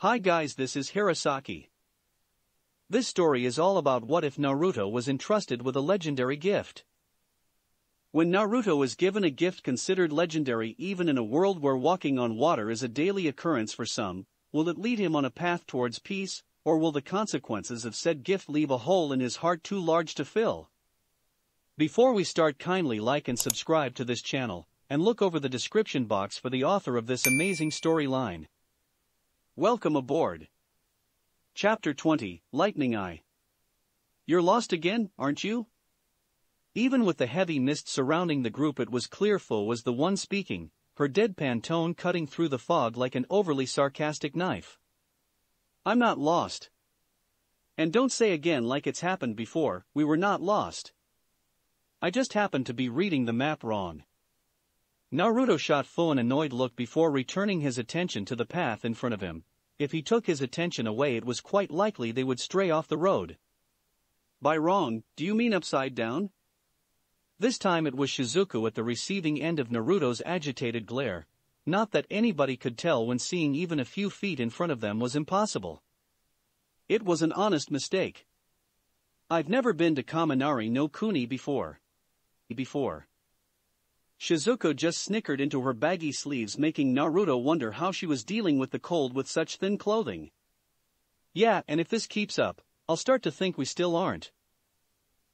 Hi guys, this is Hirosaki. This story is all about what if Naruto was entrusted with a legendary gift. When Naruto is given a gift considered legendary even in a world where walking on water is a daily occurrence for some, will it lead him on a path towards peace, or will the consequences of said gift leave a hole in his heart too large to fill? Before we start, kindly like and subscribe to this channel, and look over the description box for the author of this amazing storyline. Welcome aboard. Chapter 20, Lightning Eye. You're lost again, aren't you? Even with the heavy mist surrounding the group, it was clear Fu was the one speaking, her deadpan tone cutting through the fog like an overly sarcastic knife. I'm not lost. And don't say again like it's happened before, we were not lost. I just happened to be reading the map wrong. Naruto shot Fu an annoyed look before returning his attention to the path in front of him. If he took his attention away, it was quite likely they would stray off the road. By wrong, do you mean upside down? This time it was Shizuku at the receiving end of Naruto's agitated glare. Not that anybody could tell when seeing even a few feet in front of them was impossible. It was an honest mistake. I've never been to Kaminari no Kuni before. Shizuku just snickered into her baggy sleeves, making Naruto wonder how she was dealing with the cold with such thin clothing. Yeah, and if this keeps up, I'll start to think we still aren't.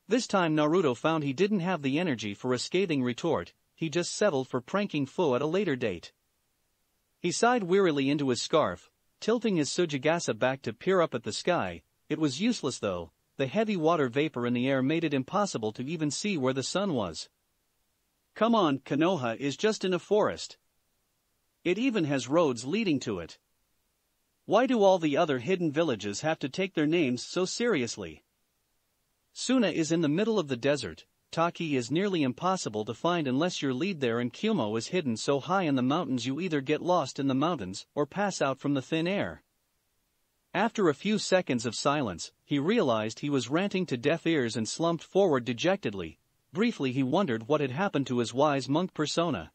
This time Naruto found he didn't have the energy for a scathing retort, he just settled for pranking Fu at a later date. He sighed wearily into his scarf, tilting his Tsujigasa back to peer up at the sky. It was useless though, the heavy water vapor in the air made it impossible to even see where the sun was. Come on, Konoha is just in a forest. It even has roads leading to it. Why do all the other hidden villages have to take their names so seriously? Suna is in the middle of the desert, Taki is nearly impossible to find unless you're lead there, and Kumo is hidden so high in the mountains you either get lost in the mountains or pass out from the thin air. After a few seconds of silence, he realized he was ranting to deaf ears and slumped forward dejectedly. Briefly he wondered what had happened to his wise monk persona.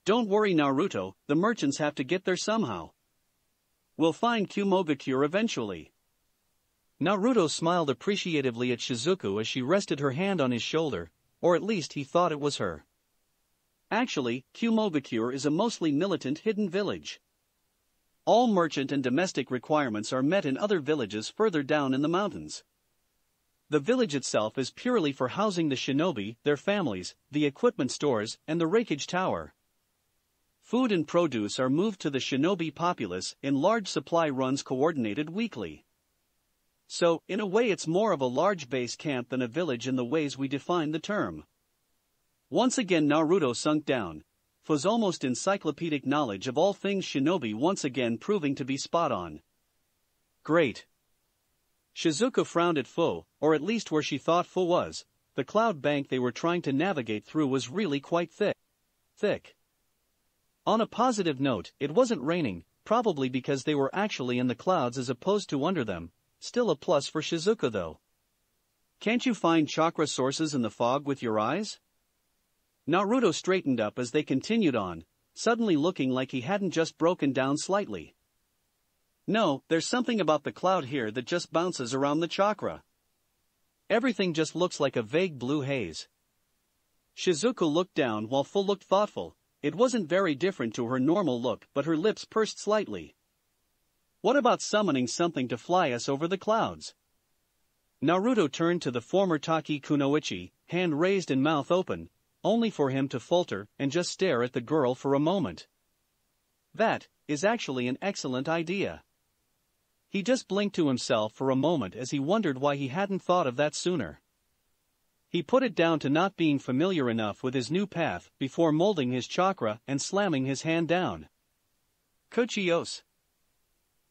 Don't worry Naruto, the merchants have to get there somehow. We'll find Kumogakure eventually. Naruto smiled appreciatively at Shizuku as she rested her hand on his shoulder, or at least he thought it was her. Actually, Kumogakure is a mostly militant hidden village. All merchant and domestic requirements are met in other villages further down in the mountains. The village itself is purely for housing the shinobi, their families, the equipment stores, and the rakeage tower. Food and produce are moved to the shinobi populace in large supply runs coordinated weekly. So, in a way it's more of a large base camp than a village in the ways we define the term. Once again Naruto sunk down, Fu's almost encyclopedic knowledge of all things shinobi once again proving to be spot on. Great. Shizuku frowned at Fu, or at least where she thought Fu was. The cloud bank they were trying to navigate through was really quite thick. On a positive note, it wasn't raining, probably because they were actually in the clouds as opposed to under them. Still a plus for Shizuku though. Can't you find chakra sources in the fog with your eyes? Naruto straightened up as they continued on, suddenly looking like he hadn't just broken down slightly. No, there's something about the cloud here that just bounces around the chakra. Everything just looks like a vague blue haze. Shizuku looked down while Fu looked thoughtful. It wasn't very different to her normal look, but her lips pursed slightly. What about summoning something to fly us over the clouds? Naruto turned to the former Taki Kunoichi, hand raised and mouth open, only for him to falter and just stare at the girl for a moment. That is actually an excellent idea. He just blinked to himself for a moment as he wondered why he hadn't thought of that sooner. He put it down to not being familiar enough with his new path before molding his chakra and slamming his hand down. Kochios.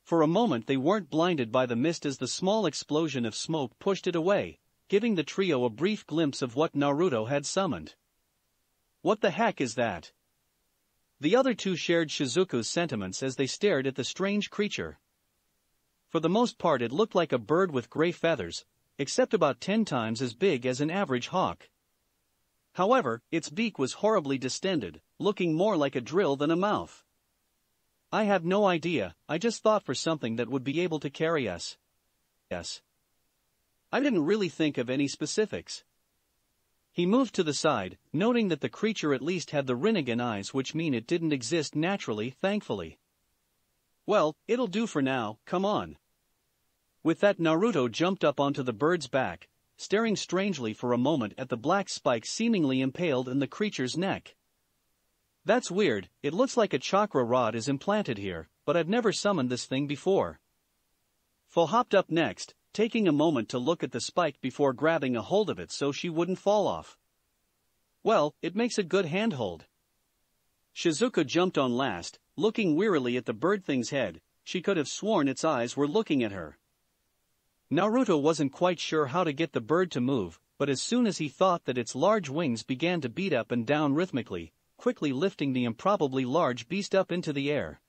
For a moment they weren't blinded by the mist as the small explosion of smoke pushed it away, giving the trio a brief glimpse of what Naruto had summoned. What the heck is that? The other two shared Shizuku's sentiments as they stared at the strange creature. For the most part it looked like a bird with gray feathers, except about 10 times as big as an average hawk. However, its beak was horribly distended, looking more like a drill than a mouth. I have no idea, I just thought for something that would be able to carry us. Yes. I didn't really think of any specifics. He moved to the side, noting that the creature at least had the Rinnegan eyes, which mean it didn't exist naturally, thankfully. Well, it'll do for now, come on. With that, Naruto jumped up onto the bird's back, staring strangely for a moment at the black spike seemingly impaled in the creature's neck. That's weird, it looks like a chakra rod is implanted here, but I've never summoned this thing before. Fo hopped up next, taking a moment to look at the spike before grabbing a hold of it so she wouldn't fall off. Well, it makes a good handhold. Shizuka jumped on last, looking wearily at the bird thing's head. She could have sworn its eyes were looking at her. Naruto wasn't quite sure how to get the bird to move, but as soon as he thought that its large wings began to beat up and down rhythmically, quickly lifting the improbably large beast up into the air.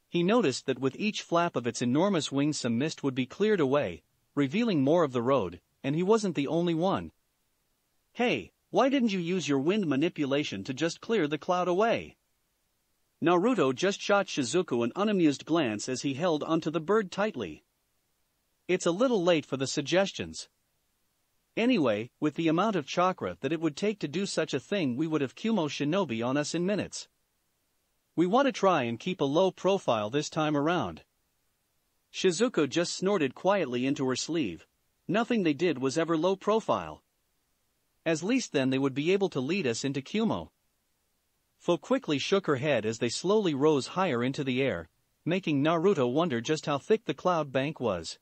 He noticed that with each flap of its enormous wings some mist would be cleared away, revealing more of the road, and he wasn't the only one. Hey, why didn't you use your wind manipulation to just clear the cloud away? Naruto just shot Shizuku an unamused glance as he held onto the bird tightly. It's a little late for the suggestions. Anyway, with the amount of chakra that it would take to do such a thing, we would have Kimono Shinobi on us in minutes. We want to try and keep a low profile this time around. Shizuku just snorted quietly into her sleeve. Nothing they did was ever low profile. At least then they would be able to lead us into Kimono. Fo quickly shook her head as they slowly rose higher into the air, making Naruto wonder just how thick the cloud bank was.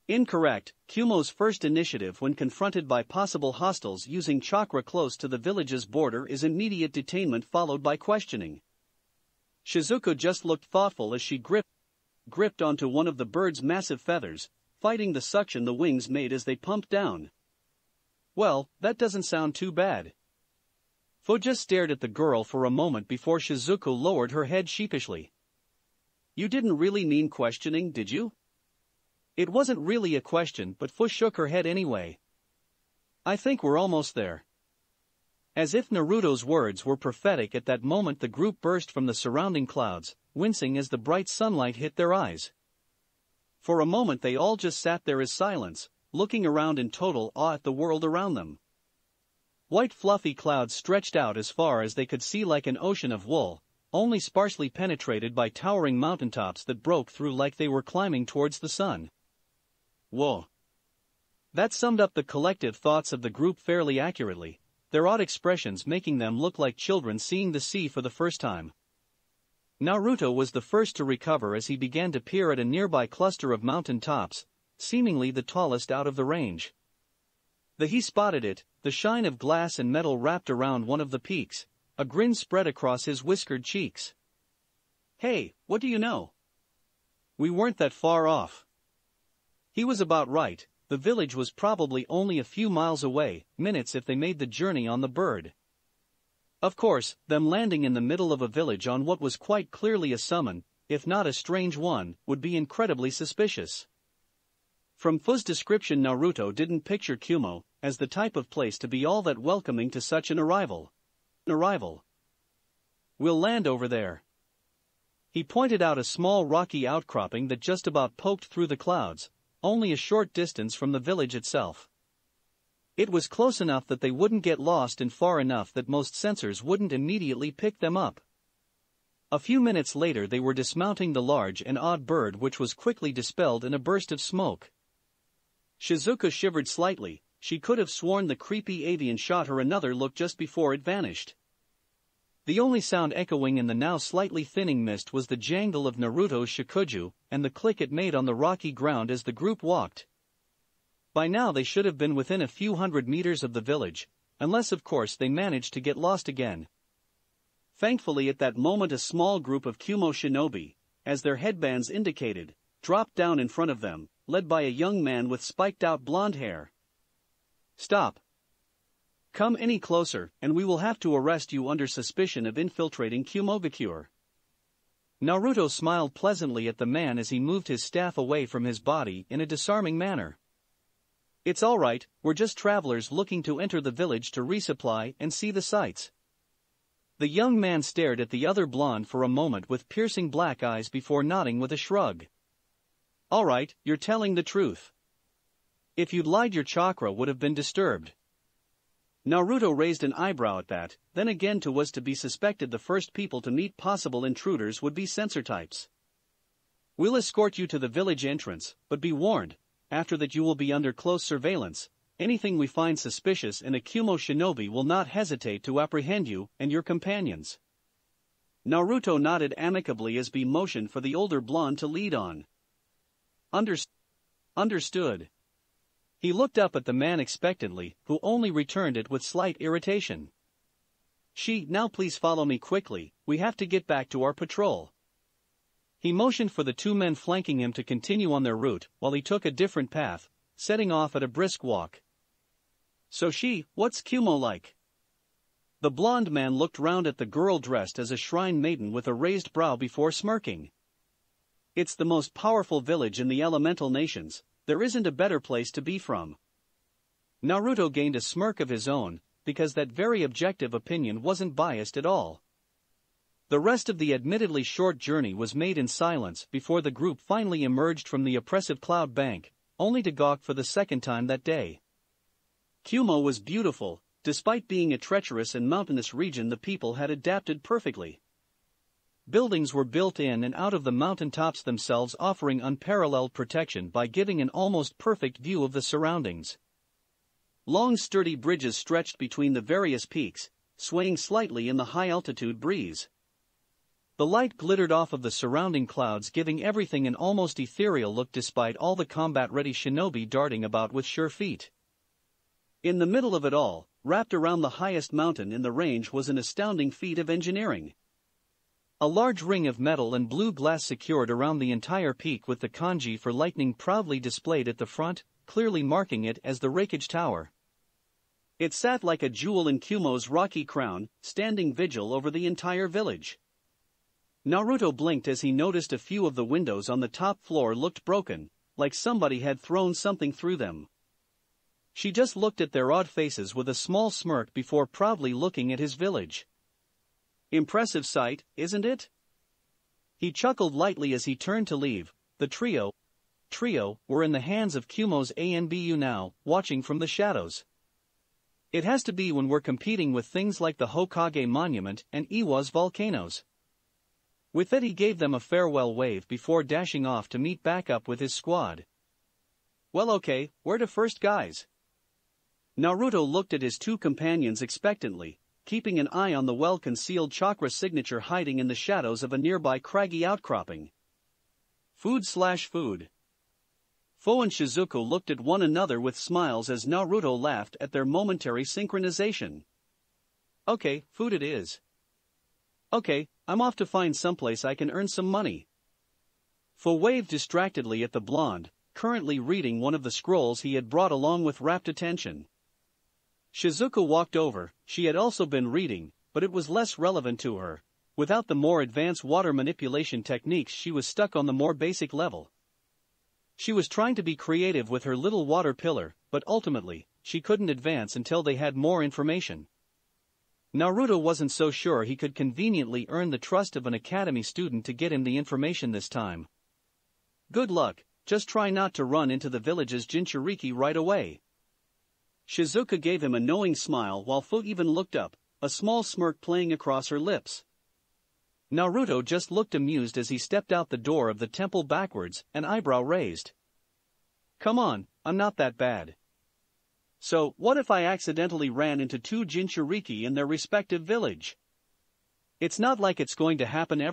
Incorrect. Kumo's first initiative when confronted by possible hostiles using chakra close to the village's border is immediate detainment followed by questioning. Shizuku just looked thoughtful as she gripped onto one of the bird's massive feathers, fighting the suction the wings made as they pumped down. Well, that doesn't sound too bad. Fo just stared at the girl for a moment before Shizuku lowered her head sheepishly. You didn't really mean questioning, did you? It wasn't really a question, but Fo shook her head anyway. I think we're almost there. As if Naruto's words were prophetic, at that moment the group burst from the surrounding clouds, wincing as the bright sunlight hit their eyes. For a moment they all just sat there as silence, looking around in total awe at the world around them. White fluffy clouds stretched out as far as they could see like an ocean of wool, only sparsely penetrated by towering mountaintops that broke through like they were climbing towards the sun. Whoa. That summed up the collective thoughts of the group fairly accurately, their odd expressions making them look like children seeing the sea for the first time. Naruto was the first to recover as he began to peer at a nearby cluster of mountain tops, seemingly the tallest out of the range. He spotted it, the shine of glass and metal wrapped around one of the peaks, a grin spread across his whiskered cheeks. Hey, what do you know? We weren't that far off. He was about right, the village was probably only a few miles away, minutes if they made the journey on the bird. Of course, them landing in the middle of a village on what was quite clearly a summon, if not a strange one, would be incredibly suspicious. From Fo's description, Naruto didn't picture Kimono as the type of place to be all that welcoming to such an arrival. We'll land over there. He pointed out a small rocky outcropping that just about poked through the clouds, only a short distance from the village itself. It was close enough that they wouldn't get lost and far enough that most sensors wouldn't immediately pick them up. A few minutes later they were dismounting the large and odd bird, which was quickly dispelled in a burst of smoke. Shizuka shivered slightly. She could have sworn the creepy avian shot her another look just before it vanished. The only sound echoing in the now slightly thinning mist was the jangle of Naruto's shikuju and the click it made on the rocky ground as the group walked. By now they should have been within a few hundred meters of the village, unless of course they managed to get lost again. Thankfully at that moment a small group of Kimono Shinobi, as their headbands indicated, dropped down in front of them, led by a young man with spiked-out blonde hair. Stop. Come any closer, and we will have to arrest you under suspicion of infiltrating Kumogakure. Naruto smiled pleasantly at the man as he moved his staff away from his body in a disarming manner. It's all right, we're just travelers looking to enter the village to resupply and see the sights. The young man stared at the other blonde for a moment with piercing black eyes before nodding with a shrug. Alright, you're telling the truth. If you'd lied, your chakra would have been disturbed. Naruto raised an eyebrow at that, then again was to be suspected the first people to meet possible intruders would be censor types. We'll escort you to the village entrance, but be warned, after that you will be under close surveillance. Anything we find suspicious in a Kimono shinobi will not hesitate to apprehend you and your companions. Naruto nodded amicably as B motioned for the older blonde to lead on. Understood. He looked up at the man expectantly, who only returned it with slight irritation. Now please follow me quickly, we have to get back to our patrol. He motioned for the two men flanking him to continue on their route, while he took a different path, setting off at a brisk walk. So what's Kimono like? The blonde man looked round at the girl dressed as a shrine maiden with a raised brow before smirking. It's the most powerful village in the elemental nations, there isn't a better place to be from. Naruto gained a smirk of his own, because that very objective opinion wasn't biased at all. The rest of the admittedly short journey was made in silence before the group finally emerged from the oppressive cloud bank, only to gawk for the second time that day. Kimono was beautiful. Despite being a treacherous and mountainous region, the people had adapted perfectly. Buildings were built in and out of the mountaintops themselves, offering unparalleled protection by giving an almost perfect view of the surroundings. Long sturdy bridges stretched between the various peaks, swaying slightly in the high-altitude breeze. The light glittered off of the surrounding clouds, giving everything an almost ethereal look despite all the combat-ready shinobi darting about with sure feet. In the middle of it all, wrapped around the highest mountain in the range, was an astounding feat of engineering. A large ring of metal and blue glass secured around the entire peak, with the kanji for lightning proudly displayed at the front, clearly marking it as the Raikage Tower. It sat like a jewel in Kimono's rocky crown, standing vigil over the entire village. Naruto blinked as he noticed a few of the windows on the top floor looked broken, like somebody had thrown something through them. She just looked at their odd faces with a small smirk before proudly looking at his village. Impressive sight, isn't it? He chuckled lightly as he turned to leave. The trio were in the hands of Kimono's ANBU now, watching from the shadows. It has to be when we're competing with things like the Hokage Monument and Iwa's volcanoes. With it, he gave them a farewell wave before dashing off to meet back up with his squad. Well, okay, where to first, guys? Naruto looked at his two companions expectantly, keeping an eye on the well-concealed chakra signature hiding in the shadows of a nearby craggy outcropping. Food. Fo and Shizuku looked at one another with smiles as Naruto laughed at their momentary synchronization. Okay, food it is. Okay, I'm off to find someplace I can earn some money. Fo waved distractedly at the blonde, currently reading one of the scrolls he had brought along with rapt attention. Shizuku walked over. She had also been reading, but it was less relevant to her. Without the more advanced water manipulation techniques, she was stuck on the more basic level. She was trying to be creative with her little water pillar, but ultimately, she couldn't advance until they had more information. Naruto wasn't so sure he could conveniently earn the trust of an academy student to get him the information this time. Good luck, just try not to run into the village's Jinchuriki right away. Shizuka gave him a knowing smile while Fu even looked up, a small smirk playing across her lips. Naruto just looked amused as he stepped out the door of the temple backwards, an eyebrow raised. Come on, I'm not that bad. So, what if I accidentally ran into two Jinchuriki in their respective village? It's not like it's going to happen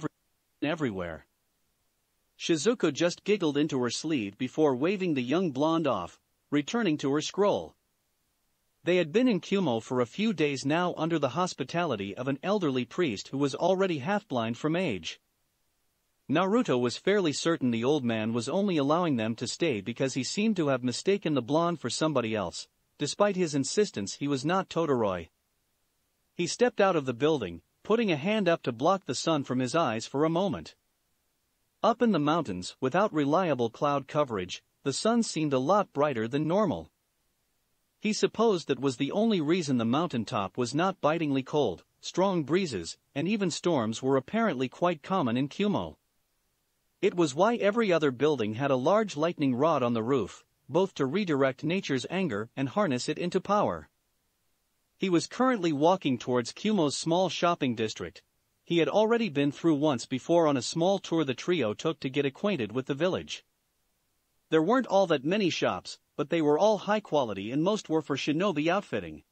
everywhere. Shizuka just giggled into her sleeve before waving the young blonde off, returning to her scroll. They had been in Kimono for a few days now under the hospitality of an elderly priest who was already half-blind from age. Naruto was fairly certain the old man was only allowing them to stay because he seemed to have mistaken the blonde for somebody else. Despite his insistence, he was not Todoroki. He stepped out of the building, putting a hand up to block the sun from his eyes for a moment. Up in the mountains, without reliable cloud coverage, the sun seemed a lot brighter than normal. He supposed that was the only reason the mountaintop was not bitingly cold, strong breezes, and even storms were apparently quite common in Kumo. It was why every other building had a large lightning rod on the roof, both to redirect nature's anger and harness it into power. He was currently walking towards Kumo's small shopping district. He had already been through once before on a small tour the trio took to get acquainted with the village. There weren't all that many shops, but they were all high quality and most were for shinobi outfitting.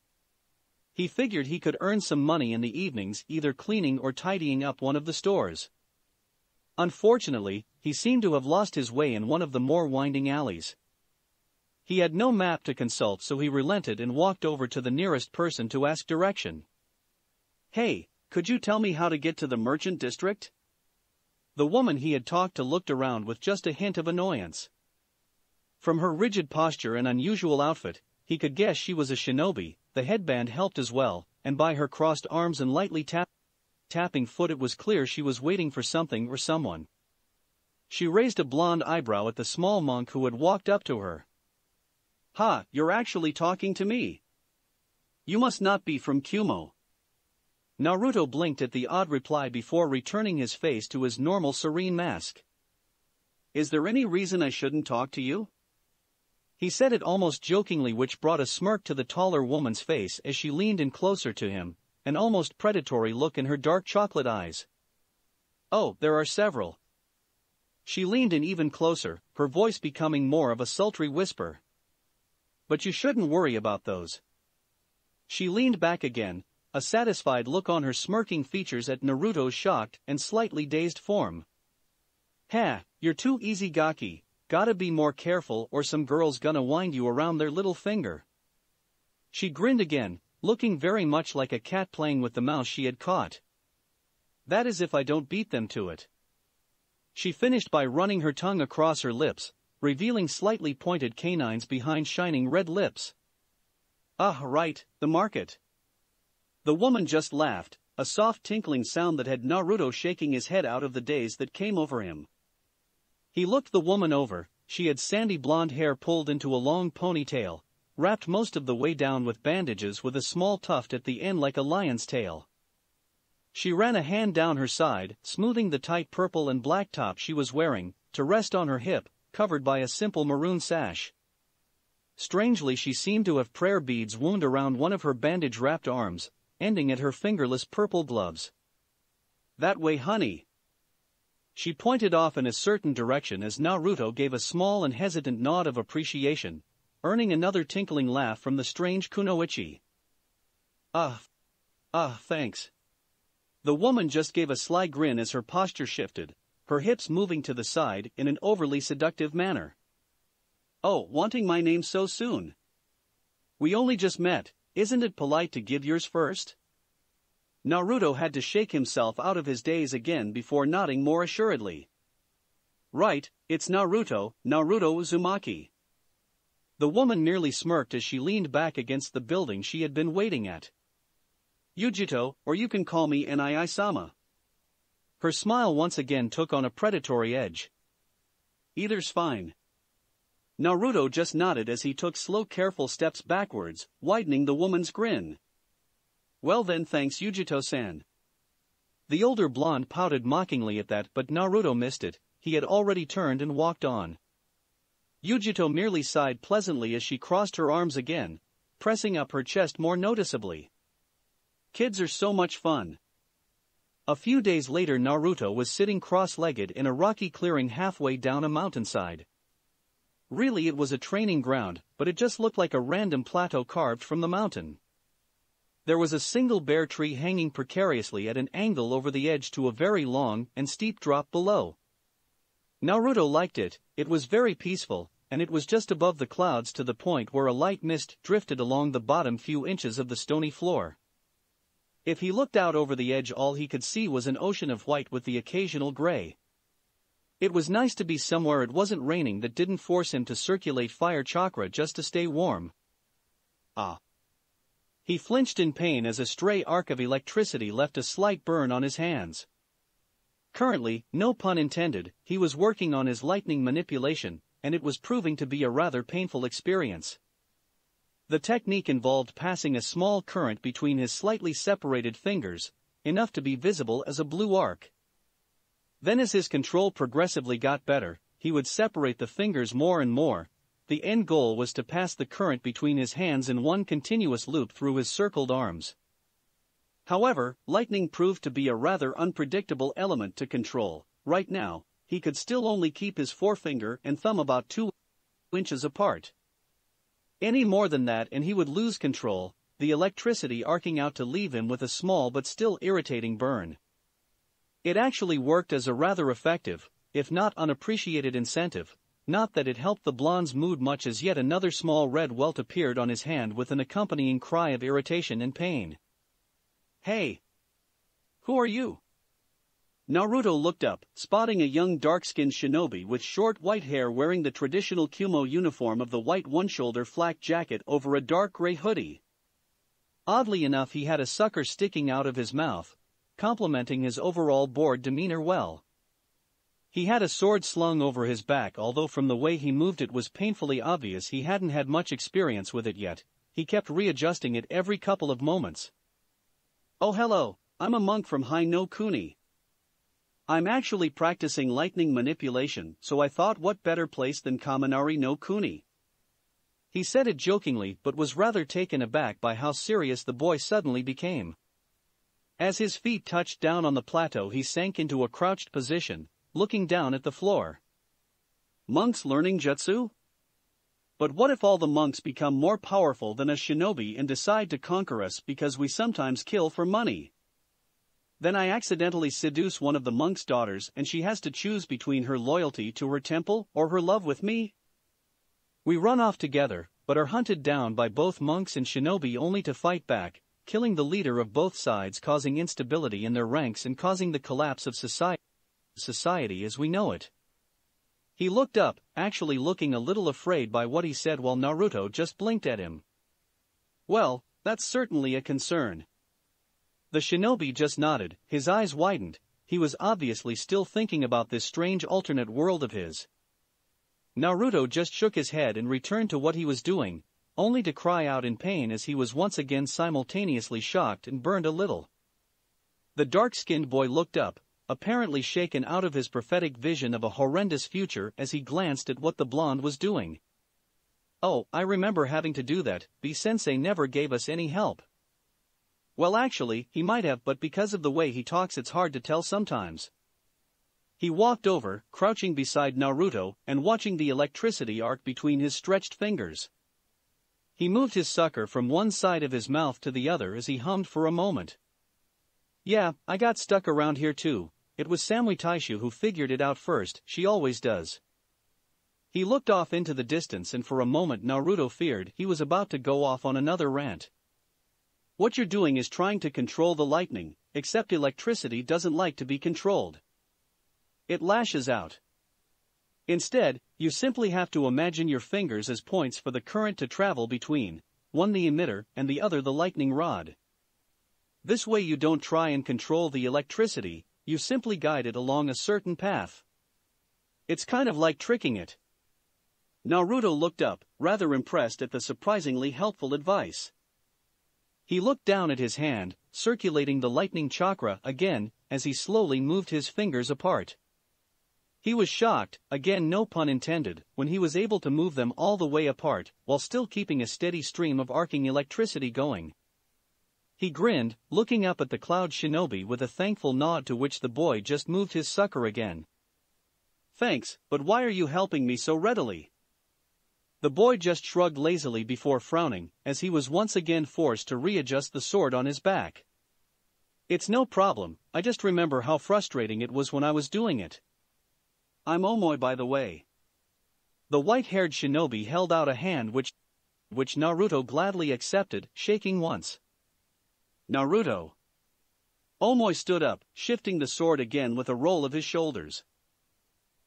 He figured he could earn some money in the evenings either cleaning or tidying up one of the stores. Unfortunately, he seemed to have lost his way in one of the more winding alleys. He had no map to consult, so he relented and walked over to the nearest person to ask direction. "Hey, could you tell me how to get to the merchant district?" The woman he had talked to looked around with just a hint of annoyance. From her rigid posture and unusual outfit, he could guess she was a shinobi. The headband helped as well, and by her crossed arms and lightly tapping foot it was clear she was waiting for something or someone. She raised a blonde eyebrow at the small monk who had walked up to her. "Ha, you're actually talking to me. You must not be from Kumo." Naruto blinked at the odd reply before returning his face to his normal serene mask. "Is there any reason I shouldn't talk to you?" He said it almost jokingly, which brought a smirk to the taller woman's face as she leaned in closer to him, an almost predatory look in her dark chocolate eyes. "Oh, there are several." She leaned in even closer, her voice becoming more of a sultry whisper. "But you shouldn't worry about those." She leaned back again, a satisfied look on her smirking features at Naruto's shocked and slightly dazed form. "Ha, you're too easy, Gaki. Gotta be more careful or some girl's gonna wind you around their little finger." She grinned again, looking very much like a cat playing with the mouse she had caught. "That is if I don't beat them to it." She finished by running her tongue across her lips, revealing slightly pointed canines behind shining red lips. "Ah, right, the market." The woman just laughed, a soft tinkling sound that had Naruto shaking his head out of the daze that came over him. He looked the woman over. She had sandy blonde hair pulled into a long ponytail, wrapped most of the way down with bandages with a small tuft at the end like a lion's tail. She ran a hand down her side, smoothing the tight purple and black top she was wearing, to rest on her hip, covered by a simple maroon sash. Strangely, she seemed to have prayer beads wound around one of her bandage-wrapped arms, ending at her fingerless purple gloves. "That way, honey." She pointed off in a certain direction as Naruto gave a small and hesitant nod of appreciation, earning another tinkling laugh from the strange kunoichi. Thanks." The woman just gave a sly grin as her posture shifted, her hips moving to the side in an overly seductive manner. "Oh, wanting my name so soon? We only just met, isn't it polite to give yours first?" Naruto had to shake himself out of his daze again before nodding more assuredly. "Right, it's Naruto Uzumaki." The woman merely smirked as she leaned back against the building she had been waiting at. "Yujito, or you can call me Nii-sama." Her smile once again took on a predatory edge. "Either's fine." Naruto just nodded as he took slow careful steps backwards, widening the woman's grin. "Well then, thanks Yujito-san." The older blonde pouted mockingly at that, but Naruto missed it. He had already turned and walked on. Yujito merely sighed pleasantly as she crossed her arms again, pressing up her chest more noticeably. "Kids are so much fun." A few days later, Naruto was sitting cross-legged in a rocky clearing halfway down a mountainside. Really, it was a training ground, but it just looked like a random plateau carved from the mountain. There was a single bare tree hanging precariously at an angle over the edge to a very long and steep drop below. Naruto liked it. It was very peaceful, and it was just above the clouds to the point where a light mist drifted along the bottom few inches of the stony floor. If he looked out over the edge, all he could see was an ocean of white with the occasional gray. It was nice to be somewhere it wasn't raining, that didn't force him to circulate fire chakra just to stay warm. Ah. He flinched in pain as a stray arc of electricity left a slight burn on his hands. Currently, no pun intended, he was working on his lightning manipulation, and it was proving to be a rather painful experience. The technique involved passing a small current between his slightly separated fingers, enough to be visible as a blue arc. Then as his control progressively got better, he would separate the fingers more and more. The end goal was to pass the current between his hands in one continuous loop through his circled arms. However, lightning proved to be a rather unpredictable element to control. Right now, he could still only keep his forefinger and thumb about 2 inches apart. Any more than that and he would lose control, the electricity arcing out to leave him with a small but still irritating burn. It actually worked as a rather effective, if not unappreciated incentive, not that it helped the blonde's mood much as yet another small red welt appeared on his hand with an accompanying cry of irritation and pain. "Hey! Who are you?" Naruto looked up, spotting a young dark-skinned shinobi with short white hair wearing the traditional Kimono uniform of the white one-shoulder flak jacket over a dark gray hoodie. Oddly enough, he had a sucker sticking out of his mouth, complementing his overall bored demeanor well. He had a sword slung over his back, although from the way he moved it was painfully obvious he hadn't had much experience with it yet. He kept readjusting it every couple of moments. "Oh hello, I'm a monk from Hai no Kuni. I'm actually practicing lightning manipulation, so I thought what better place than Kaminari no Kuni." He said it jokingly but was rather taken aback by how serious the boy suddenly became. As his feet touched down on the plateau he sank into a crouched position, looking down at the floor. Monks learning jutsu? But what if all the monks become more powerful than a shinobi and decide to conquer us because we sometimes kill for money? Then I accidentally seduce one of the monk's daughters and she has to choose between her loyalty to her temple or her love with me? We run off together, but are hunted down by both monks and shinobi only to fight back, killing the leader of both sides, causing instability in their ranks and causing the collapse of society as we know it. He looked up, actually looking a little afraid by what he said while Naruto just blinked at him. "Well, that's certainly a concern." The shinobi just nodded, his eyes widened. He was obviously still thinking about this strange alternate world of his. Naruto just shook his head and returned to what he was doing, only to cry out in pain as he was once again simultaneously shocked and burned a little. The dark-skinned boy looked up, apparently shaken out of his prophetic vision of a horrendous future as he glanced at what the blonde was doing. "Oh, I remember having to do that, B-sensei never gave us any help." "Well actually, he might have, but because of the way he talks it's hard to tell sometimes." He walked over, crouching beside Naruto, and watching the electricity arc between his stretched fingers. He moved his sucker from one side of his mouth to the other as he hummed for a moment. "Yeah, I got stuck around here too. It was Samui Taishu who figured it out first, she always does." He looked off into the distance and for a moment Naruto feared he was about to go off on another rant. "What you're doing is trying to control the lightning, except electricity doesn't like to be controlled. It lashes out. Instead, you simply have to imagine your fingers as points for the current to travel between, one the emitter and the other the lightning rod. This way you don't try and control the electricity, you simply guide it along a certain path. It's kind of like tricking it." Naruto looked up, rather impressed at the surprisingly helpful advice. He looked down at his hand, circulating the lightning chakra again, as he slowly moved his fingers apart. He was shocked, again no pun intended, when he was able to move them all the way apart, while still keeping a steady stream of arcing electricity going. He grinned, looking up at the cloud shinobi with a thankful nod to which the boy just moved his sucker again. "Thanks, but why are you helping me so readily?" The boy just shrugged lazily before frowning, as he was once again forced to readjust the sword on his back. "It's no problem, I just remember how frustrating it was when I was doing it. I'm Omoi by the way." The white-haired shinobi held out a hand which Naruto gladly accepted, shaking once. "Naruto." Omoi stood up, shifting the sword again with a roll of his shoulders.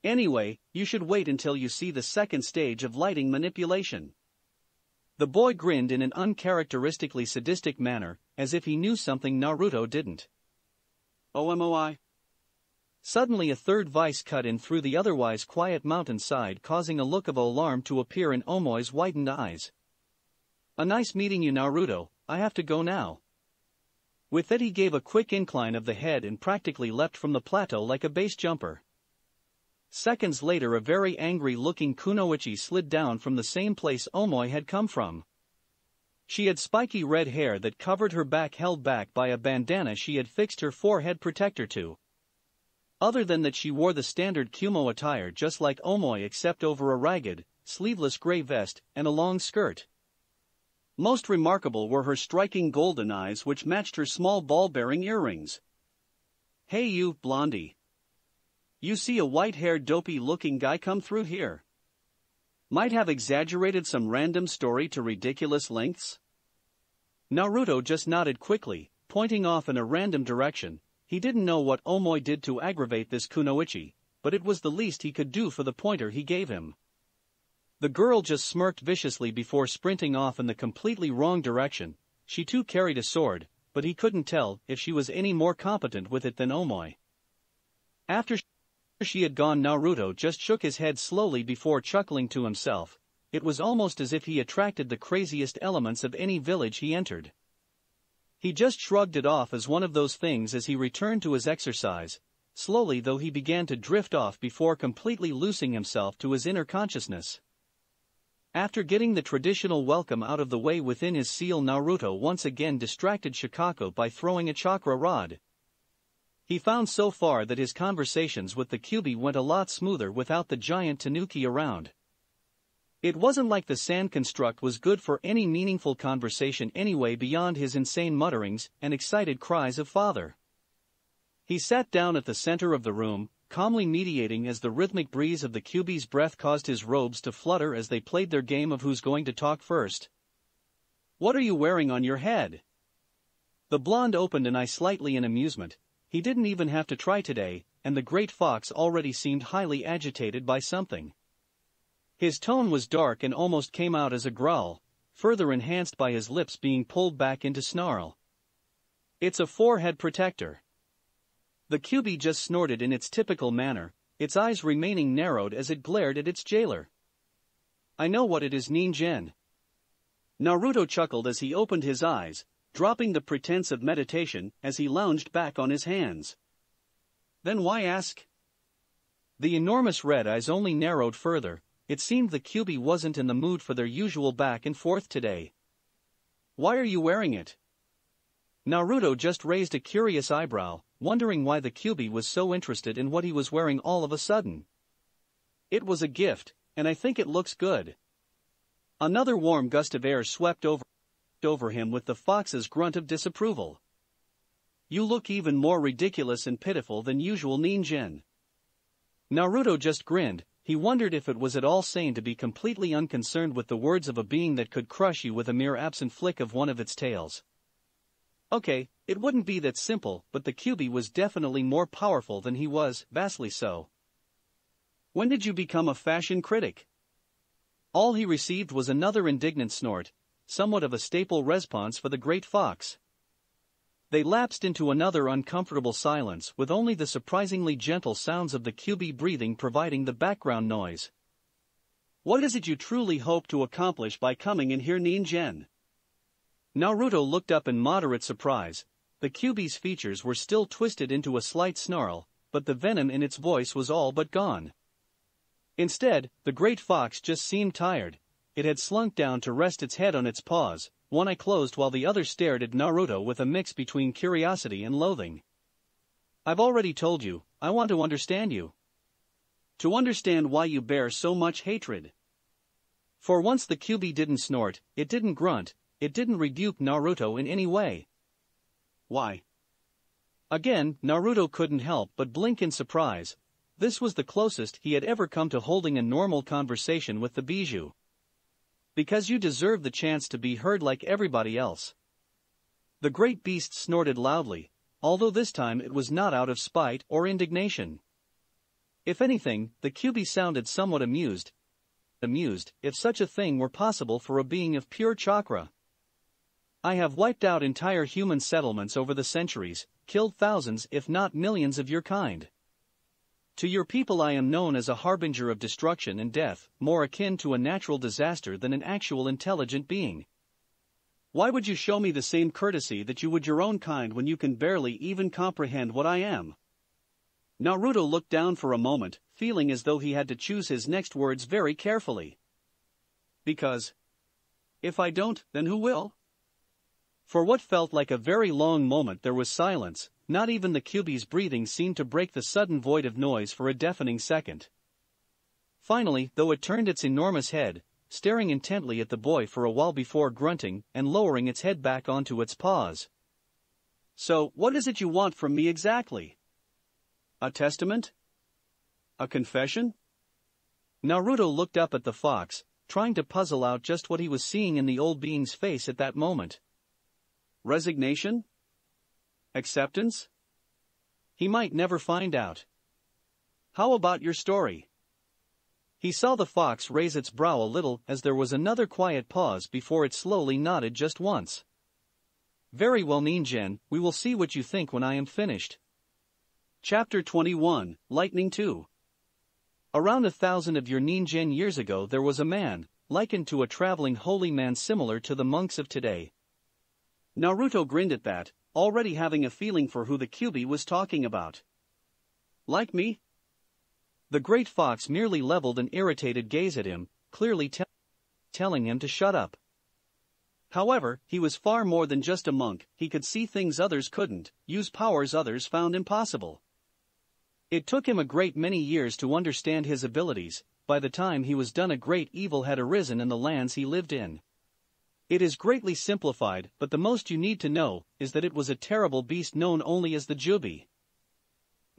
"Anyway, you should wait until you see the second stage of lighting manipulation." The boy grinned in an uncharacteristically sadistic manner, as if he knew something Naruto didn't. "OMOI." Suddenly a third voice cut in through the otherwise quiet mountainside, causing a look of alarm to appear in Omoi's widened eyes. A nice meeting you, Naruto, I have to go now. With that he gave a quick incline of the head and practically leapt from the plateau like a base jumper. Seconds later a very angry-looking kunoichi slid down from the same place Omoi had come from. She had spiky red hair that covered her back, held back by a bandana she had fixed her forehead protector to. Other than that, she wore the standard Kumo attire just like Omoi, except over a ragged, sleeveless gray vest and a long skirt. Most remarkable were her striking golden eyes, which matched her small ball-bearing earrings. "Hey you, blondie. You see a white-haired dopey-looking guy come through here? Might have exaggerated some random story to ridiculous lengths?" Naruto just nodded quickly, pointing off in a random direction. He didn't know what Omoi did to aggravate this kunoichi, but it was the least he could do for the pointer he gave him. The girl just smirked viciously before sprinting off in the completely wrong direction. She too carried a sword, but he couldn't tell if she was any more competent with it than Omoi. After she had gone, Naruto just shook his head slowly before chuckling to himself. It was almost as if he attracted the craziest elements of any village he entered. He just shrugged it off as one of those things as he returned to his exercise. Slowly though he began to drift off before completely losing himself to his inner consciousness. After getting the traditional welcome out of the way within his seal, Naruto once again distracted Shikako by throwing a chakra rod. He found so far that his conversations with the Kyuubi went a lot smoother without the giant tanuki around. It wasn't like the sand construct was good for any meaningful conversation anyway beyond his insane mutterings and excited cries of father. He sat down at the center of the room, calmly mediating as the rhythmic breeze of the Kyuubi's breath caused his robes to flutter as they played their game of who's going to talk first. "What are you wearing on your head?" The blonde opened an eye slightly in amusement. He didn't even have to try today, and the great fox already seemed highly agitated by something. His tone was dark and almost came out as a growl, further enhanced by his lips being pulled back into snarl. "It's a forehead protector." The Kyuubi just snorted in its typical manner, its eyes remaining narrowed as it glared at its jailer. "I know what it is, Ningen." Naruto chuckled as he opened his eyes, dropping the pretense of meditation as he lounged back on his hands. "Then why ask?" The enormous red eyes only narrowed further. It seemed the Kyuubi wasn't in the mood for their usual back and forth today. "Why are you wearing it?" Naruto just raised a curious eyebrow, wondering why the Kyuubi was so interested in what he was wearing all of a sudden. "It was a gift, and I think it looks good." Another warm gust of air swept over him with the fox's grunt of disapproval. "You look even more ridiculous and pitiful than usual, Ningen." Naruto just grinned. He wondered if it was at all sane to be completely unconcerned with the words of a being that could crush you with a mere absent flick of one of its tails. Okay, it wouldn't be that simple, but the Kyuubi was definitely more powerful than he was, vastly so. "When did you become a fashion critic?" All he received was another indignant snort, somewhat of a staple response for the great fox. They lapsed into another uncomfortable silence, with only the surprisingly gentle sounds of the Kyuubi breathing providing the background noise. "What is it you truly hope to accomplish by coming in here, Ningen?" Naruto looked up in moderate surprise. The Kyuubi's features were still twisted into a slight snarl, but the venom in its voice was all but gone. Instead, the great fox just seemed tired. It had slunk down to rest its head on its paws, one eye closed while the other stared at Naruto with a mix between curiosity and loathing. "I've already told you, I want to understand you. To understand why you bear so much hatred." For once the Kyuubi didn't snort, it didn't grunt, it didn't rebuke Naruto in any way. "Why?" Again, Naruto couldn't help but blink in surprise. This was the closest he had ever come to holding a normal conversation with the Bijou. "Because you deserve the chance to be heard like everybody else." The great beast snorted loudly, although this time it was not out of spite or indignation. If anything, the Kyuubi sounded somewhat amused, if such a thing were possible for a being of pure chakra. "I have wiped out entire human settlements over the centuries, killed thousands if not millions of your kind. To your people I am known as a harbinger of destruction and death, more akin to a natural disaster than an actual intelligent being. Why would you show me the same courtesy that you would your own kind when you can barely even comprehend what I am? Naruto looked down for a moment, feeling as though he had to choose his next words very carefully. Because if I don't, then who will? For what felt like a very long moment there was silence. Not even the Kyuubi's breathing seemed to break the sudden void of noise for a deafening second. Finally, though, it turned its enormous head, staring intently at the boy for a while before grunting and lowering its head back onto its paws. So, what is it you want from me exactly? A testament? A confession? Naruto looked up at the fox, trying to puzzle out just what he was seeing in the old being's face at that moment. Resignation? Acceptance? He might never find out. How about your story? He saw the fox raise its brow a little as there was another quiet pause before it slowly nodded just once. Very well, Ningen, we will see what you think when I am finished. Chapter 21, Lightning 2. Around 1,000 of your Ningen years ago there was a man, likened to a traveling holy man similar to the monks of today. Naruto grinned at that, already having a feeling for who the Kyuubi was talking about. Like me? The great fox merely leveled an irritated gaze at him, clearly telling him to shut up. However, he was far more than just a monk. He could see things others couldn't, use powers others found impossible. It took him a great many years to understand his abilities. By the time he was done, a great evil had arisen in the lands he lived in. It is greatly simplified, but the most you need to know is that it was a terrible beast known only as the Kyuubi.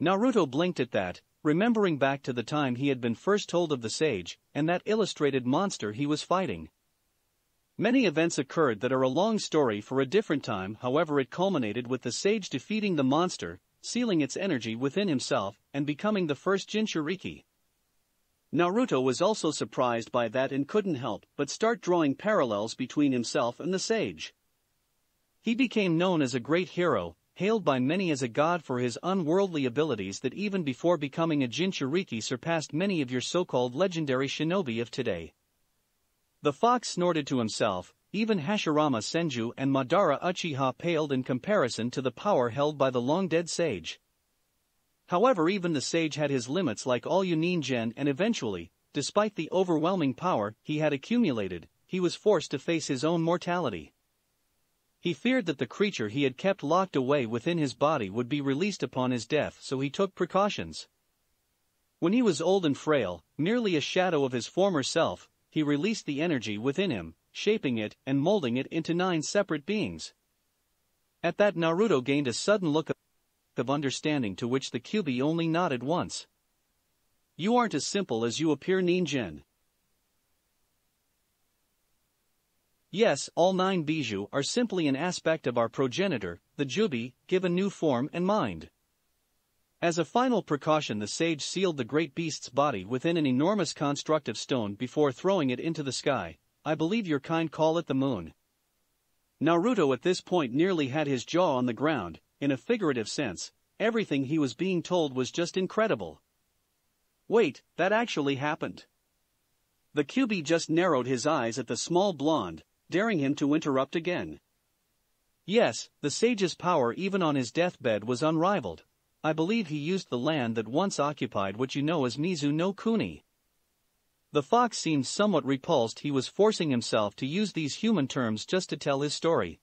Naruto blinked at that, remembering back to the time he had been first told of the sage, and that illustrated monster he was fighting. Many events occurred that are a long story for a different time. However, it culminated with the sage defeating the monster, sealing its energy within himself, and becoming the first Jinchuriki. Naruto was also surprised by that and couldn't help but start drawing parallels between himself and the sage. He became known as a great hero, hailed by many as a god for his unworldly abilities that even before becoming a Jinchuriki surpassed many of your so-called legendary shinobi of today. The fox snorted to himself. Even Hashirama Senju and Madara Uchiha paled in comparison to the power held by the long-dead sage. However, even the sage had his limits like all Ningen, and eventually, despite the overwhelming power he had accumulated, he was forced to face his own mortality. He feared that the creature he had kept locked away within his body would be released upon his death, so he took precautions. When he was old and frail, merely a shadow of his former self, he released the energy within him, shaping it and molding it into 9 separate beings. At that, Naruto gained a sudden look of understanding, to which the Kyuubi only nodded once. You aren't as simple as you appear, Ningen. Yes, all 9 Bijou are simply an aspect of our progenitor, the Kyuubi, given new form and mind. As a final precaution, the sage sealed the great beast's body within an enormous construct of stone before throwing it into the sky. I believe your kind call it the moon. Naruto at this point nearly had his jaw on the ground. In a figurative sense, everything he was being told was just incredible. Wait, that actually happened? The Kyuubi just narrowed his eyes at the small blonde, daring him to interrupt again. Yes, the sage's power even on his deathbed was unrivaled. I believe he used the land that once occupied what you know as Mizu no Kuni. The fox seemed somewhat repulsed. He was forcing himself to use these human terms just to tell his story.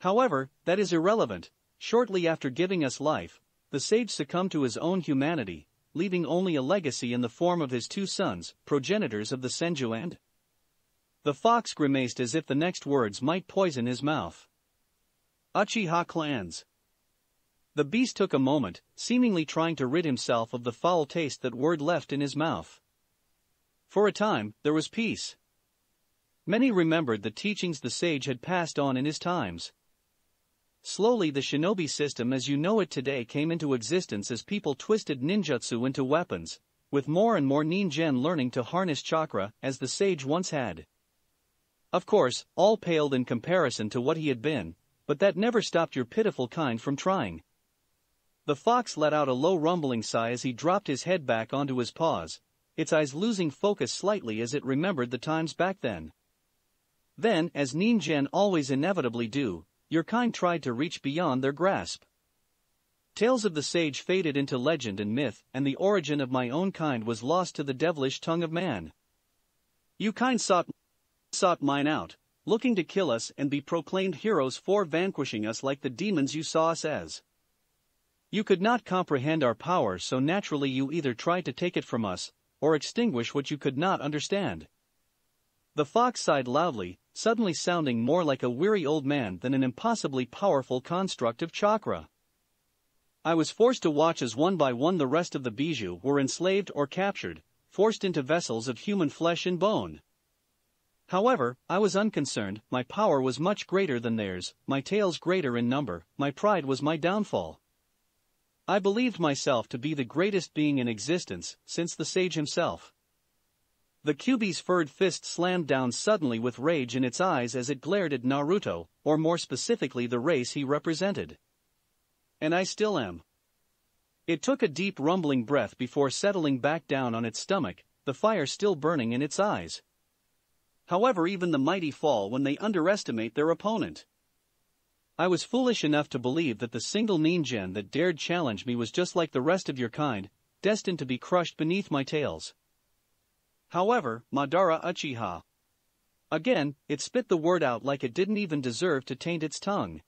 However, that is irrelevant. Shortly after giving us life, the sage succumbed to his own humanity, leaving only a legacy in the form of his 2 sons, progenitors of the Senju, and the fox grimaced as if the next words might poison his mouth. Uchiha clans. The beast took a moment, seemingly trying to rid himself of the foul taste that word left in his mouth. For a time, there was peace. Many remembered the teachings the sage had passed on in his times. Slowly, the shinobi system as you know it today came into existence as people twisted ninjutsu into weapons, with more and more Ningen learning to harness chakra as the sage once had. Of course, all paled in comparison to what he had been, but that never stopped your pitiful kind from trying. The fox let out a low rumbling sigh as he dropped his head back onto his paws, its eyes losing focus slightly as it remembered the times back then. Then, as ninjan always inevitably do, your kind tried to reach beyond their grasp. Tales of the sage faded into legend and myth, and the origin of my own kind was lost to the devilish tongue of man. You kind sought mine out, looking to kill us and be proclaimed heroes for vanquishing us like the demons you saw us as. You could not comprehend our power, so naturally you either tried to take it from us, or extinguish what you could not understand. The fox sighed loudly, suddenly sounding more like a weary old man than an impossibly powerful construct of chakra. I was forced to watch as one by one the rest of the bijou were enslaved or captured, forced into vessels of human flesh and bone. However, I was unconcerned. My power was much greater than theirs, my tales greater in number, my pride was my downfall. I believed myself to be the greatest being in existence, since the sage himself. The Kyuubi's furred fist slammed down suddenly with rage in its eyes as it glared at Naruto, or more specifically the race he represented. And I still am. It took a deep rumbling breath before settling back down on its stomach, the fire still burning in its eyes. However, even the mighty fall when they underestimate their opponent. I was foolish enough to believe that the single ninjan that dared challenge me was just like the rest of your kind, destined to be crushed beneath my tails. However, Madara Uchiha. Again, it spit the word out like it didn't even deserve to taint its tongue.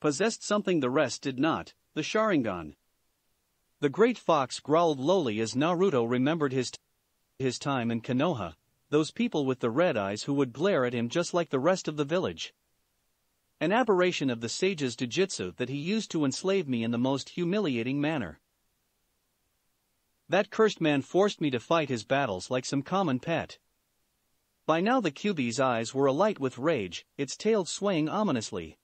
Possessed something the rest did not, the Sharingan. The great fox growled lowly as Naruto remembered his time in Konoha, those people with the red eyes who would glare at him just like the rest of the village. An aberration of the sage's jujutsu that he used to enslave me in the most humiliating manner. That cursed man forced me to fight his battles like some common pet. By now the Kyuubi's eyes were alight with rage, its tail swaying ominously.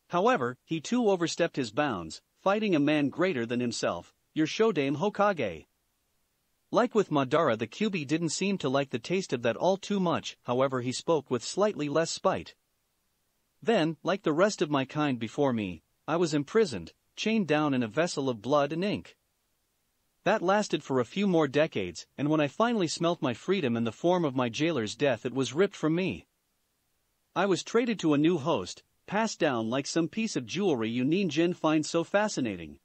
However, he too overstepped his bounds, fighting a man greater than himself, your Shodaime Hokage. Like with Madara, the Kyuubi didn't seem to like the taste of that all too much, however he spoke with slightly less spite. Then, like the rest of my kind before me, I was imprisoned, chained down in a vessel of blood and ink. That lasted for a few more decades, and when I finally smelt my freedom in the form of my jailer's death, it was ripped from me. I was traded to a new host, passed down like some piece of jewelry you ninjin find so fascinating.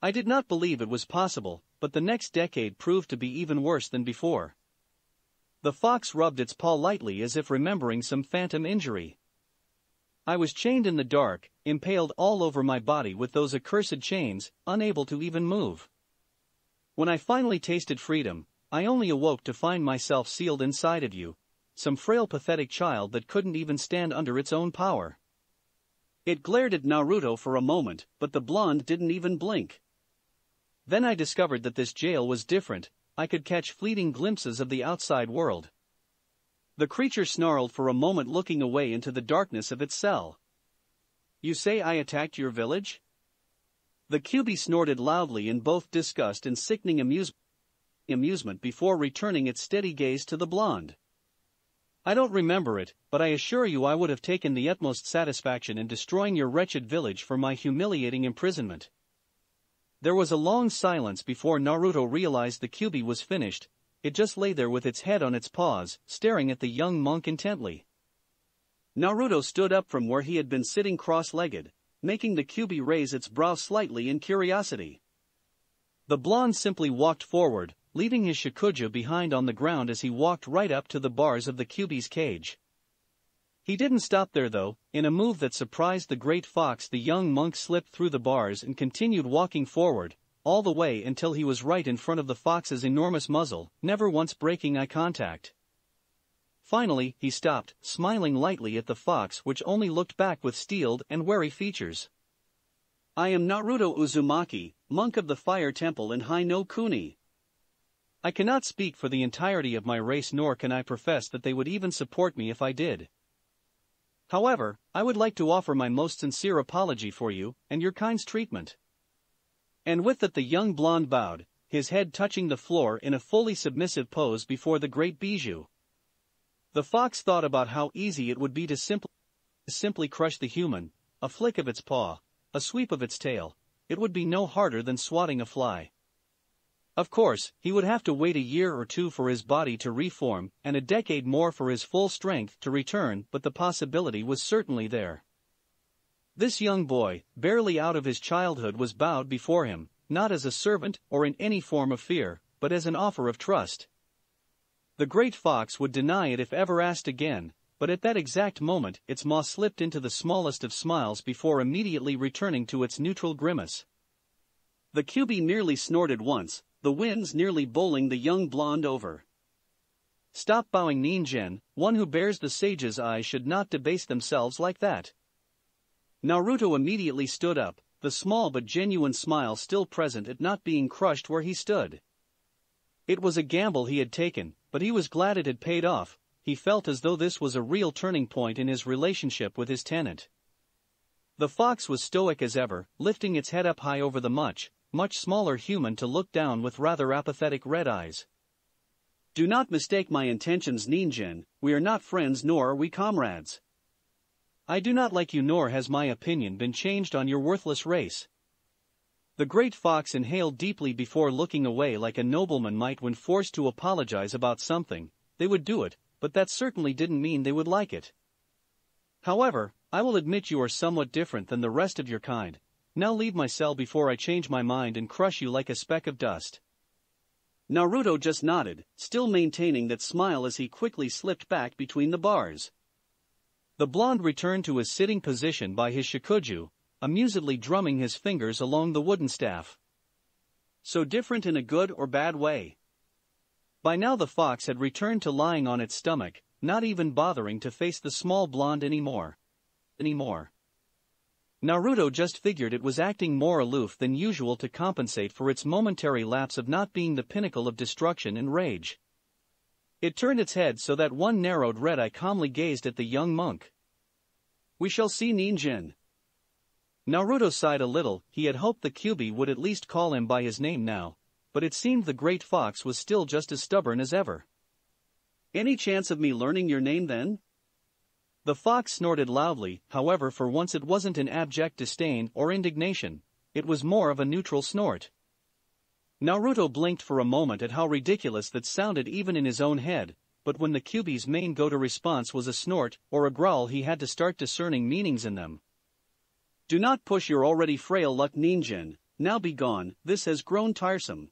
I did not believe it was possible, but the next decade proved to be even worse than before. The fox rubbed its paw lightly as if remembering some phantom injury. I was chained in the dark, impaled all over my body with those accursed chains, unable to even move. When I finally tasted freedom, I only awoke to find myself sealed inside of you, some frail pathetic child that couldn't even stand under its own power. It glared at Naruto for a moment, but the blonde didn't even blink. Then I discovered that this jail was different, I could catch fleeting glimpses of the outside world. The creature snarled for a moment, looking away into the darkness of its cell. You say I attacked your village? The Kyuubi snorted loudly in both disgust and sickening amusement before returning its steady gaze to the blonde. I don't remember it, but I assure you I would have taken the utmost satisfaction in destroying your wretched village for my humiliating imprisonment. There was a long silence before Naruto realized the Kyuubi was finished. It just lay there with its head on its paws, staring at the young monk intently. Naruto stood up from where he had been sitting cross-legged, making the Kyuubi raise its brow slightly in curiosity. The blonde simply walked forward, leaving his shakuja behind on the ground as he walked right up to the bars of the Kyuubi's cage. He didn't stop there though. In a move that surprised the great fox, the young monk slipped through the bars and continued walking forward, all the way until he was right in front of the fox's enormous muzzle, never once breaking eye contact. Finally, he stopped, smiling lightly at the fox, which only looked back with steeled and wary features. I am Naruto Uzumaki, monk of the Fire Temple in Hai no Kuni. I cannot speak for the entirety of my race, nor can I profess that they would even support me if I did. However, I would like to offer my most sincere apology for you and your kind's treatment. And with that the young blonde bowed, his head touching the floor in a fully submissive pose before the great bijou. The fox thought about how easy it would be to simply crush the human, a flick of its paw, a sweep of its tail. It would be no harder than swatting a fly. Of course, he would have to wait a year or two for his body to reform, and a decade more for his full strength to return, but the possibility was certainly there. This young boy, barely out of his childhood, was bowed before him, not as a servant or in any form of fear, but as an offer of trust. The great fox would deny it if ever asked again, but at that exact moment its maw slipped into the smallest of smiles before immediately returning to its neutral grimace. The QB nearly snorted once, the winds nearly bowling the young blonde over. Stop bowing, Ninjen, one who bears the sage's eye should not debase themselves like that. Naruto immediately stood up, the small but genuine smile still present at not being crushed where he stood. It was a gamble he had taken, but he was glad it had paid off. He felt as though this was a real turning point in his relationship with his tenant. The fox was stoic as ever, lifting its head up high over the much smaller human to look down with rather apathetic red eyes. Do not mistake my intentions, Ninjen, we are not friends nor are we comrades. I do not like you nor has my opinion been changed on your worthless race. The great fox inhaled deeply before looking away like a nobleman might when forced to apologize about something. They would do it, but that certainly didn't mean they would like it. However, I will admit you are somewhat different than the rest of your kind. Now leave my cell before I change my mind and crush you like a speck of dust. Naruto just nodded, still maintaining that smile as he quickly slipped back between the bars. The blonde returned to his sitting position by his shikuju, amusedly drumming his fingers along the wooden staff. So different in a good or bad way. By now the fox had returned to lying on its stomach, not even bothering to face the small blonde anymore. Naruto just figured it was acting more aloof than usual to compensate for its momentary lapse of not being the pinnacle of destruction and rage. It turned its head so that one narrowed red eye calmly gazed at the young monk. We shall see, Ninjen. Naruto sighed a little. He had hoped the QB would at least call him by his name now, but it seemed the great fox was still just as stubborn as ever. Any chance of me learning your name then? The fox snorted loudly. However, for once it wasn't in abject disdain or indignation, it was more of a neutral snort. Naruto blinked for a moment at how ridiculous that sounded even in his own head, but when the QB's main go-to response was a snort or a growl, he had to start discerning meanings in them. Do not push your already frail luck, Ninjen, now be gone, this has grown tiresome.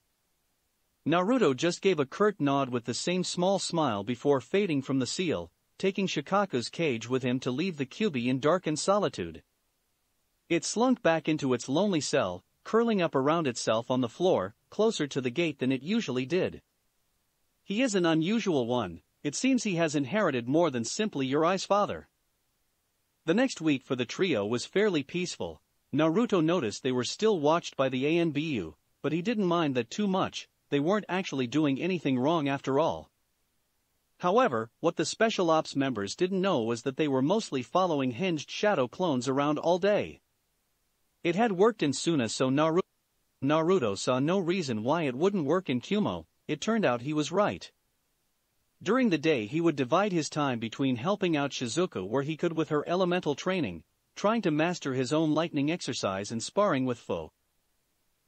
Naruto just gave a curt nod with the same small smile before fading from the seal, taking Shikaku's cage with him to leave the QB in darkened solitude. It slunk back into its lonely cell, curling up around itself on the floor, closer to the gate than it usually did. He is an unusual one. It seems he has inherited more than simply Urai's father. The next week for the trio was fairly peaceful. Naruto noticed they were still watched by the ANBU, but he didn't mind that too much. They weren't actually doing anything wrong after all. However, what the Special Ops members didn't know was that they were mostly following hinged shadow clones around all day. It had worked in Suna, so Naruto saw no reason why it wouldn't work in Kumo. It turned out he was right. During the day he would divide his time between helping out Shizuku where he could with her elemental training, trying to master his own lightning exercise and sparring with foe.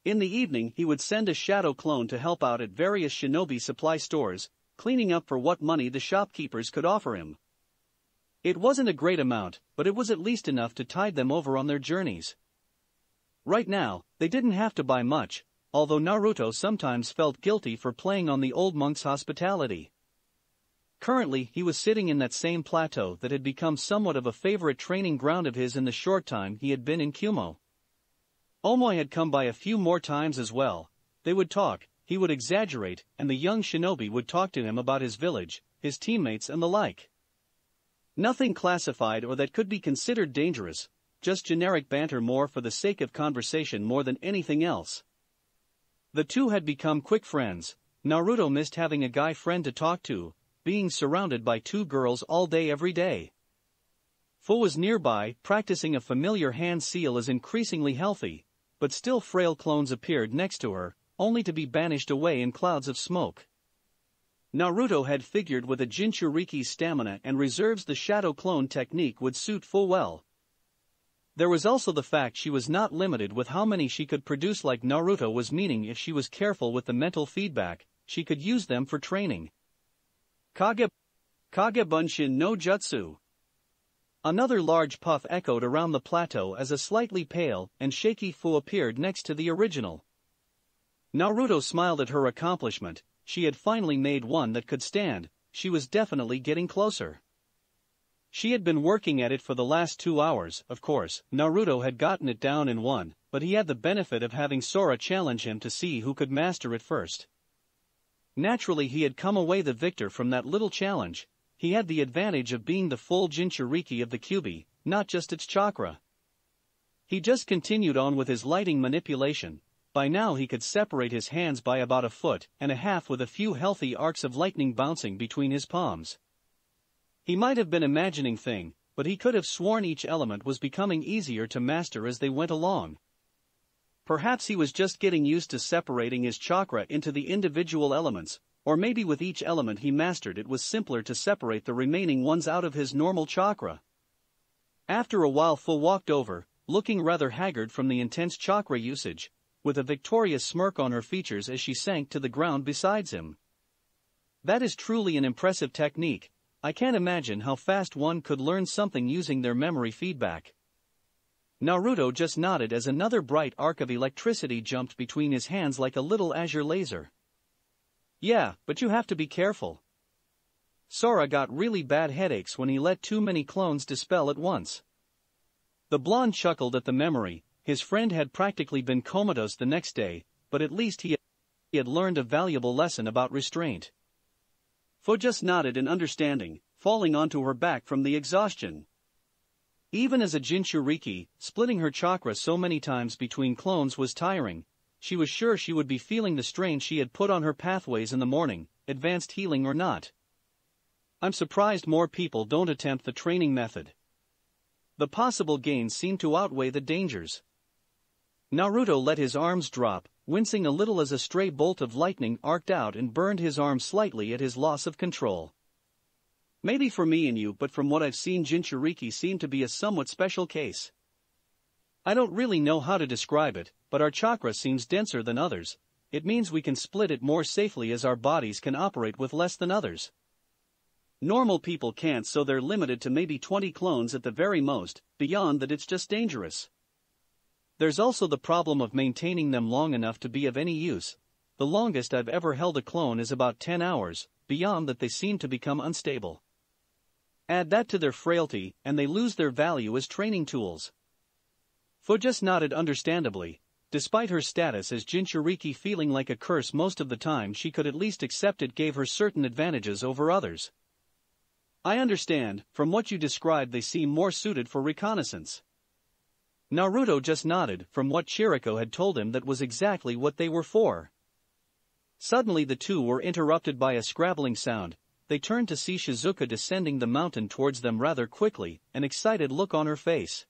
In the evening he would send a shadow clone to help out at various shinobi supply stores, cleaning up for what money the shopkeepers could offer him. It wasn't a great amount, but it was at least enough to tide them over on their journeys. Right now, they didn't have to buy much, although Naruto sometimes felt guilty for playing on the old monk's hospitality. Currently, he was sitting in that same plateau that had become somewhat of a favorite training ground of his in the short time he had been in Kumo. Omoi had come by a few more times as well. They would talk, he would exaggerate, and the young shinobi would talk to him about his village, his teammates and the like. Nothing classified or that could be considered dangerous, just generic banter more for the sake of conversation more than anything else. The two had become quick friends. Naruto missed having a guy friend to talk to, being surrounded by two girls all day every day. Fu was nearby, practicing a familiar hand seal as increasingly healthy, but still frail clones appeared next to her, only to be banished away in clouds of smoke. Naruto had figured with a Jinchuriki's stamina and reserves the shadow clone technique would suit Fu well. There was also the fact she was not limited with how many she could produce like Naruto was, meaning if she was careful with the mental feedback, she could use them for training. Kage Bunshin no Jutsu. Another large puff echoed around the plateau as a slightly pale and shaky Fu appeared next to the original. Naruto smiled at her accomplishment. She had finally made one that could stand. She was definitely getting closer. She had been working at it for the last 2 hours. Of course, Naruto had gotten it down in one, but he had the benefit of having Sora challenge him to see who could master it first. Naturally, he had come away the victor from that little challenge. He had the advantage of being the full Jinchuriki of the Kyuubi, not just its chakra. He just continued on with his lighting manipulation. By now he could separate his hands by about 1.5 feet with a few healthy arcs of lightning bouncing between his palms. He might have been imagining things, but he could have sworn each element was becoming easier to master as they went along. Perhaps he was just getting used to separating his chakra into the individual elements, or maybe with each element he mastered it was simpler to separate the remaining ones out of his normal chakra. After a while Fu walked over, looking rather haggard from the intense chakra usage, with a victorious smirk on her features as she sank to the ground beside him. That is truly an impressive technique. I can't imagine how fast one could learn something using their memory feedback. Naruto just nodded as another bright arc of electricity jumped between his hands like a little azure laser. Yeah, but you have to be careful. Sora got really bad headaches when he let too many clones dispel at once. The blonde chuckled at the memory. His friend had practically been comatose the next day, but at least he had learned a valuable lesson about restraint. Fu just nodded in understanding, falling onto her back from the exhaustion. Even as a Jinchuriki, splitting her chakra so many times between clones was tiring. She was sure she would be feeling the strain she had put on her pathways in the morning, advanced healing or not. I'm surprised more people don't attempt the training method. The possible gains seem to outweigh the dangers. Naruto let his arms drop, wincing a little as a stray bolt of lightning arced out and burned his arm slightly at his loss of control. Maybe for me and you, but from what I've seen, Jinchuriki seem to be a somewhat special case. I don't really know how to describe it, but our chakra seems denser than others. It means we can split it more safely as our bodies can operate with less than others. Normal people can't, so they're limited to maybe 20 clones at the very most. Beyond that it's just dangerous. There's also the problem of maintaining them long enough to be of any use. The longest I've ever held a clone is about 10 hours, beyond that they seem to become unstable. Add that to their frailty, and they lose their value as training tools. Fu just nodded understandably. Despite her status as Jinchuriki feeling like a curse most of the time, she could at least accept it gave her certain advantages over others. I understand, from what you described they seem more suited for reconnaissance. Naruto just nodded. From what Chiriko had told him, that was exactly what they were for. Suddenly the two were interrupted by a scrabbling sound. They turned to see Shizuka descending the mountain towards them rather quickly, an excited look on her face.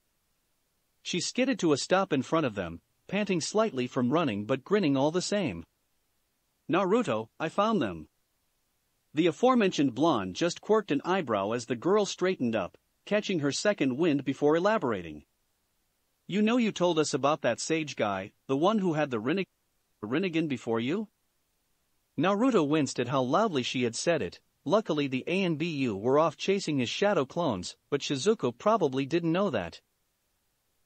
She skidded to a stop in front of them, panting slightly from running but grinning all the same. Naruto, I found them. The aforementioned blonde just quirked an eyebrow as the girl straightened up, catching her second wind before elaborating. You know, you told us about that sage guy, the one who had the Rinnegan before you? Naruto winced at how loudly she had said it. Luckily the ANBU were off chasing his shadow clones, but Shizuko probably didn't know that.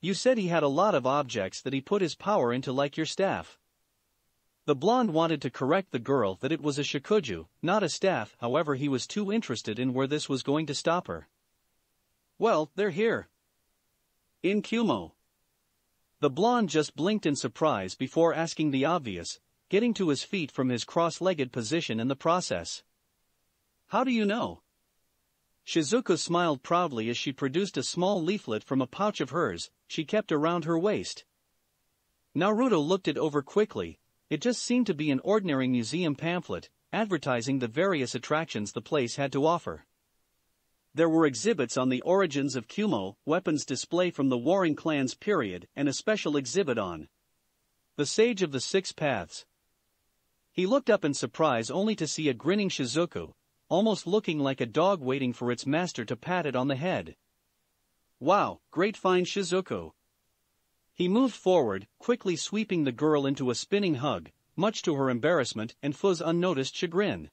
You said he had a lot of objects that he put his power into, like your staff. The blonde wanted to correct the girl that it was a shikuju, not a staff. However, he was too interested in where this was going to stop her. Well, they're here. In Kumo. The blonde just blinked in surprise before asking the obvious, getting to his feet from his cross-legged position in the process. How do you know? Shizuka smiled proudly as she produced a small leaflet from a pouch of hers she kept around her waist. Naruto looked it over quickly. It just seemed to be an ordinary museum pamphlet, advertising the various attractions the place had to offer. There were exhibits on the origins of Kumo, weapons display from the Warring Clans period, and a special exhibit on the Sage of the Six Paths. He looked up in surprise only to see a grinning Shizuku, almost looking like a dog waiting for its master to pat it on the head. Wow, great find Shizuku. He moved forward, quickly sweeping the girl into a spinning hug, much to her embarrassment and Fu's unnoticed chagrin.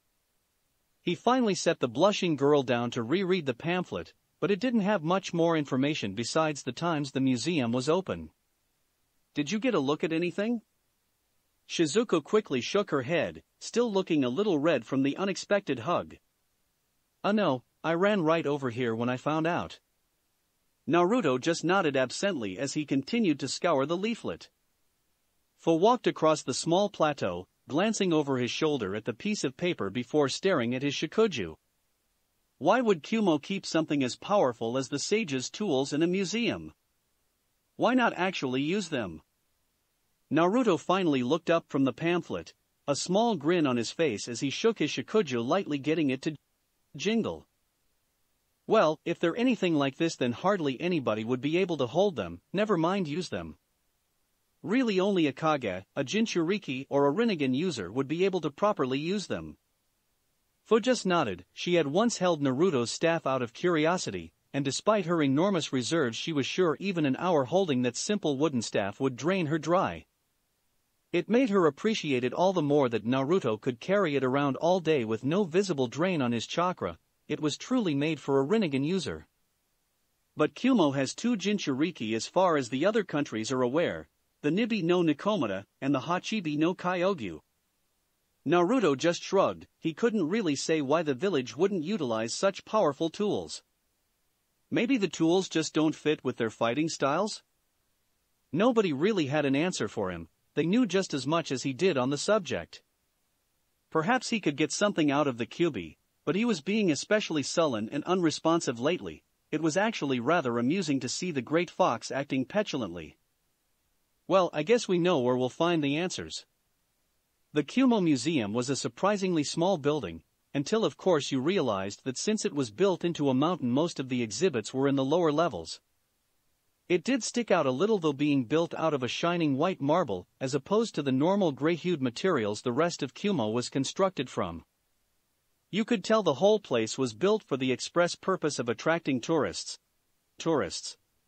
He finally set the blushing girl down to reread the pamphlet, but it didn't have much more information besides the times the museum was open. Did you get a look at anything? Shizuku quickly shook her head, still looking a little red from the unexpected hug. No, I ran right over here when I found out. Naruto just nodded absently as he continued to scour the leaflet. Fu walked across the small plateau, glancing over his shoulder at the piece of paper before staring at his shikuju. Why would Kimono keep something as powerful as the sage's tools in a museum? Why not actually use them? Naruto finally looked up from the pamphlet, a small grin on his face as he shook his shikuju lightly, getting it to jingle. Well, if they're anything like this, then hardly anybody would be able to hold them, never mind use them. Really only a Kage, a Jinchuriki or a Rinnegan user would be able to properly use them. Fu just nodded. She had once held Naruto's staff out of curiosity, and despite her enormous reserves she was sure even an hour holding that simple wooden staff would drain her dry. It made her appreciate it all the more that Naruto could carry it around all day with no visible drain on his chakra. It was truly made for a Rinnegan user. But Kimono has two Jinchuriki as far as the other countries are aware, the Nibi no Nikomata and the Hachibi no Kyogyu. Naruto just shrugged. He couldn't really say why the village wouldn't utilize such powerful tools. Maybe the tools just don't fit with their fighting styles? Nobody really had an answer for him. They knew just as much as he did on the subject. Perhaps he could get something out of the Kyuubi, but he was being especially sullen and unresponsive lately. It was actually rather amusing to see the great fox acting petulantly. Well, I guess we know where we'll find the answers. The Kimono Museum was a surprisingly small building, until of course you realized that since it was built into a mountain most of the exhibits were in the lower levels. It did stick out a little though, being built out of a shining white marble as opposed to the normal gray-hued materials the rest of Kimono was constructed from. You could tell the whole place was built for the express purpose of attracting tourists.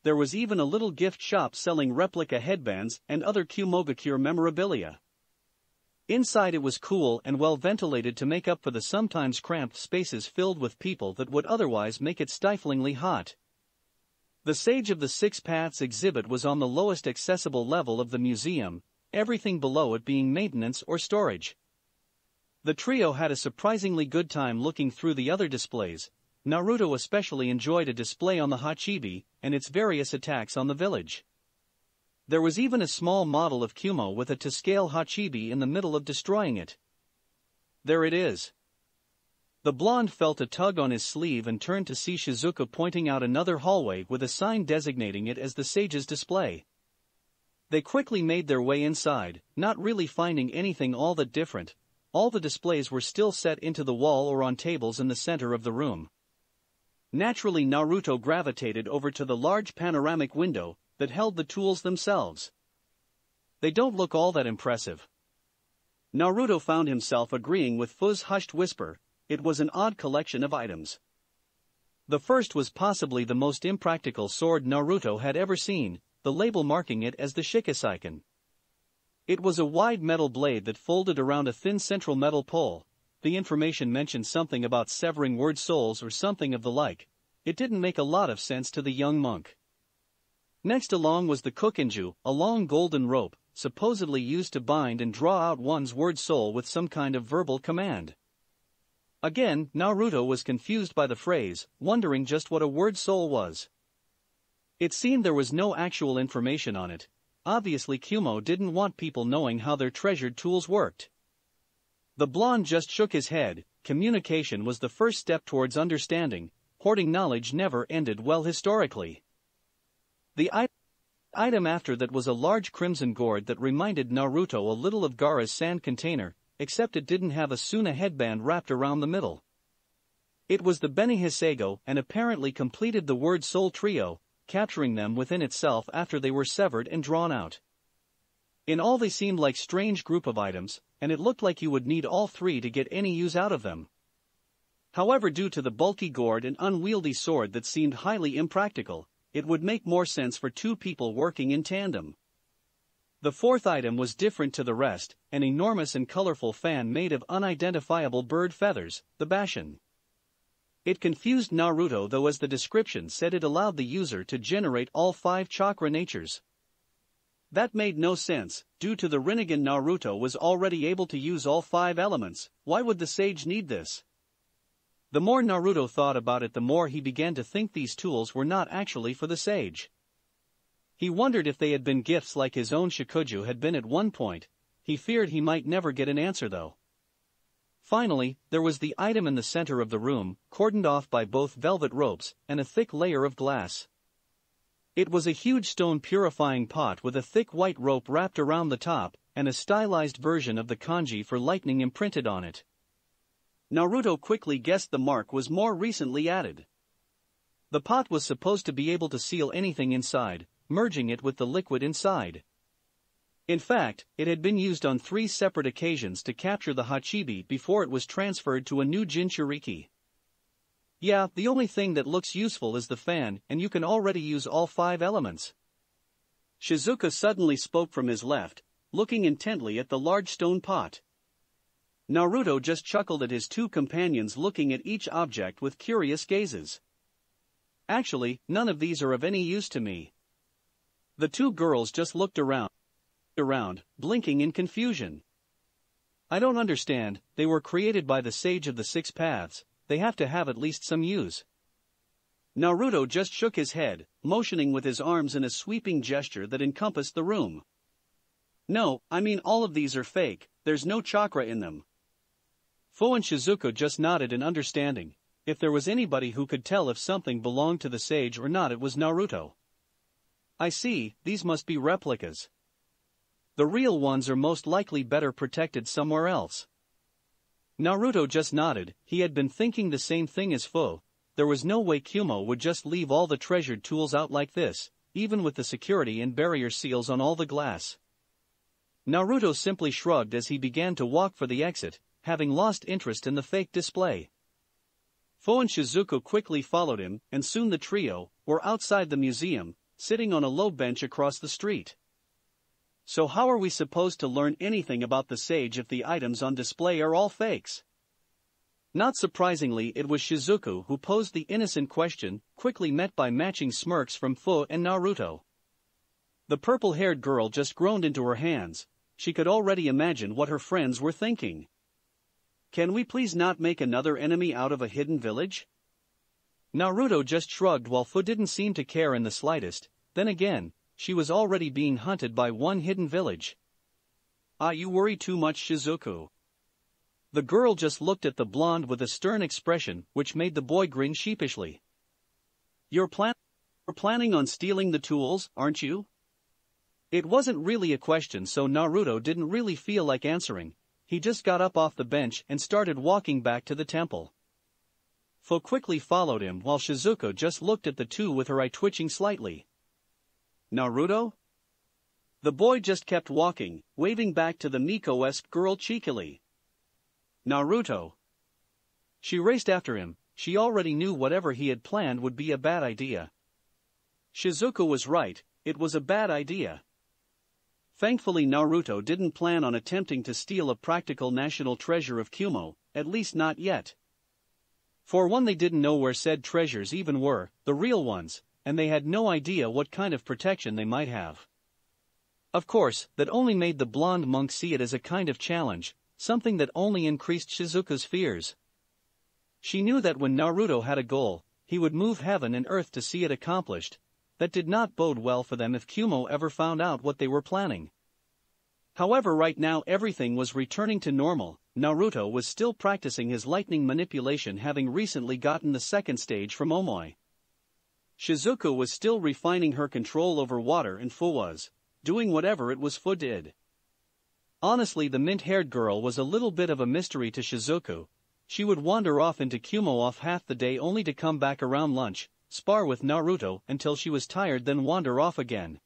There was even a little gift shop selling replica headbands and other Kumogakure memorabilia. Inside it was cool and well ventilated to make up for the sometimes cramped spaces filled with people that would otherwise make it stiflingly hot. The Sage of the Six Paths exhibit was on the lowest accessible level of the museum, everything below it being maintenance or storage. The trio had a surprisingly good time looking through the other displays. Naruto especially enjoyed a display on the Hachibi and its various attacks on the village. There was even a small model of Kimono with a to-scale Hachibi in the middle of destroying it. There it is. The blonde felt a tug on his sleeve and turned to see Shizuku pointing out another hallway with a sign designating it as the sage's display. They quickly made their way inside, not really finding anything all that different. All the displays were still set into the wall or on tables in the center of the room. Naturally, Naruto gravitated over to the large panoramic window that held the tools themselves. They don't look all that impressive. Naruto found himself agreeing with Fu's hushed whisper. It was an odd collection of items. The first was possibly the most impractical sword Naruto had ever seen, the label marking it as the Shikisaiken. It was a wide metal blade that folded around a thin central metal pole. The information mentioned something about severing word souls or something of the like. It didn't make a lot of sense to the young monk. Next along was the Kokenju, a long golden rope, supposedly used to bind and draw out one's word soul with some kind of verbal command. Again, Naruto was confused by the phrase, wondering just what a word soul was. It seemed there was no actual information on it. Obviously Kimono didn't want people knowing how their treasured tools worked. The blonde just shook his head. Communication was the first step towards understanding. Hoarding knowledge never ended well historically. The item after that was a large crimson gourd that reminded Naruto a little of Gaara's sand container, except it didn't have a Suna headband wrapped around the middle. It was the Beni Hiseigo and apparently completed the word soul trio, capturing them within itself after they were severed and drawn out. In all they seemed like strange group of items, and it looked like you would need all three to get any use out of them. However, due to the bulky gourd and unwieldy sword that seemed highly impractical, it would make more sense for two people working in tandem. The fourth item was different to the rest, an enormous and colorful fan made of unidentifiable bird feathers, the bashin. It confused Naruto, though, as the description said it allowed the user to generate all 5 chakra natures. That made no sense. Due to the Rinnegan, Naruto was already able to use all 5 elements. Why would the sage need this? The more Naruto thought about it, the more he began to think these tools were not actually for the sage. He wondered if they had been gifts like his own Shikuju had been at one point. He feared he might never get an answer, though. Finally, there was the item in the center of the room, cordoned off by both velvet ropes and a thick layer of glass. It was a huge stone purifying pot with a thick white rope wrapped around the top, and a stylized version of the kanji for lightning imprinted on it. Naruto quickly guessed the mark was more recently added. The pot was supposed to be able to seal anything inside, merging it with the liquid inside. In fact, it had been used on 3 separate occasions to capture the Hachibi before it was transferred to a new Jinchuriki. Yeah, the only thing that looks useful is the fan, and you can already use all 5 elements. Shizuka suddenly spoke from his left, looking intently at the large stone pot. Naruto just chuckled at his 2 companions looking at each object with curious gazes. Actually, none of these are of any use to me. The 2 girls just looked around, blinking in confusion. I don't understand, they were created by the Sage of the 6 Paths, they have to have at least some use. Naruto just shook his head, motioning with his arms in a sweeping gesture that encompassed the room. No, I mean all of these are fake, there's no chakra in them. Fu and Shizuka just nodded in understanding. If there was anybody who could tell if something belonged to the sage or not, it was Naruto. I see, these must be replicas. The real ones are most likely better protected somewhere else. Naruto just nodded. He had been thinking the same thing as Fu. There was no way Kimono would just leave all the treasured tools out like this, even with the security and barrier seals on all the glass. Naruto simply shrugged as he began to walk for the exit, having lost interest in the fake display. Fu and Shizuka quickly followed him, and soon the trio were outside the museum, sitting on a low bench across the street. So how are we supposed to learn anything about the sage if the items on display are all fakes? Not surprisingly, it was Shizuku who posed the innocent question, quickly met by matching smirks from Fu and Naruto. The purple-haired girl just groaned into her hands. She could already imagine what her friends were thinking. Can we please not make another enemy out of a hidden village? Naruto just shrugged while Fu didn't seem to care in the slightest. Then again, she was already being hunted by one hidden village. You worry too much, Shizuku. The girl just looked at the blonde with a stern expression which made the boy grin sheepishly. You're planning on stealing the tools, aren't you? It wasn't really a question, so Naruto didn't really feel like answering. He just got up off the bench and started walking back to the temple. Fu quickly followed him while Shizuka just looked at the two with her eye twitching slightly. Naruto? The boy just kept walking, waving back to the Miko-esque girl cheekily. Naruto. She raced after him. She already knew whatever he had planned would be a bad idea. Shizuka was right, it was a bad idea. Thankfully Naruto didn't plan on attempting to steal a practical national treasure of Kimono, at least not yet. For one, they didn't know where said treasures even were, the real ones, and they had no idea what kind of protection they might have. Of course, that only made the blonde monk see it as a kind of challenge, something that only increased Shizuka's fears. She knew that when Naruto had a goal, he would move heaven and earth to see it accomplished. That did not bode well for them if Kimono ever found out what they were planning. However, right now everything was returning to normal. Naruto was still practicing his lightning manipulation, having recently gotten the second stage from Omoi. Shizuka was still refining her control over water, and Fu was doing whatever it was Fu did. Honestly, the mint-haired girl was a little bit of a mystery to Shizuku. She would wander off into Kimono off half the day only to come back around lunch, spar with Naruto until she was tired, then wander off again.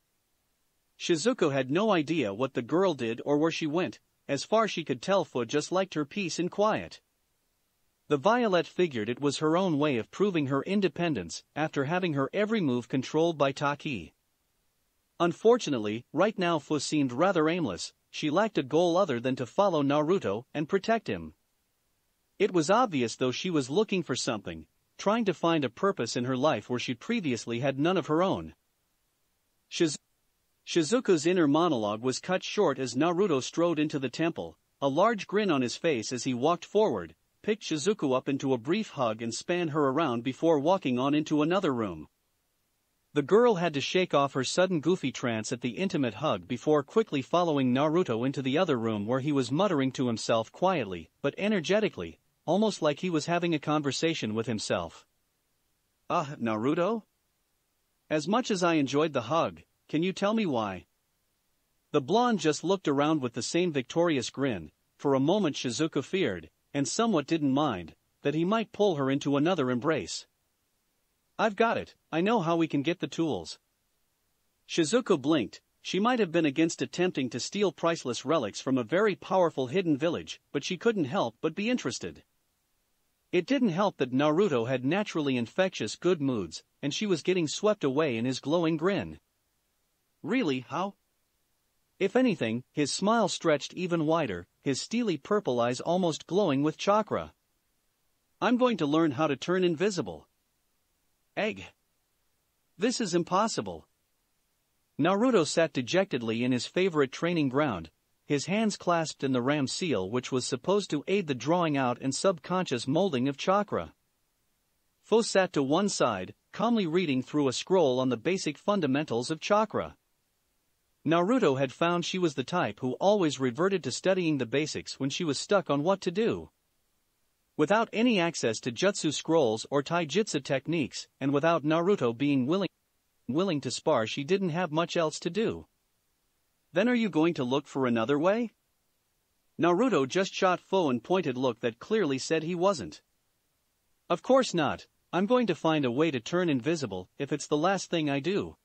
Shizuku had no idea what the girl did or where she went. As far as she could tell, Fu just liked her peace and quiet. The Violet figured it was her own way of proving her independence after having her every move controlled by Taki. Unfortunately, right now Fu seemed rather aimless. She lacked a goal other than to follow Naruto and protect him. It was obvious though she was looking for something, trying to find a purpose in her life where she previously had none of her own. Shizuku's inner monologue was cut short as Naruto strode into the temple, a large grin on his face as he walked forward, picked Shizuku up into a brief hug and spanned her around before walking on into another room. The girl had to shake off her sudden goofy trance at the intimate hug before quickly following Naruto into the other room where he was muttering to himself quietly, but energetically, almost like he was having a conversation with himself. Naruto? As much as I enjoyed the hug, can you tell me why? The blonde just looked around with the same victorious grin. For a moment Shizuku feared, and somewhat didn't mind, that he might pull her into another embrace. I've got it, I know how we can get the tools. Shizuku blinked. She might have been against attempting to steal priceless relics from a very powerful hidden village, but she couldn't help but be interested. It didn't help that Naruto had naturally infectious good moods, and she was getting swept away in his glowing grin. Really, how? If anything, his smile stretched even wider, his steely purple eyes almost glowing with chakra. I'm going to learn how to turn invisible. Egg. This is impossible. Naruto sat dejectedly in his favorite training ground, his hands clasped in the ram seal which was supposed to aid the drawing out and subconscious molding of chakra. Fu sat to one side, calmly reading through a scroll on the basic fundamentals of chakra. Naruto had found she was the type who always reverted to studying the basics when she was stuck on what to do. Without any access to jutsu scrolls or taijutsu techniques, and without Naruto being willing to spar, she didn't have much else to do. Then are you going to look for another way? Naruto just shot Fu a pointed look that clearly said he wasn't. Of course not, I'm going to find a way to turn invisible if it's the last thing I do.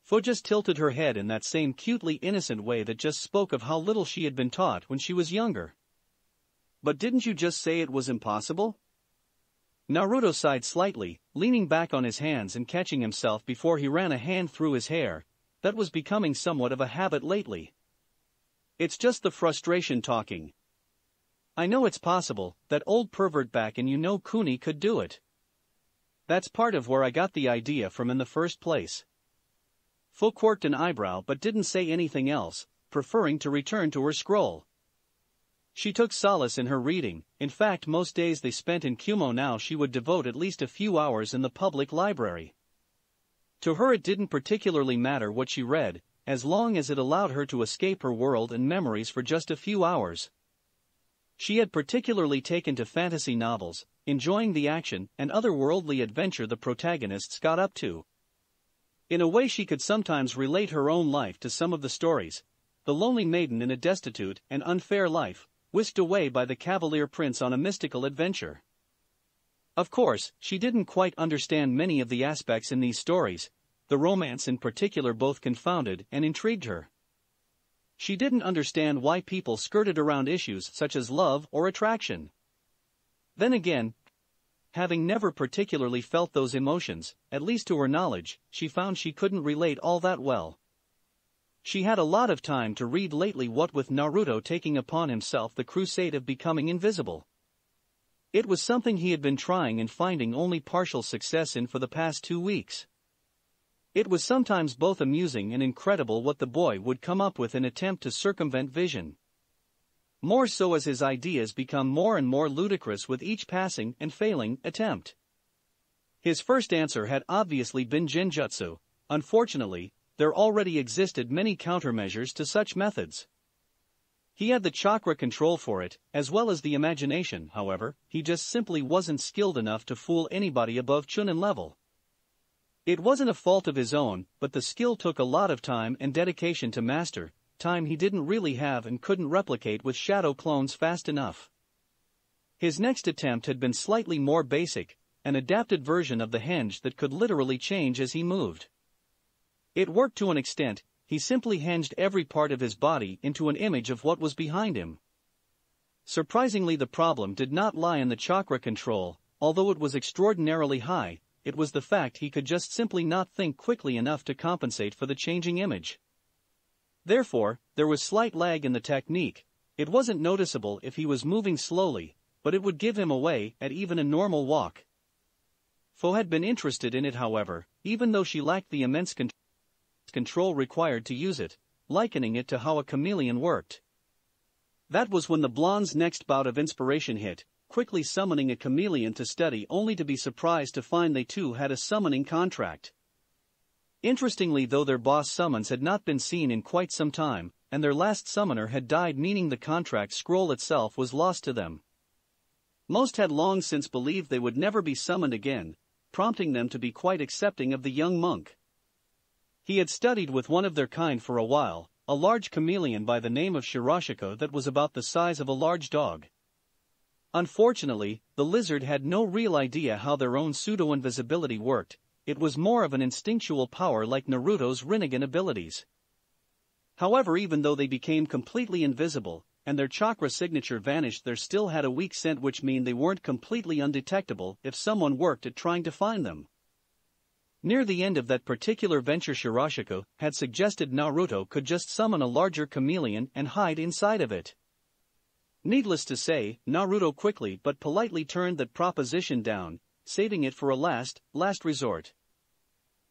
Fu just tilted her head in that same cutely innocent way that just spoke of how little she had been taught when she was younger. But didn't you just say it was impossible? Naruto sighed slightly, leaning back on his hands and catching himself before he ran a hand through his hair. That was becoming somewhat of a habit lately. It's just the frustration talking. I know it's possible, that old pervert back in Kuni could do it. That's part of where I got the idea from in the first place. Fu quirked an eyebrow but didn't say anything else, preferring to return to her scroll. She took solace in her reading. In fact, most days they spent in Kumo now she would devote at least a few hours in the public library. To her it didn't particularly matter what she read, as long as it allowed her to escape her world and memories for just a few hours. She had particularly taken to fantasy novels, enjoying the action and otherworldly adventure the protagonists got up to. In a way she could sometimes relate her own life to some of the stories. The lonely maiden in a destitute and unfair life, whisked away by the cavalier prince on a mystical adventure. Of course, she didn't quite understand many of the aspects in these stories. The romance in particular both confounded and intrigued her. She didn't understand why people skirted around issues such as love or attraction. Then again, having never particularly felt those emotions, at least to her knowledge, she found she couldn't relate all that well. She had a lot of time to read lately, what with Naruto taking upon himself the crusade of becoming invisible. It was something he had been trying and finding only partial success in for the past 2 weeks. It was sometimes both amusing and incredible what the boy would come up with in an attempt to circumvent vision. More so as his ideas become more and more ludicrous with each passing and failing attempt. His first answer had obviously been Genjutsu. Unfortunately, there already existed many countermeasures to such methods. He had the chakra control for it, as well as the imagination. However, he just simply wasn't skilled enough to fool anybody above Chunin level. It wasn't a fault of his own, but the skill took a lot of time and dedication to master, time he didn't really have and couldn't replicate with shadow clones fast enough. His next attempt had been slightly more basic, an adapted version of the henge that could literally change as he moved. It worked to an extent. He simply hinged every part of his body into an image of what was behind him. Surprisingly, the problem did not lie in the chakra control, although it was extraordinarily high. It was the fact he could just simply not think quickly enough to compensate for the changing image. Therefore, there was slight lag in the technique. It wasn't noticeable if he was moving slowly, but it would give him away at even a normal walk. Fo had been interested in it, however, even though she lacked the immense control required to use it, likening it to how a chameleon worked. That was when the blonde's next bout of inspiration hit, quickly summoning a chameleon to study, only to be surprised to find they too had a summoning contract. Interestingly, though, their boss summons had not been seen in quite some time, and their last summoner had died, meaning the contract scroll itself was lost to them. Most had long since believed they would never be summoned again, prompting them to be quite accepting of the young monk. He had studied with one of their kind for a while, a large chameleon by the name of Hirosaki that was about the size of a large dog. Unfortunately, the lizard had no real idea how their own pseudo-invisibility worked. It was more of an instinctual power like Naruto's Rinnegan abilities. However, even though they became completely invisible, and their chakra signature vanished, they still had a weak scent, which meant they weren't completely undetectable if someone worked at trying to find them. Near the end of that particular venture, Hirosaki had suggested Naruto could just summon a larger chameleon and hide inside of it. Needless to say, Naruto quickly but politely turned that proposition down, saving it for a last resort.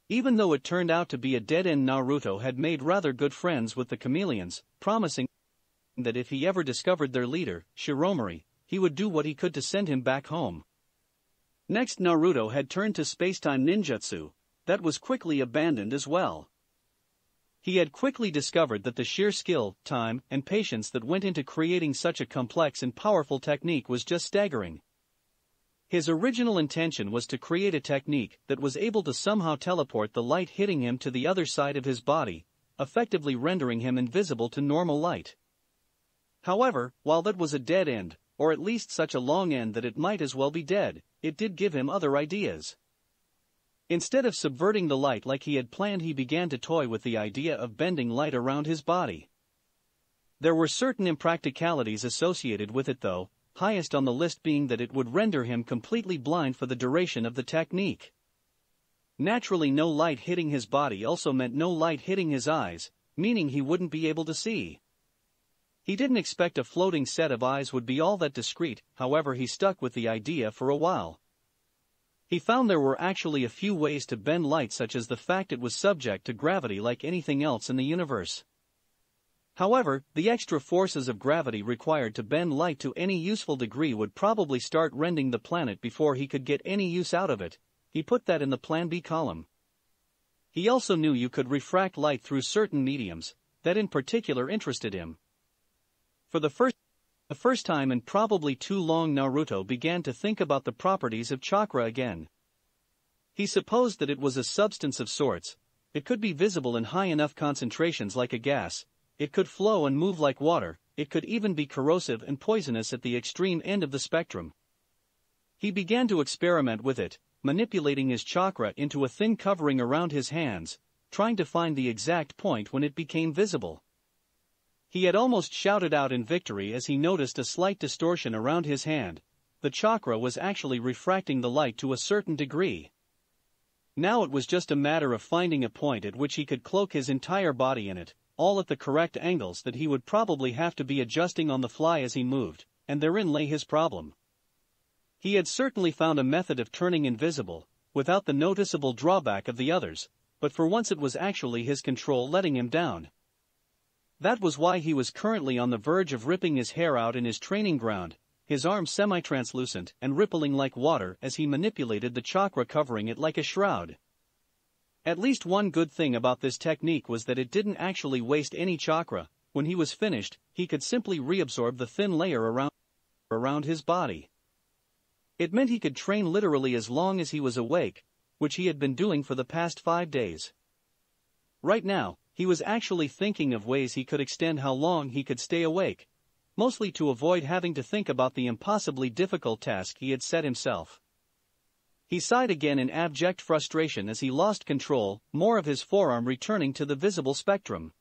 Even though it turned out to be a dead end, Naruto had made rather good friends with the chameleons, promising that if he ever discovered their leader, Shiromori, he would do what he could to send him back home. Next, Naruto had turned to spacetime ninjutsu. That was quickly abandoned as well. He had quickly discovered that the sheer skill, time, and patience that went into creating such a complex and powerful technique was just staggering. His original intention was to create a technique that was able to somehow teleport the light hitting him to the other side of his body, effectively rendering him invisible to normal light. However, while that was a dead end, or at least such a long end that it might as well be dead, it did give him other ideas. Instead of subverting the light like he had planned, he began to toy with the idea of bending light around his body. There were certain impracticalities associated with it, though, highest on the list being that it would render him completely blind for the duration of the technique. Naturally, no light hitting his body also meant no light hitting his eyes, meaning he wouldn't be able to see. He didn't expect a floating set of eyes would be all that discreet, however he stuck with the idea for a while. He found there were actually a few ways to bend light, such as the fact it was subject to gravity like anything else in the universe. However, the extra forces of gravity required to bend light to any useful degree would probably start rending the planet before he could get any use out of it. He put that in the Plan B column. He also knew you could refract light through certain mediums, that in particular interested him. For the first time in probably too long, Naruto began to think about the properties of chakra again. He supposed that it was a substance of sorts. It could be visible in high enough concentrations like a gas. It could flow and move like water. It could even be corrosive and poisonous at the extreme end of the spectrum. He began to experiment with it, manipulating his chakra into a thin covering around his hands, trying to find the exact point when it became visible. He had almost shouted out in victory as he noticed a slight distortion around his hand. The chakra was actually refracting the light to a certain degree. Now it was just a matter of finding a point at which he could cloak his entire body in it, all at the correct angles that he would probably have to be adjusting on the fly as he moved, and therein lay his problem. He had certainly found a method of turning invisible, without the noticeable drawback of the others, but for once it was actually his control letting him down. That was why he was currently on the verge of ripping his hair out in his training ground, his arms semi-translucent and rippling like water as he manipulated the chakra, covering it like a shroud. At least one good thing about this technique was that it didn't actually waste any chakra. When he was finished, he could simply reabsorb the thin layer around his body. It meant he could train literally as long as he was awake, which he had been doing for the past 5 days. Right now, he was actually thinking of ways he could extend how long he could stay awake, mostly to avoid having to think about the impossibly difficult task he had set himself. He sighed again in abject frustration as he lost control, more of his forearm returning to the visible spectrum.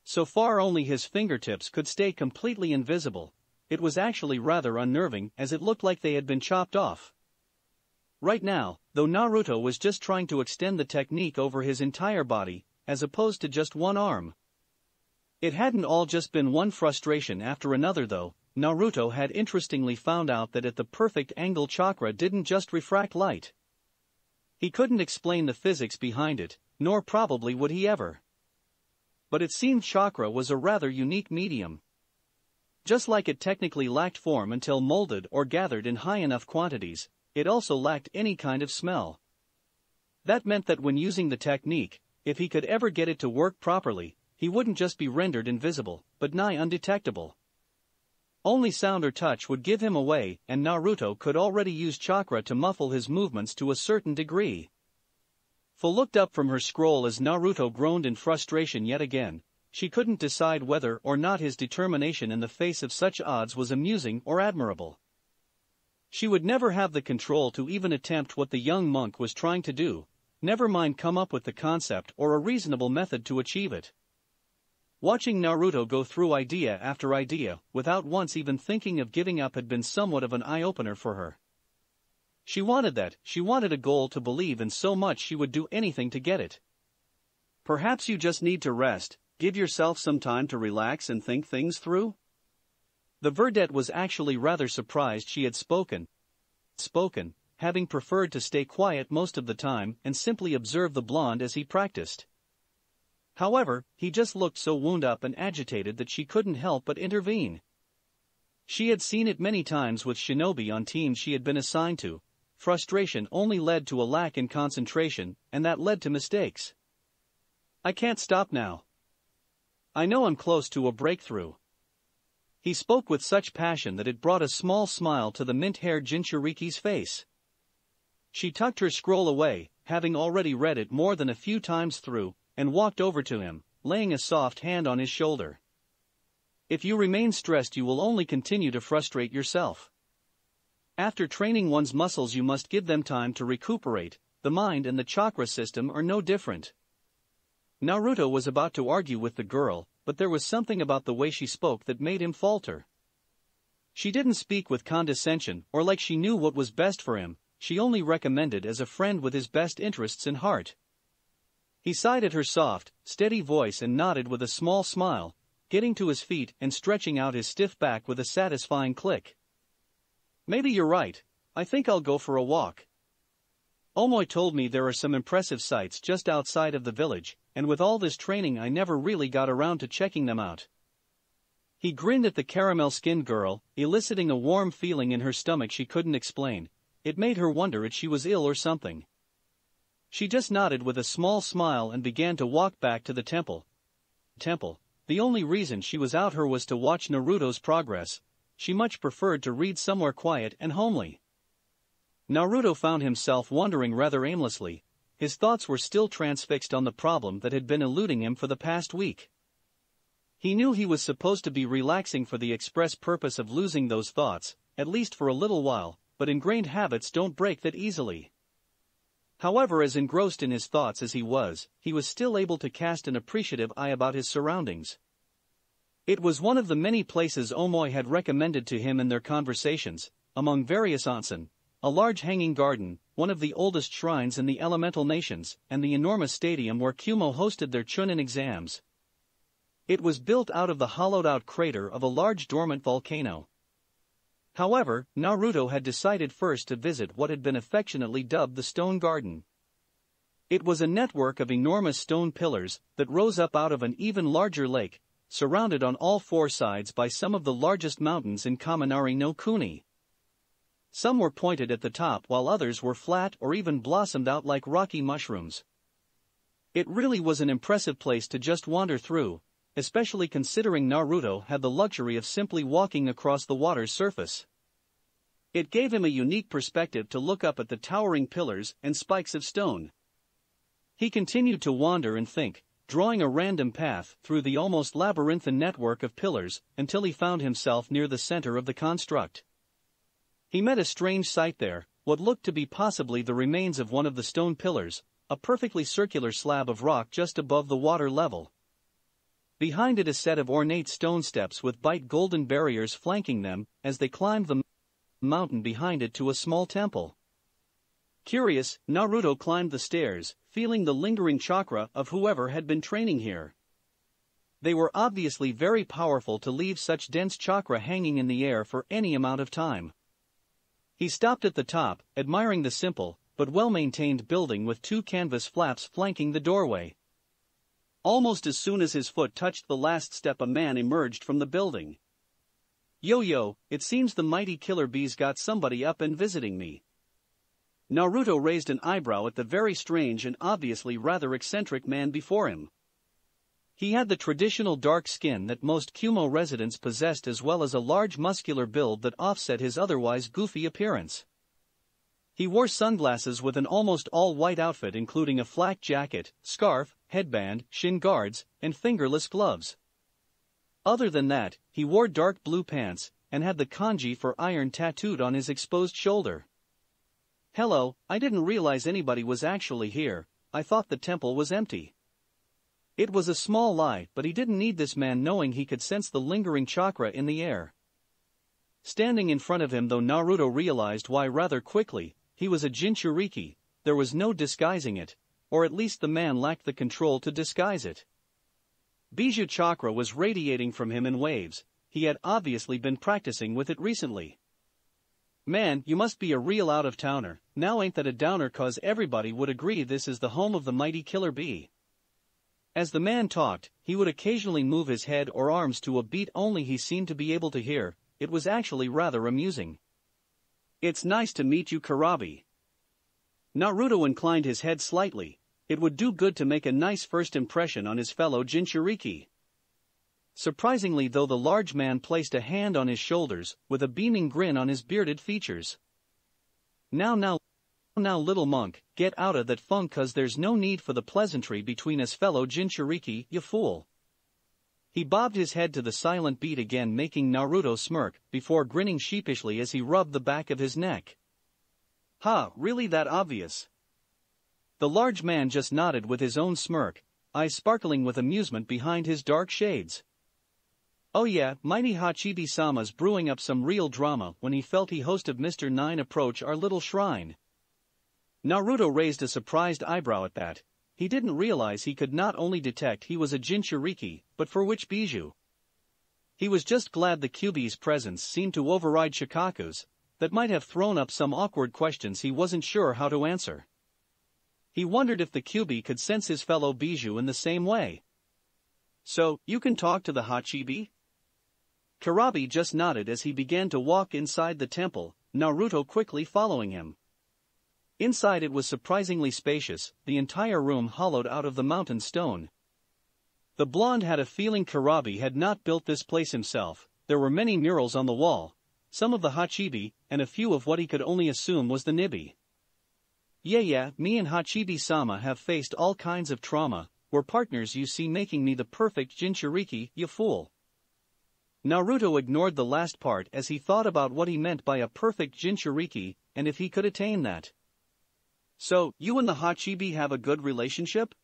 So far only his fingertips could stay completely invisible. it was actually rather unnerving as it looked like they had been chopped off. Right now, though, Naruto was just trying to extend the technique over his entire body, as opposed to just one arm. It hadn't all just been one frustration after another though. Naruto had interestingly found out that at the perfect angle chakra didn't just refract light. He couldn't explain the physics behind it, nor probably would he ever. But it seemed chakra was a rather unique medium. Just like it technically lacked form until molded or gathered in high enough quantities, it also lacked any kind of smell. That meant that when using the technique, if he could ever get it to work properly, he wouldn't just be rendered invisible, but nigh undetectable. Only sound or touch would give him away, and Naruto could already use chakra to muffle his movements to a certain degree. Fu looked up from her scroll as Naruto groaned in frustration yet again. She couldn't decide whether or not his determination in the face of such odds was amusing or admirable. She would never have the control to even attempt what the young monk was trying to do, never mind come up with the concept or a reasonable method to achieve it. Watching Naruto go through idea after idea without once even thinking of giving up had been somewhat of an eye-opener for her. She wanted that, she wanted a goal to believe in so much she would do anything to get it. Perhaps you just need to rest, give yourself some time to relax and think things through? The verdette was actually rather surprised she had spoken, having preferred to stay quiet most of the time and simply observe the blonde as he practiced. However, he just looked so wound up and agitated that she couldn't help but intervene. She had seen it many times with shinobi on teams she had been assigned to. Frustration only led to a lack in concentration, and that led to mistakes. I can't stop now. I know I'm close to a breakthrough. He spoke with such passion that it brought a small smile to the mint-haired Jinchuriki's face. She tucked her scroll away, having already read it more than a few times through, and walked over to him, laying a soft hand on his shoulder. If you remain stressed, you will only continue to frustrate yourself. After training one's muscles, you must give them time to recuperate. The mind and the chakra system are no different. Naruto was about to argue with the girl, but there was something about the way she spoke that made him falter. She didn't speak with condescension or like she knew what was best for him, she only recommended as a friend with his best interests in heart. He sighed at her soft, steady voice and nodded with a small smile, getting to his feet and stretching out his stiff back with a satisfying click. Maybe you're right, I think I'll go for a walk. Omoi told me there are some impressive sights just outside of the village, and with all this training I never really got around to checking them out. He grinned at the caramel-skinned girl, eliciting a warm feeling in her stomach she couldn't explain. It made her wonder if she was ill or something. She just nodded with a small smile and began to walk back to the temple. The only reason she was out here was to watch Naruto's progress. She much preferred to read somewhere quiet and homely. Naruto found himself wandering rather aimlessly. His thoughts were still transfixed on the problem that had been eluding him for the past week. He knew he was supposed to be relaxing for the express purpose of losing those thoughts, at least for a little while, but ingrained habits don't break that easily. However, as engrossed in his thoughts as he was still able to cast an appreciative eye about his surroundings. It was one of the many places Omoi had recommended to him in their conversations, among various onsen, a large hanging garden, one of the oldest shrines in the elemental nations, and the enormous stadium where Kumo hosted their Chunin exams. It was built out of the hollowed-out crater of a large dormant volcano. However, Naruto had decided first to visit what had been affectionately dubbed the Stone Garden. It was a network of enormous stone pillars that rose up out of an even larger lake, surrounded on all four sides by some of the largest mountains in Kaminari no Kuni. Some were pointed at the top while others were flat or even blossomed out like rocky mushrooms. It really was an impressive place to just wander through, especially considering Naruto had the luxury of simply walking across the water's surface. It gave him a unique perspective to look up at the towering pillars and spikes of stone. He continued to wander and think, drawing a random path through the almost labyrinthine network of pillars until he found himself near the center of the construct. He met a strange sight there, what looked to be possibly the remains of one of the stone pillars, a perfectly circular slab of rock just above the water level. Behind it a set of ornate stone steps with bright golden barriers flanking them as they climbed the mountain behind it to a small temple. Curious, Naruto climbed the stairs, feeling the lingering chakra of whoever had been training here. They were obviously very powerful to leave such dense chakra hanging in the air for any amount of time. He stopped at the top, admiring the simple, but well-maintained building with two canvas flaps flanking the doorway. Almost as soon as his foot touched the last step, a man emerged from the building. Yo, it seems the mighty killer bees got somebody up and visiting me. Naruto raised an eyebrow at the very strange and obviously rather eccentric man before him. He had the traditional dark skin that most Kumo residents possessed, as well as a large muscular build that offset his otherwise goofy appearance. He wore sunglasses with an almost all-white outfit including a flak jacket, scarf, headband, shin guards, and fingerless gloves. Other than that, he wore dark blue pants, and had the kanji for iron tattooed on his exposed shoulder. Hello, I didn't realize anybody was actually here, I thought the temple was empty. It was a small lie, but he didn't need this man knowing he could sense the lingering chakra in the air. Standing in front of him, though, Naruto realized why rather quickly. He was a Jinchuriki, there was no disguising it, or at least the man lacked the control to disguise it. Bijou chakra was radiating from him in waves, he had obviously been practicing with it recently. Man, you must be a real out-of-towner, now ain't that a downer, cause everybody would agree this is the home of the mighty killer bee. As the man talked, he would occasionally move his head or arms to a beat only he seemed to be able to hear. It was actually rather amusing. It's nice to meet you, Karabi. Naruto inclined his head slightly. It would do good to make a nice first impression on his fellow Jinchuriki. Surprisingly, though, the large man placed a hand on his shoulders, with a beaming grin on his bearded features. Now, little monk, get outta that funk, cause there's no need for the pleasantry between us fellow Jinchuriki, you fool. He bobbed his head to the silent beat again, making Naruto smirk, before grinning sheepishly as he rubbed the back of his neck. Ha, really that obvious? The large man just nodded with his own smirk, eyes sparkling with amusement behind his dark shades. Oh yeah, mighty Hachibi-sama's brewing up some real drama when he felt he hosted Mr. 9 approach our little shrine. Naruto raised a surprised eyebrow at that. He didn't realize he could not only detect he was a Jinchuriki, but for which Bijou. He was just glad the Kyuubi's presence seemed to override Shikaku's, that might have thrown up some awkward questions he wasn't sure how to answer. He wondered if the Kyuubi could sense his fellow Bijou in the same way. So, you can talk to the Hachibi? Karabi just nodded as he began to walk inside the temple, Naruto quickly following him. Inside it was surprisingly spacious, the entire room hollowed out of the mountain stone. The blonde had a feeling Karabi had not built this place himself. There were many murals on the wall, some of the Hachibi, and a few of what he could only assume was the Nibi. Yeah, me and Hachibi-sama have faced all kinds of trauma, we're partners, you see, making me the perfect Jinchuriki, you fool. Naruto ignored the last part as he thought about what he meant by a perfect Jinchuriki, and if he could attain that. So, you and the Hachibi have a good relationship?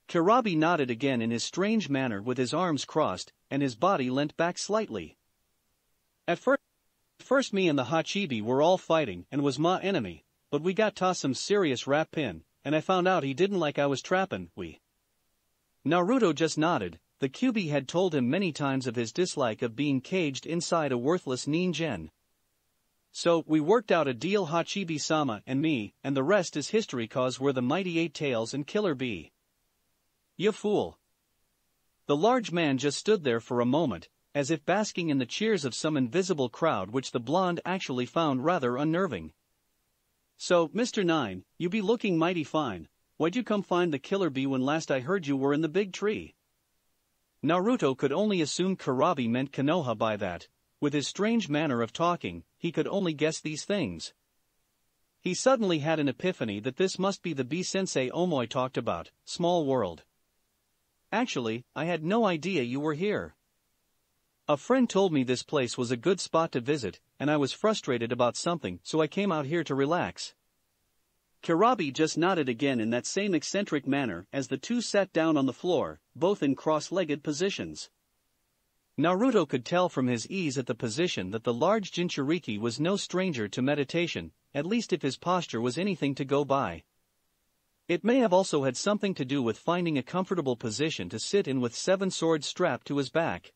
Karabi nodded again in his strange manner with his arms crossed, and his body leant back slightly. At first me and the Hachibi were all fighting and was my enemy, but we got tossed some serious rapin, and I found out he didn't like I was trappin', we. Naruto just nodded. The Kyuubi had told him many times of his dislike of being caged inside a worthless ningen. So, we worked out a deal, Hachibi-sama and me, and the rest is history, cause we're the mighty Eight Tails and Killer Bee. You fool. The large man just stood there for a moment, as if basking in the cheers of some invisible crowd, which the blonde actually found rather unnerving. So, Mr. 9, you be looking mighty fine. Why'd you come find the Killer Bee when last I heard you were in the big tree? Naruto could only assume Karabi meant Konoha by that. With his strange manner of talking, he could only guess these things. He suddenly had an epiphany that this must be the Bee-sensei Omoi talked about, small world. Actually, I had no idea you were here. A friend told me this place was a good spot to visit, and I was frustrated about something, so I came out here to relax. Kirabi just nodded again in that same eccentric manner as the two sat down on the floor, both in cross-legged positions. Naruto could tell from his ease at the position that the large Jinchuriki was no stranger to meditation, at least if his posture was anything to go by. It may have also had something to do with finding a comfortable position to sit in with 7 swords strapped to his back.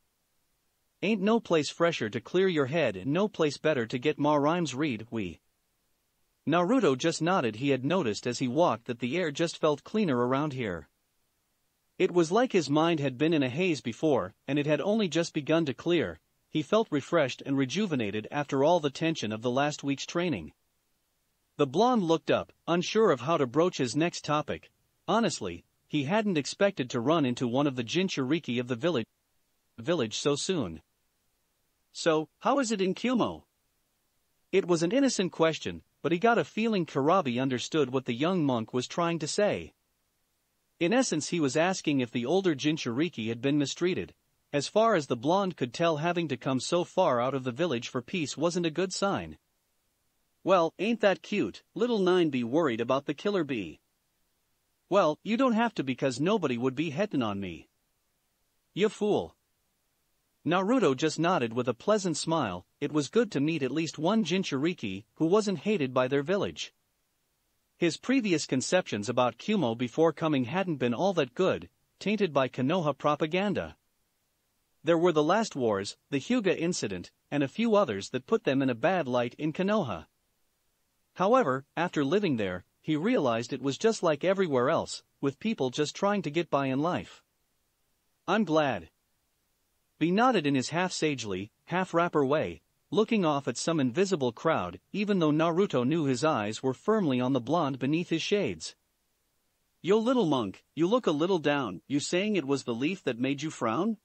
Ain't no place fresher to clear your head and no place better to get ma rhymes read, we. Naruto just nodded. He had noticed as he walked that the air just felt cleaner around here. It was like his mind had been in a haze before, and it had only just begun to clear. He felt refreshed and rejuvenated after all the tension of the last week's training. The blonde looked up, unsure of how to broach his next topic. Honestly, he hadn't expected to run into one of the Jinchuriki of the village so soon. So, how is it in Kimono? It was an innocent question, but he got a feeling Kirabi understood what the young monk was trying to say. In essence, he was asking if the older Jinchuriki had been mistreated. As far as the blonde could tell, having to come so far out of the village for peace wasn't a good sign. Well, ain't that cute, little 9 be worried about the killer bee. Well, you don't have to because nobody would be hitting on me. You fool. Naruto just nodded with a pleasant smile. It was good to meet at least one Jinchuriki who wasn't hated by their village. His previous conceptions about Kimono before coming hadn't been all that good, tainted by Konoha propaganda. There were the last wars, the Hyuga incident, and a few others that put them in a bad light in Konoha. However, after living there, he realized it was just like everywhere else, with people just trying to get by in life. I'm glad. B nodded in his half-sagely, half-rapper way, looking off at some invisible crowd, even though Naruto knew his eyes were firmly on the blonde beneath his shades. Yo little monk, you look a little down. You saying it was the leaf that made you frown?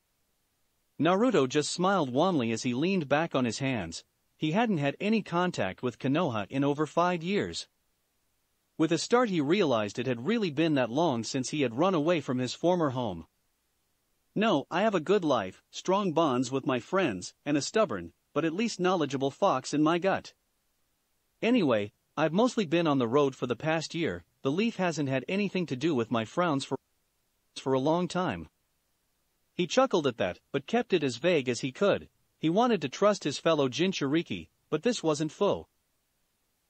Naruto just smiled wanly as he leaned back on his hands. He hadn't had any contact with Konoha in over 5 years. With a start he realized it had really been that long since he had run away from his former home. No, I have a good life, strong bonds with my friends, and a stubborn, but at least knowledgeable fox in my gut. Anyway, I've mostly been on the road for the past year. The leaf hasn't had anything to do with my frowns for a long time. He chuckled at that, but kept it as vague as he could. He wanted to trust his fellow Jinchuriki, but this wasn't faux.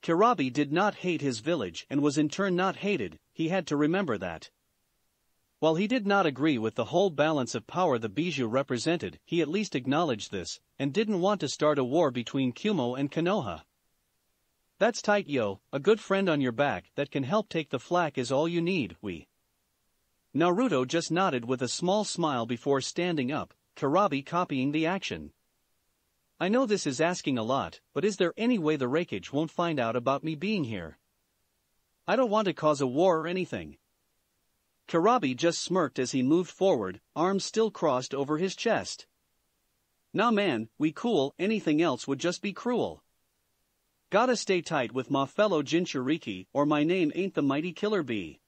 Kirabi did not hate his village and was in turn not hated. He had to remember that. While he did not agree with the whole balance of power the bijou represented, he at least acknowledged this, and didn't want to start a war between Kimono and Konoha. That's tight, yo. A good friend on your back that can help take the flak is all you need, we. Naruto just nodded with a small smile before standing up, Kirabi copying the action. I know this is asking a lot, but is there any way the Raikage won't find out about me being here? I don't want to cause a war or anything. Kirabi just smirked as he moved forward, arms still crossed over his chest. Nah man, we cool, anything else would just be cruel. Gotta stay tight with my fellow Jinchuriki or my name ain't the mighty killer bee.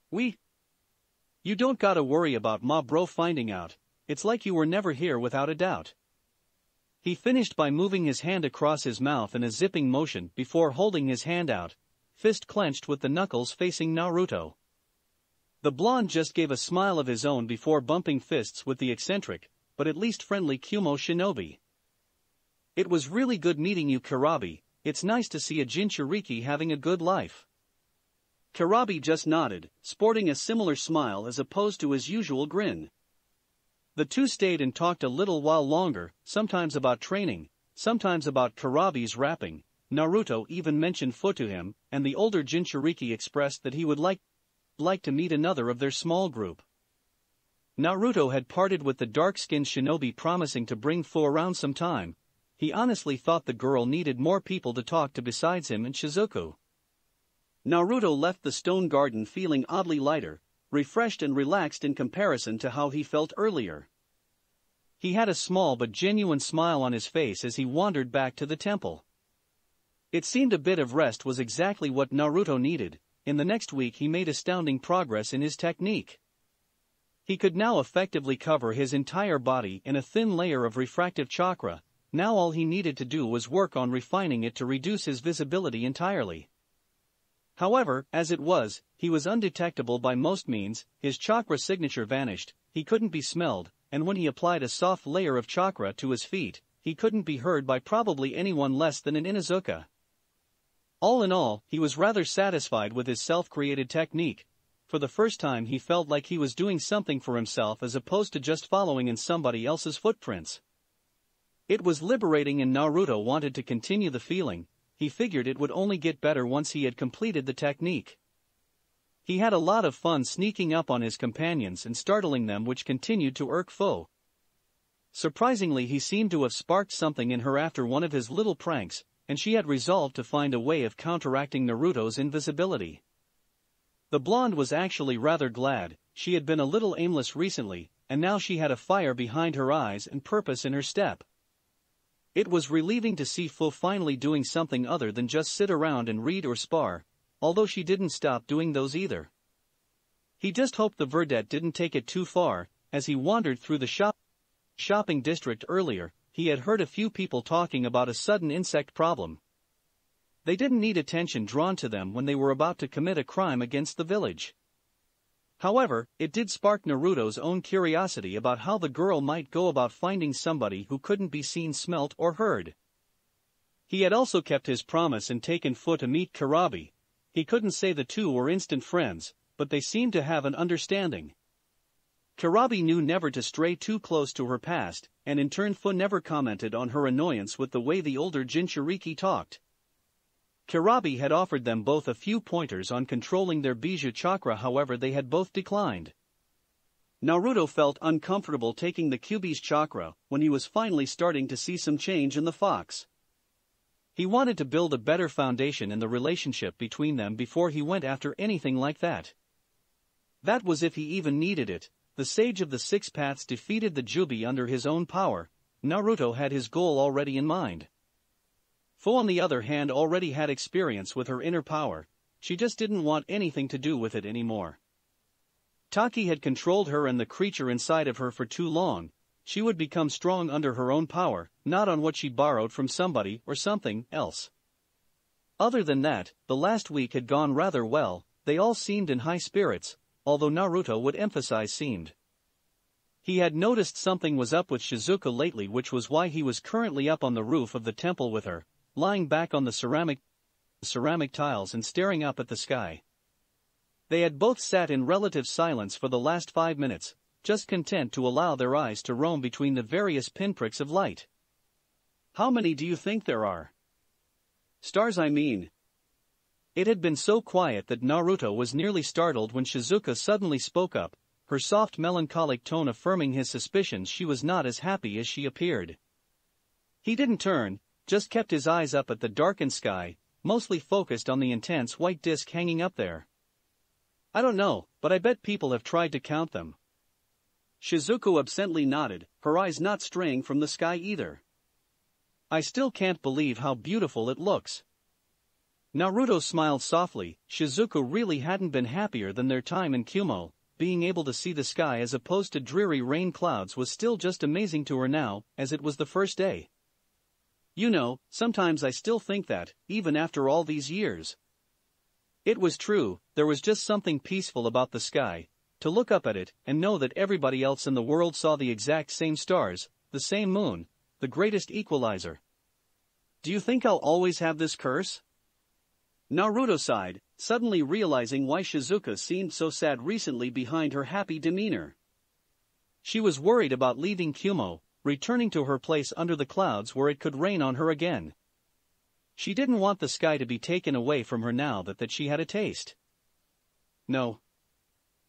You don't gotta worry about ma bro finding out, it's like you were never here without a doubt. He finished by moving his hand across his mouth in a zipping motion before holding his hand out, fist clenched with the knuckles facing Naruto. The blonde just gave a smile of his own before bumping fists with the eccentric, but at least friendly Kimono shinobi. It was really good meeting you, Kirabi. It's nice to see a Jinchuriki having a good life. Kirabi just nodded, sporting a similar smile as opposed to his usual grin. The two stayed and talked a little while longer, sometimes about training, sometimes about Kirabi's rapping. Naruto even mentioned foot to him, and the older Jinchuriki expressed that he would like to meet another of their small group. Naruto had parted with the dark-skinned shinobi, promising to bring Fu around sometime. He honestly thought the girl needed more people to talk to besides him and Shizuku. Naruto left the stone garden feeling oddly lighter, refreshed and relaxed in comparison to how he felt earlier. He had a small but genuine smile on his face as he wandered back to the temple. It seemed a bit of rest was exactly what Naruto needed. In the next week he made astounding progress in his technique. He could now effectively cover his entire body in a thin layer of refractive chakra. Now all he needed to do was work on refining it to reduce his visibility entirely. However, as it was, he was undetectable by most means, his chakra signature vanished, he couldn't be smelled, and when he applied a soft layer of chakra to his feet, he couldn't be heard by probably anyone less than an Inuzuka. All in all, he was rather satisfied with his self-created technique. For the first time he felt like he was doing something for himself as opposed to just following in somebody else's footprints. It was liberating and Naruto wanted to continue the feeling. He figured it would only get better once he had completed the technique. He had a lot of fun sneaking up on his companions and startling them, which continued to irk Fo. Surprisingly, he seemed to have sparked something in her after one of his little pranks, and she had resolved to find a way of counteracting Naruto's invisibility. The blonde was actually rather glad. She had been a little aimless recently, and now she had a fire behind her eyes and purpose in her step. It was relieving to see Fo finally doing something other than just sit around and read or spar, although she didn't stop doing those either. He just hoped the verdette didn't take it too far. As he wandered through the shopping district earlier, he had heard a few people talking about a sudden insect problem. They didn't need attention drawn to them when they were about to commit a crime against the village. However, it did spark Naruto's own curiosity about how the girl might go about finding somebody who couldn't be seen, smelt, or heard. He had also kept his promise and taken Fo to meet Karabi. He couldn't say the two were instant friends, but they seemed to have an understanding. Karabi knew never to stray too close to her past, and in turn Fo never commented on her annoyance with the way the older Jinchuriki talked. Karabi had offered them both a few pointers on controlling their Bijou chakra, however they had both declined. Naruto felt uncomfortable taking the Kyuubi's chakra when he was finally starting to see some change in the fox. He wanted to build a better foundation in the relationship between them before he went after anything like that. That was if he even needed it. The Sage of the Six Paths defeated the Jubi under his own power. Naruto had his goal already in mind. Fo on the other hand already had experience with her inner power. She just didn't want anything to do with it anymore. Taki had controlled her and the creature inside of her for too long. She would become strong under her own power, not on what she borrowed from somebody or something else. Other than that, the last week had gone rather well. They all seemed in high spirits, although Naruto would emphasize seemed. He had noticed something was up with Shizuka lately, which was why he was currently up on the roof of the temple with her, lying back on the ceramic tiles and staring up at the sky. They had both sat in relative silence for the last 5 minutes, just content to allow their eyes to roam between the various pinpricks of light. How many do you think there are? Stars, I mean. It had been so quiet that Naruto was nearly startled when Shizuka suddenly spoke up, her soft melancholic tone affirming his suspicions she was not as happy as she appeared. He didn't turn, just kept his eyes up at the darkened sky, mostly focused on the intense white disk hanging up there. I don't know, but I bet people have tried to count them. Shizuku absently nodded, her eyes not straying from the sky either. I still can't believe how beautiful it looks. Naruto smiled softly. Shizuku really hadn't been happier than their time in Kumo. Being able to see the sky as opposed to dreary rain clouds was still just amazing to her now, as it was the first day. You know, sometimes I still think that, even after all these years. It was true, there was just something peaceful about the sky, to look up at it and know that everybody else in the world saw the exact same stars, the same moon, the greatest equalizer. Do you think I'll always have this curse? Naruto sighed, suddenly realizing why Shizuka seemed so sad recently behind her happy demeanor. She was worried about leaving Kumo, returning to her place under the clouds where it could rain on her again. She didn't want the sky to be taken away from her now that she had a taste. No.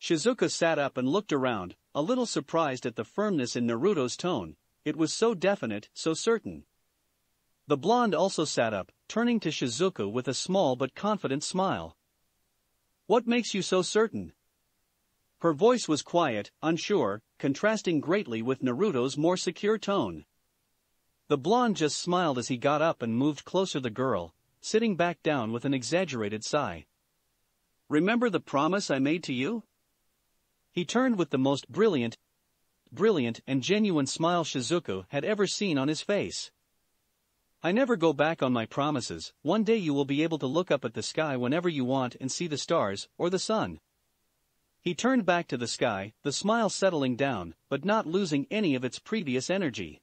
Shizuka sat up and looked around, a little surprised at the firmness in Naruto's tone. It was so definite, so certain. The blonde also sat up, turning to Shizuka with a small but confident smile. What makes you so certain? Her voice was quiet, unsure, contrasting greatly with Naruto's more secure tone. The blonde just smiled as he got up and moved closer to the girl, sitting back down with an exaggerated sigh. Remember the promise I made to you? He turned with the most brilliant and genuine smile Shizuka had ever seen on his face. I never go back on my promises. One day you will be able to look up at the sky whenever you want and see the stars, or the sun. He turned back to the sky, the smile settling down, but not losing any of its previous energy.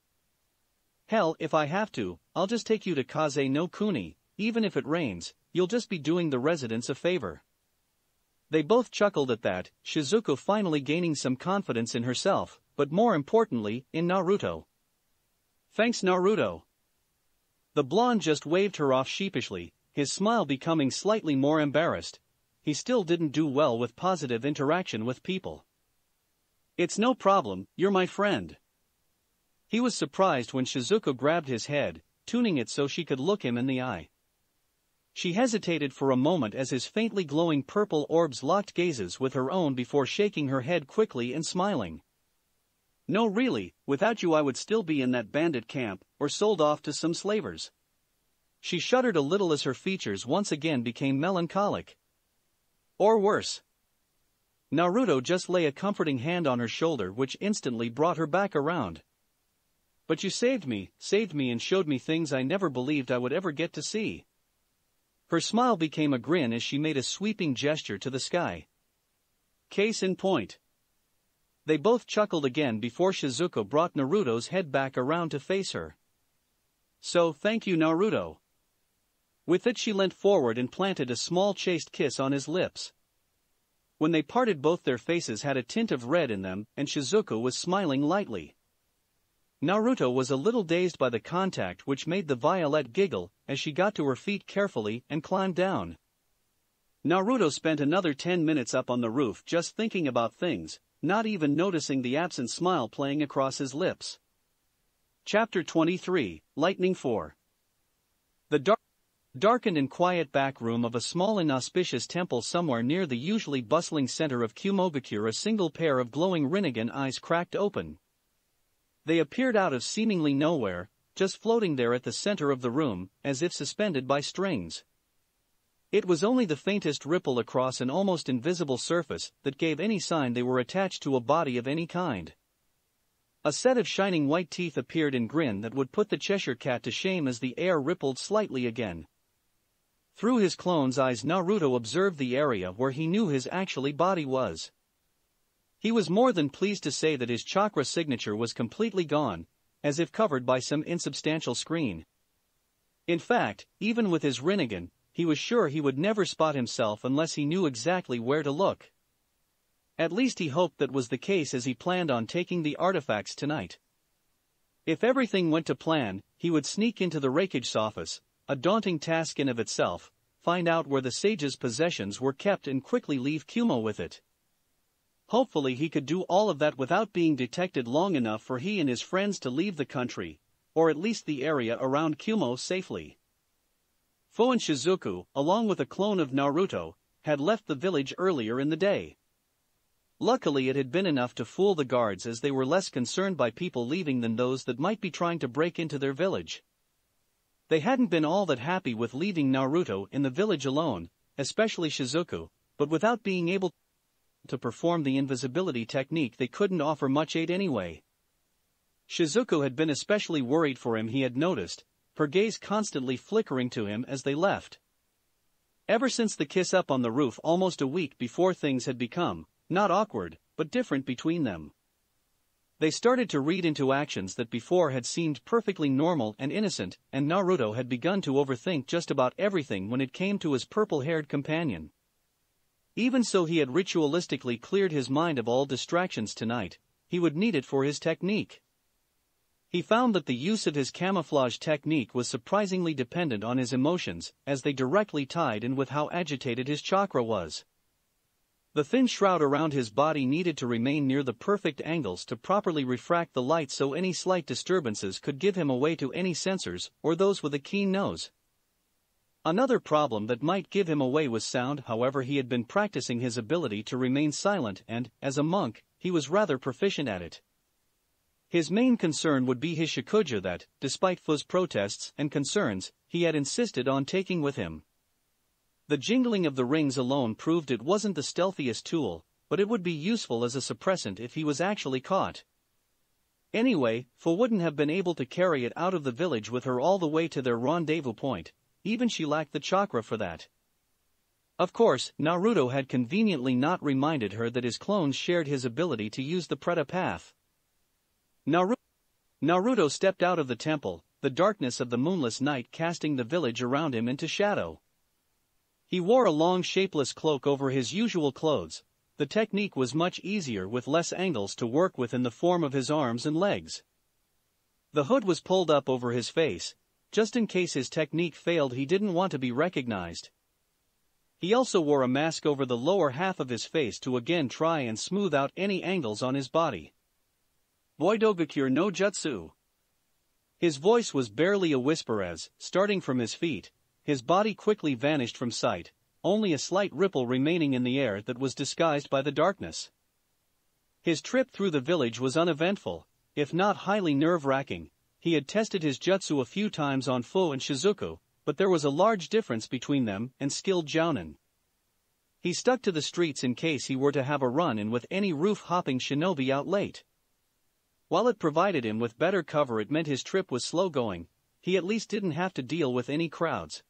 Hell, if I have to, I'll just take you to Kaze no Kuni. Even if it rains, you'll just be doing the residents a favor. They both chuckled at that, Shizuko finally gaining some confidence in herself, but more importantly, in Naruto. Thanks, Naruto. The blonde just waved her off sheepishly, his smile becoming slightly more embarrassed. He still didn't do well with positive interaction with people. It's no problem, you're my friend. He was surprised when Shizuko grabbed his head, tuning it so she could look him in the eye. She hesitated for a moment as his faintly glowing purple orbs locked gazes with her own before shaking her head quickly and smiling. No, really, without you I would still be in that bandit camp, or sold off to some slavers. She shuddered a little as her features once again became melancholic. Or worse. Naruto just lay a comforting hand on her shoulder which instantly brought her back around. But you saved me and showed me things I never believed I would ever get to see. Her smile became a grin as she made a sweeping gesture to the sky. Case in point. They both chuckled again before Shizuko brought Naruto's head back around to face her. So, thank you, Naruto. With it she leant forward and planted a small chaste kiss on his lips. When they parted, both their faces had a tint of red in them, and Shizuko was smiling lightly. Naruto was a little dazed by the contact, which made the violet giggle as she got to her feet carefully and climbed down. Naruto spent another 10 minutes up on the roof just thinking about things, not even noticing the absent smile playing across his lips. Chapter 23, Lightning 4. The darkened and quiet back room of a small inauspicious temple somewhere near the usually bustling center of Kumogakure, a single pair of glowing Rinnegan eyes cracked open. They appeared out of seemingly nowhere, just floating there at the center of the room, as if suspended by strings. It was only the faintest ripple across an almost invisible surface that gave any sign they were attached to a body of any kind. A set of shining white teeth appeared in grin that would put the Cheshire Cat to shame as the air rippled slightly again. Through his clone's eyes, Naruto observed the area where he knew his actually body was. He was more than pleased to say that his chakra signature was completely gone, as if covered by some insubstantial screen. In fact, even with his Rinnegan, he was sure he would never spot himself unless he knew exactly where to look. At least he hoped that was the case, as he planned on taking the artifacts tonight. If everything went to plan, he would sneak into the Raikage office, a daunting task in of itself, find out where the sage's possessions were kept and quickly leave Kumo with it. Hopefully he could do all of that without being detected long enough for he and his friends to leave the country, or at least the area around Kumo, safely. Fu and Shizuku, along with a clone of Naruto, had left the village earlier in the day. Luckily it had been enough to fool the guards, as they were less concerned by people leaving than those that might be trying to break into their village. They hadn't been all that happy with leaving Naruto in the village alone, especially Shizuku, but without being able to perform the invisibility technique they couldn't offer much aid anyway. Shizuku had been especially worried for him, he had noticed, her gaze constantly flickering to him as they left. Ever since the kiss up on the roof almost a week before, things had become, not awkward, but different between them. They started to read into actions that before had seemed perfectly normal and innocent, and Naruto had begun to overthink just about everything when it came to his purple-haired companion. Even so, he had ritualistically cleared his mind of all distractions tonight. He would need it for his technique. He found that the use of his camouflage technique was surprisingly dependent on his emotions, as they directly tied in with how agitated his chakra was. The thin shroud around his body needed to remain near the perfect angles to properly refract the light, so any slight disturbances could give him away to any sensors or those with a keen nose. Another problem that might give him away was sound. However, he had been practicing his ability to remain silent and, as a monk, he was rather proficient at it. His main concern would be his Shikuja that, despite Fu's protests and concerns, he had insisted on taking with him. The jingling of the rings alone proved it wasn't the stealthiest tool, but it would be useful as a suppressant if he was actually caught. Anyway, Fu wouldn't have been able to carry it out of the village with her all the way to their rendezvous point, even she lacked the chakra for that. Of course, Naruto had conveniently not reminded her that his clones shared his ability to use the Preta path. Naruto stepped out of the temple, the darkness of the moonless night casting the village around him into shadow. He wore a long shapeless cloak over his usual clothes. The technique was much easier with less angles to work with in the form of his arms and legs. The hood was pulled up over his face. Just in case his technique failed, he didn't want to be recognized. He also wore a mask over the lower half of his face to again try and smooth out any angles on his body. Boidogakure no Jutsu. His voice was barely a whisper as, starting from his feet, his body quickly vanished from sight, only a slight ripple remaining in the air that was disguised by the darkness. His trip through the village was uneventful, if not highly nerve-wracking. He had tested his jutsu a few times on Fu and Shizuku, but there was a large difference between them and skilled jounin. He stuck to the streets in case he were to have a run-in with any roof-hopping shinobi out late. While it provided him with better cover, it meant his trip was slow-going. He at least didn't have to deal with any crowds.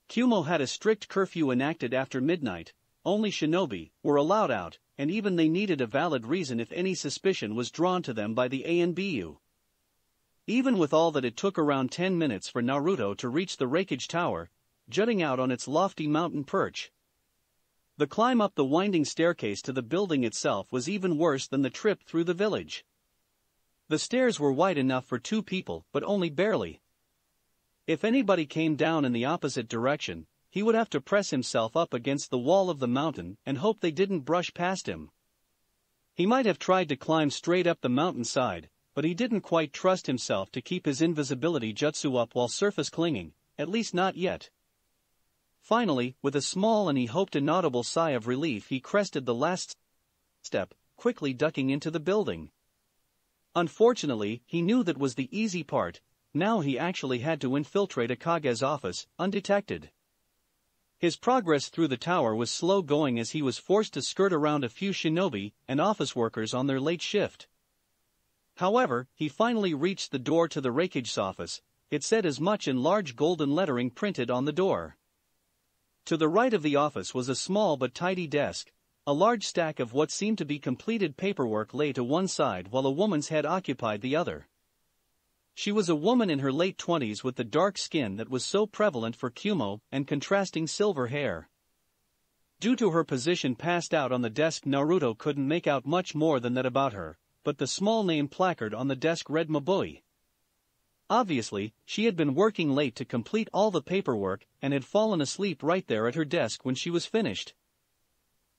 Kumo had a strict curfew enacted after midnight. Only shinobi were allowed out, and even they needed a valid reason if any suspicion was drawn to them by the ANBU. Even with all that, it took around 10 minutes for Naruto to reach the Reikage Tower, jutting out on its lofty mountain perch. The climb up the winding staircase to the building itself was even worse than the trip through the village. The stairs were wide enough for 2 people, but only barely. If anybody came down in the opposite direction, he would have to press himself up against the wall of the mountain and hope they didn't brush past him. He might have tried to climb straight up the mountainside, but he didn't quite trust himself to keep his invisibility jutsu up while surface clinging, at least not yet. Finally, with a small and he hoped inaudible sigh of relief, he crested the last step, quickly ducking into the building. Unfortunately, he knew that was the easy part. Now he actually had to infiltrate Akage's office, undetected. His progress through the tower was slow going as he was forced to skirt around a few shinobi and office workers on their late shift. However, he finally reached the door to the Reikage's office. It said as much in large golden lettering printed on the door. To the right of the office was a small but tidy desk. A large stack of what seemed to be completed paperwork lay to one side while a woman's head occupied the other. She was a woman in her late 20s with the dark skin that was so prevalent for Kumo and contrasting silver hair. Due to her position passed out on the desk, Naruto couldn't make out much more than that about her, but the small name placard on the desk read Mabui. Obviously, she had been working late to complete all the paperwork and had fallen asleep right there at her desk when she was finished.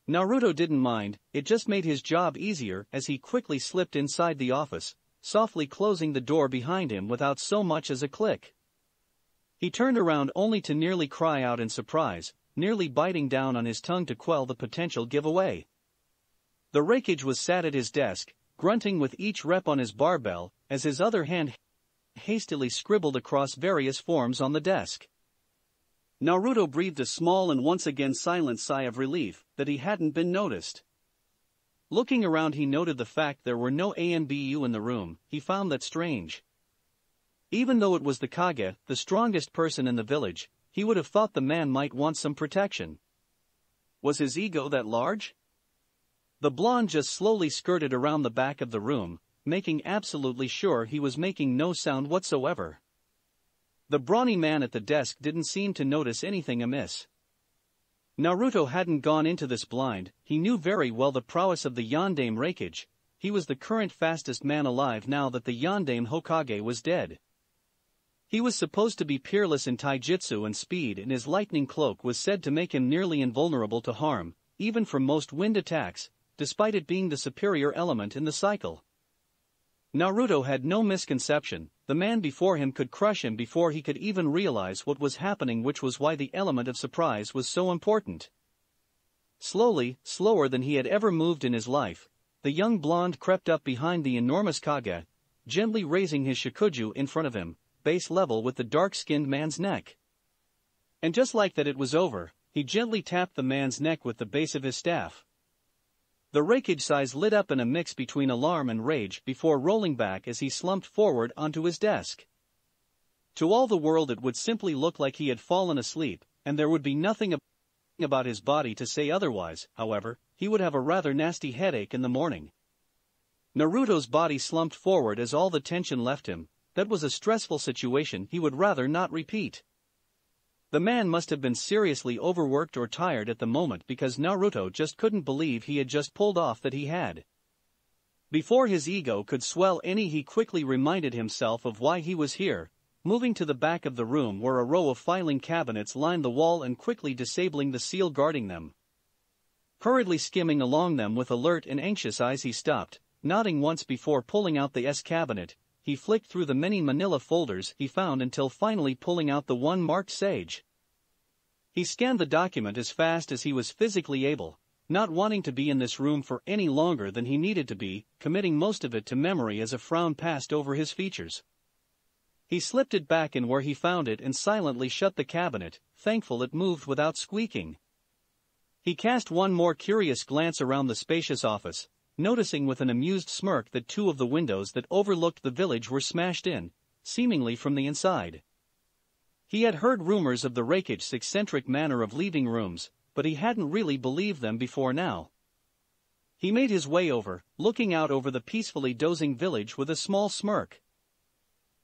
Naruto didn't mind, it just made his job easier as he quickly slipped inside the office, softly closing the door behind him without so much as a click. He turned around only to nearly cry out in surprise, nearly biting down on his tongue to quell the potential giveaway. The Reikage was sat at his desk, grunting with each rep on his barbell, as his other hand hastily scribbled across various forms on the desk. Naruto breathed a small and once again silent sigh of relief that he hadn't been noticed. Looking around, he noted the fact there were no ANBU in the room. He found that strange. Even though it was the Kage, the strongest person in the village, he would have thought the man might want some protection. Was his ego that large? The blonde just slowly skirted around the back of the room, making absolutely sure he was making no sound whatsoever. The brawny man at the desk didn't seem to notice anything amiss. Naruto hadn't gone into this blind. He knew very well the prowess of the Yondaime Reikage. He was the current fastest man alive now that the Yondaime Hokage was dead. He was supposed to be peerless in taijutsu and speed, and his lightning cloak was said to make him nearly invulnerable to harm, even from most wind attacks, despite it being the superior element in the cycle. Naruto had no misconception. The man before him could crush him before he could even realize what was happening, which was why the element of surprise was so important. Slowly, slower than he had ever moved in his life, the young blonde crept up behind the enormous Kage, gently raising his shikuju in front of him, base level with the dark-skinned man's neck. And just like that, it was over. He gently tapped the man's neck with the base of his staff. The Raikage eyes lit up in a mix between alarm and rage before rolling back as he slumped forward onto his desk. To all the world it would simply look like he had fallen asleep, and there would be nothing about his body to say otherwise. However, he would have a rather nasty headache in the morning. Naruto's body slumped forward as all the tension left him. That was a stressful situation he would rather not repeat. The man must have been seriously overworked or tired at the moment, because Naruto just couldn't believe he had just pulled off that he had. Before his ego could swell any, he quickly reminded himself of why he was here, moving to the back of the room where a row of filing cabinets lined the wall and quickly disabling the seal guarding them. Hurriedly skimming along them with alert and anxious eyes, he stopped, nodding once before pulling out the S cabinet. He flicked through the many manila folders he found until finally pulling out the one marked Sage. He scanned the document as fast as he was physically able, not wanting to be in this room for any longer than he needed to be, committing most of it to memory as a frown passed over his features. He slipped it back in where he found it and silently shut the cabinet, thankful it moved without squeaking. He cast one more curious glance around the spacious office, noticing with an amused smirk that two of the windows that overlooked the village were smashed in, seemingly from the inside. He had heard rumors of the Raikage's eccentric manner of leaving rooms, but he hadn't really believed them before now. He made his way over, looking out over the peacefully dozing village with a small smirk.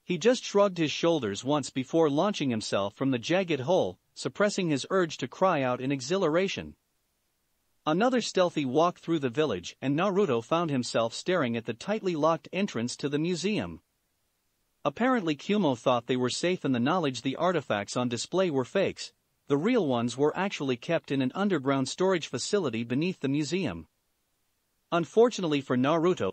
He just shrugged his shoulders once before launching himself from the jagged hole, suppressing his urge to cry out in exhilaration. Another stealthy walk through the village and Naruto found himself staring at the tightly locked entrance to the museum. Apparently Kimono thought they were safe in the knowledge the artifacts on display were fakes. The real ones were actually kept in an underground storage facility beneath the museum. Unfortunately for Naruto,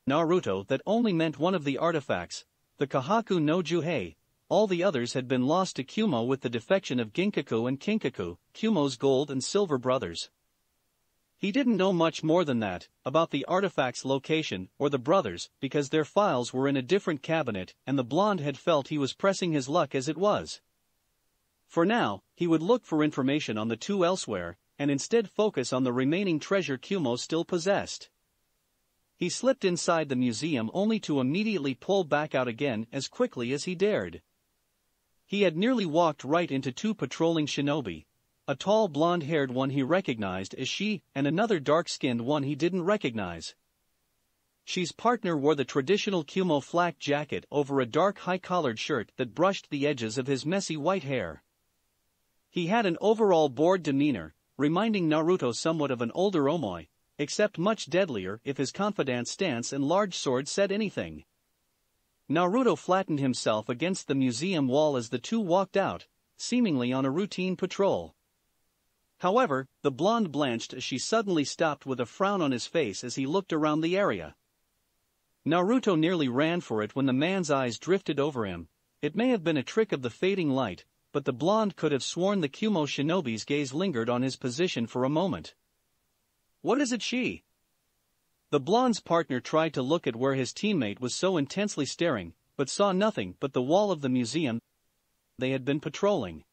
that only meant one of the artifacts, the Kahaku no Juhei. All the others had been lost to Kimono with the defection of Ginkaku and Kinkaku, Kimono's gold and silver brothers. He didn't know much more than that, about the artifact's location or the brothers, because their files were in a different cabinet and the blonde had felt he was pressing his luck as it was. For now, he would look for information on the two elsewhere, and instead focus on the remaining treasure Kimono still possessed. He slipped inside the museum only to immediately pull back out again as quickly as he dared. He had nearly walked right into two patrolling shinobi. A tall blonde-haired one he recognized as she, and another dark-skinned one he didn't recognize. She's partner wore the traditional Kimono flak jacket over a dark high-collared shirt that brushed the edges of his messy white hair. He had an overall bored demeanor, reminding Naruto somewhat of an older Omoi, except much deadlier if his confidant stance and large sword said anything. Naruto flattened himself against the museum wall as the two walked out, seemingly on a routine patrol. However, the blonde blanched as she suddenly stopped with a frown on his face as he looked around the area. Naruto nearly ran for it when the man's eyes drifted over him. It may have been a trick of the fading light, but the blonde could have sworn the Kimono shinobi's gaze lingered on his position for a moment. "What is it, she?" The blonde's partner tried to look at where his teammate was so intensely staring, but saw nothing but the wall of the museum they had been patrolling.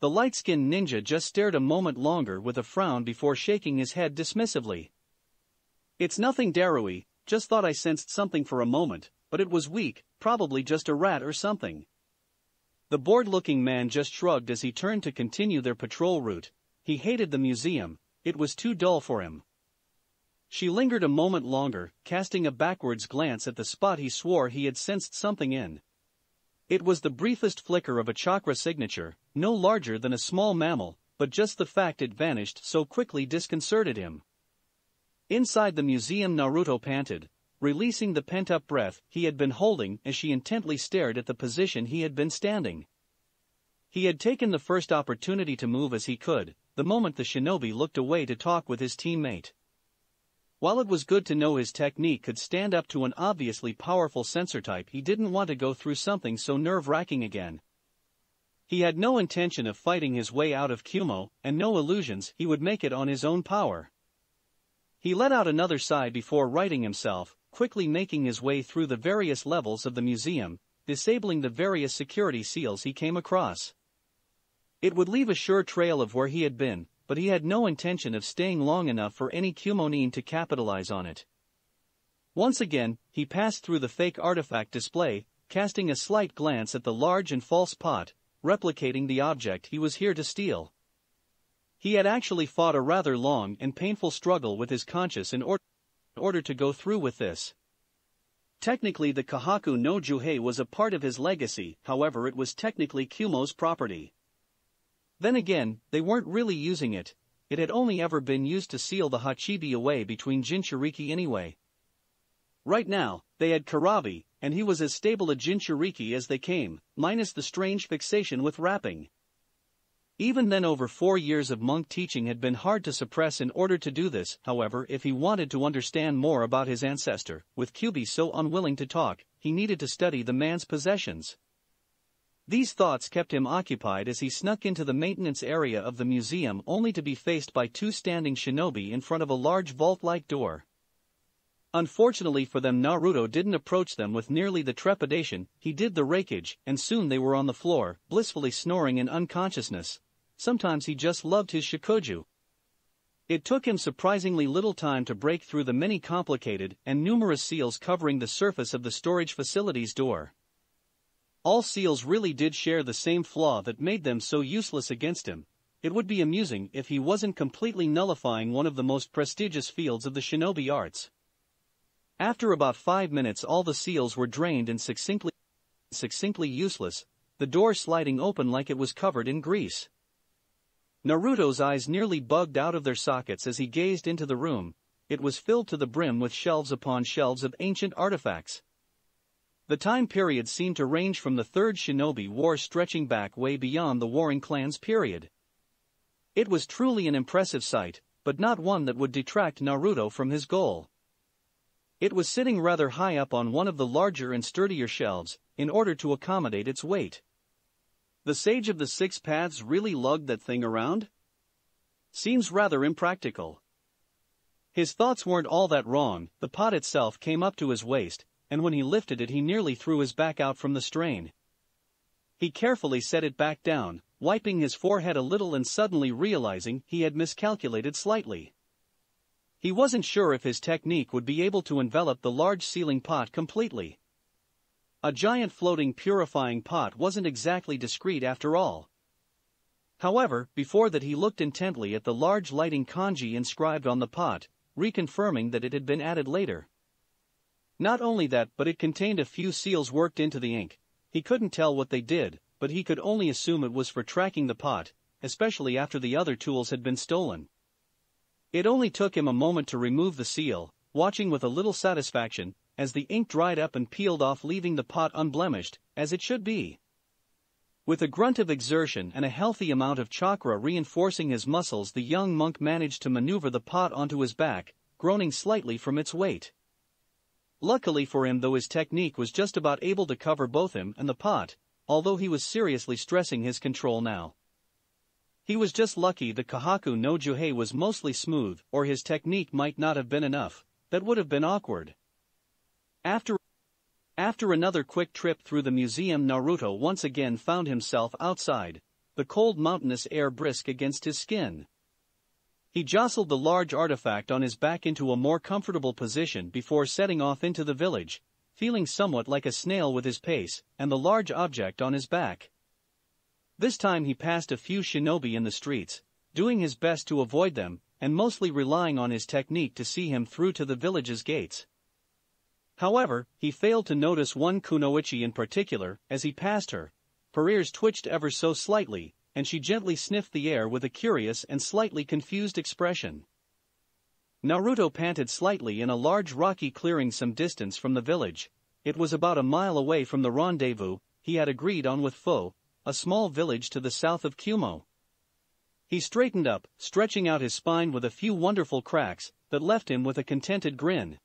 The light-skinned ninja just stared a moment longer with a frown before shaking his head dismissively. "It's nothing, Darui, just thought I sensed something for a moment, but it was weak, probably just a rat or something." The bored-looking man just shrugged as he turned to continue their patrol route. He hated the museum, it was too dull for him. She lingered a moment longer, casting a backwards glance at the spot he swore he had sensed something in. It was the briefest flicker of a chakra signature, no larger than a small mammal, but just the fact it vanished so quickly disconcerted him. Inside the museum, Naruto panted, releasing the pent-up breath he had been holding as she intently stared at the position he had been standing. He had taken the first opportunity to move as he could, the moment the shinobi looked away to talk with his teammate. While it was good to know his technique could stand up to an obviously powerful sensor type, he didn't want to go through something so nerve-wracking again. He had no intention of fighting his way out of Kimono, and no illusions he would make it on his own power. He let out another sigh before righting himself, quickly making his way through the various levels of the museum, disabling the various security seals he came across. It would leave a sure trail of where he had been, but he had no intention of staying long enough for any Kumonin to capitalize on it. Once again, he passed through the fake artifact display, casting a slight glance at the large and false pot, replicating the object he was here to steal. He had actually fought a rather long and painful struggle with his conscience in order to go through with this. Technically the Kahaku no Juhei was a part of his legacy, however it was technically Kumo's property. Then again, they weren't really using it, it had only ever been used to seal the Hachibi away between Jinchuriki anyway. Right now, they had Karabi, and he was as stable a Jinchuriki as they came, minus the strange fixation with rapping. Even then over 4 years of monk teaching had been hard to suppress in order to do this, however if he wanted to understand more about his ancestor, with Kyubi so unwilling to talk, he needed to study the man's possessions. These thoughts kept him occupied as he snuck into the maintenance area of the museum only to be faced by 2 standing shinobi in front of a large vault-like door. Unfortunately for them Naruto didn't approach them with nearly the trepidation he did the rakeage, and soon they were on the floor, blissfully snoring in unconsciousness. Sometimes he just loved his shikoju. It took him surprisingly little time to break through the many complicated and numerous seals covering the surface of the storage facility's door. All seals really did share the same flaw that made them so useless against him. It would be amusing if he wasn't completely nullifying one of the most prestigious fields of the shinobi arts. After about 5 minutes all the seals were drained and succinctly useless, the door sliding open like it was covered in grease. Naruto's eyes nearly bugged out of their sockets as he gazed into the room. It was filled to the brim with shelves upon shelves of ancient artifacts. The time period seemed to range from the Third Shinobi War stretching back way beyond the Warring Clans period. It was truly an impressive sight, but not one that would detract Naruto from his goal. It was sitting rather high up on one of the larger and sturdier shelves, in order to accommodate its weight. The Sage of the Six Paths really lugged that thing around? Seems rather impractical. His thoughts weren't all that wrong, the pot itself came up to his waist, and when he lifted it he nearly threw his back out from the strain. He carefully set it back down, wiping his forehead a little and suddenly realizing he had miscalculated slightly. He wasn't sure if his technique would be able to envelop the large sealing pot completely. A giant floating purifying pot wasn't exactly discreet after all. However, before that he looked intently at the large lighting kanji inscribed on the pot, reconfirming that it had been added later. Not only that, but it contained a few seals worked into the ink. He couldn't tell what they did, but he could only assume it was for tracking the pot, especially after the other tools had been stolen. It only took him a moment to remove the seal, watching with a little satisfaction, as the ink dried up and peeled off leaving the pot unblemished, as it should be. With a grunt of exertion and a healthy amount of chakra reinforcing his muscles the young monk managed to maneuver the pot onto his back, groaning slightly from its weight. Luckily for him though his technique was just about able to cover both him and the pot, although he was seriously stressing his control now. He was just lucky the Kahaku no Juhei was mostly smooth, or his technique might not have been enough. That would have been awkward. After another quick trip through the museum, Naruto once again found himself outside, the cold mountainous air brisk against his skin. He jostled the large artifact on his back into a more comfortable position before setting off into the village, feeling somewhat like a snail with his pace and the large object on his back. This time he passed a few shinobi in the streets, doing his best to avoid them, and mostly relying on his technique to see him through to the village's gates. However, he failed to notice one kunoichi in particular. As he passed her, her ears twitched ever so slightly, and she gently sniffed the air with a curious and slightly confused expression. Naruto panted slightly in a large rocky clearing some distance from the village. It was about a mile away from the rendezvous he had agreed on with Fo, a small village to the south of Kumo. He straightened up, stretching out his spine with a few wonderful cracks that left him with a contented grin.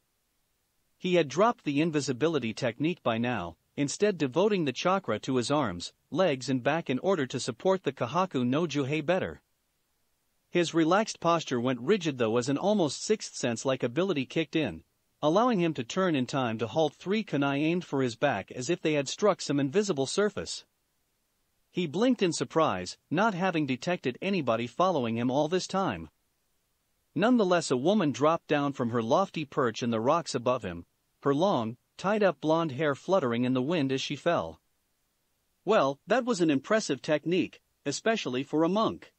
He had dropped the invisibility technique by now, instead devoting the chakra to his arms, legs and back in order to support the Kahaku no Juhei better. His relaxed posture went rigid though as an almost sixth sense-like ability kicked in, allowing him to turn in time to halt 3 kunai aimed for his back as if they had struck some invisible surface. He blinked in surprise, not having detected anybody following him all this time. Nonetheless, a woman dropped down from her lofty perch in the rocks above him, her long, tied-up blonde hair fluttering in the wind as she fell. Well, that was an impressive technique, especially for a monk.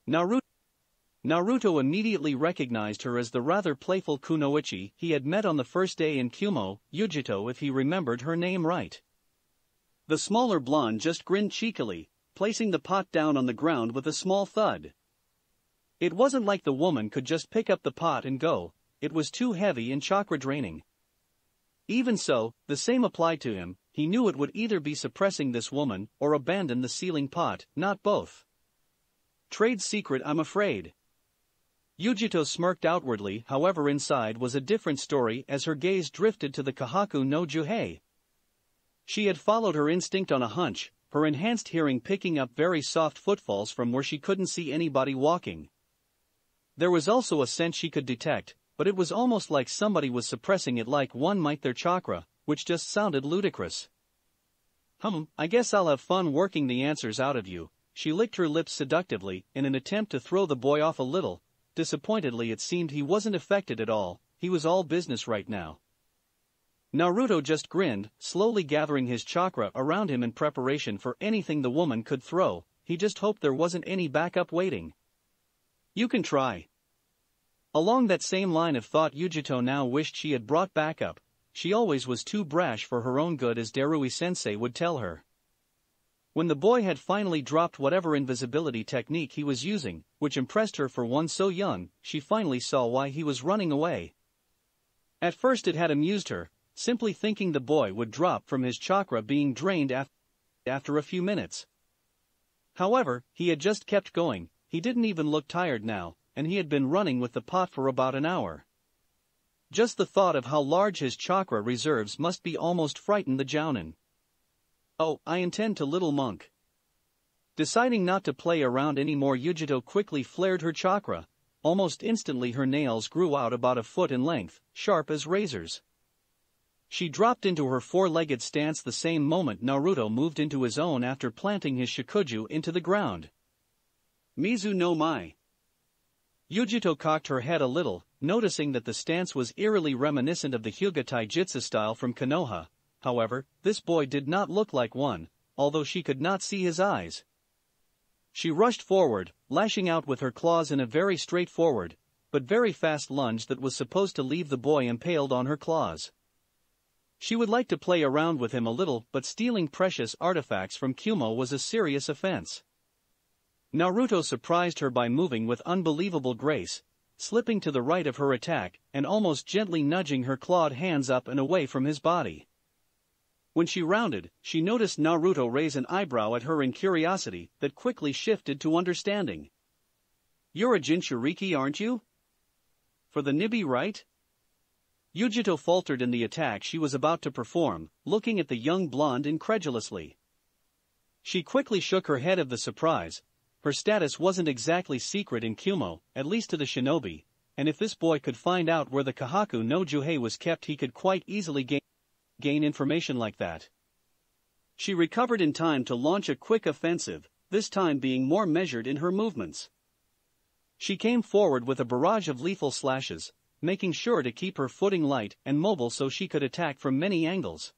Naruto immediately recognized her as the rather playful kunoichi he had met on the first day in Kimono Museum, if he remembered her name right. The smaller blonde just grinned cheekily, placing the pot down on the ground with a small thud. It wasn't like the woman could just pick up the pot and go, it was too heavy and chakra draining. Even so, the same applied to him, he knew it would either be suppressing this woman or abandon the sealing pot, not both. Trade secret, I'm afraid. Yujito smirked outwardly, however inside was a different story as her gaze drifted to the Kahaku no Juhei. She had followed her instinct on a hunch, her enhanced hearing picking up very soft footfalls from where she couldn't see anybody walking. There was also a scent she could detect, but it was almost like somebody was suppressing it like one might their chakra, which just sounded ludicrous. I guess I'll have fun working the answers out of you. She licked her lips seductively in an attempt to throw the boy off a little. Disappointedly, it seemed he wasn't affected at all, he was all business right now. Naruto just grinned, slowly gathering his chakra around him in preparation for anything the woman could throw. He just hoped there wasn't any backup waiting. You can try. Along that same line of thought, Yujito now wished she had brought backup. She always was too brash for her own good, as Darui-sensei would tell her. When the boy had finally dropped whatever invisibility technique he was using, which impressed her for one so young, she finally saw why he was running away. At first it had amused her, simply thinking the boy would drop from his chakra being drained after a few minutes. However, he had just kept going, he didn't even look tired now, and he had been running with the pot for about an hour. Just the thought of how large his chakra reserves must be almost frightened the jounin. Oh, I intend to, little monk. Deciding not to play around anymore, Yujito quickly flared her chakra. Almost instantly her nails grew out about a foot in length, sharp as razors. She dropped into her four-legged stance the same moment Naruto moved into his own after planting his shikuju into the ground. Mizu no mai. Yujito cocked her head a little, noticing that the stance was eerily reminiscent of the Hyuga Taijutsu style from Konoha. However, this boy did not look like one, although she could not see his eyes. She rushed forward, lashing out with her claws in a very straightforward, but very fast lunge that was supposed to leave the boy impaled on her claws. She would like to play around with him a little, but stealing precious artifacts from Kumo was a serious offense. Naruto surprised her by moving with unbelievable grace, slipping to the right of her attack and almost gently nudging her clawed hands up and away from his body. When she rounded, she noticed Naruto raise an eyebrow at her in curiosity that quickly shifted to understanding. You're a Jinchuriki, aren't you? For the Nibi, right? Yujito faltered in the attack she was about to perform, looking at the young blonde incredulously. She quickly shook her head of the surprise. Her status wasn't exactly secret in Kumo, at least to the shinobi, and if this boy could find out where the Kahaku no Juhei was kept, he could quite easily gain information like that. She recovered in time to launch a quick offensive, this time being more measured in her movements. She came forward with a barrage of lethal slashes, making sure to keep her footing light and mobile so she could attack from many angles.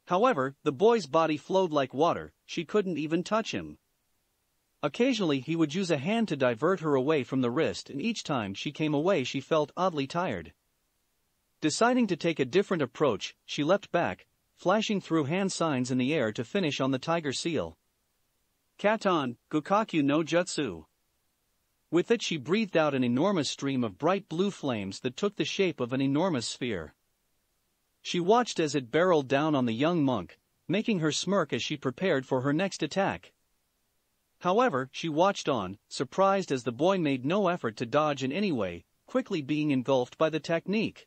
However, the boy's body flowed like water, she couldn't even touch him. Occasionally he would use a hand to divert her away from the wrist, and each time she came away she felt oddly tired. Deciding to take a different approach, she leapt back, flashing through hand signs in the air to finish on the tiger seal. Katon, Gukaku no Jutsu. With it she breathed out an enormous stream of bright blue flames that took the shape of an enormous sphere. She watched as it barreled down on the young monk, making her smirk as she prepared for her next attack. However, she watched on, surprised as the boy made no effort to dodge in any way, quickly being engulfed by the technique.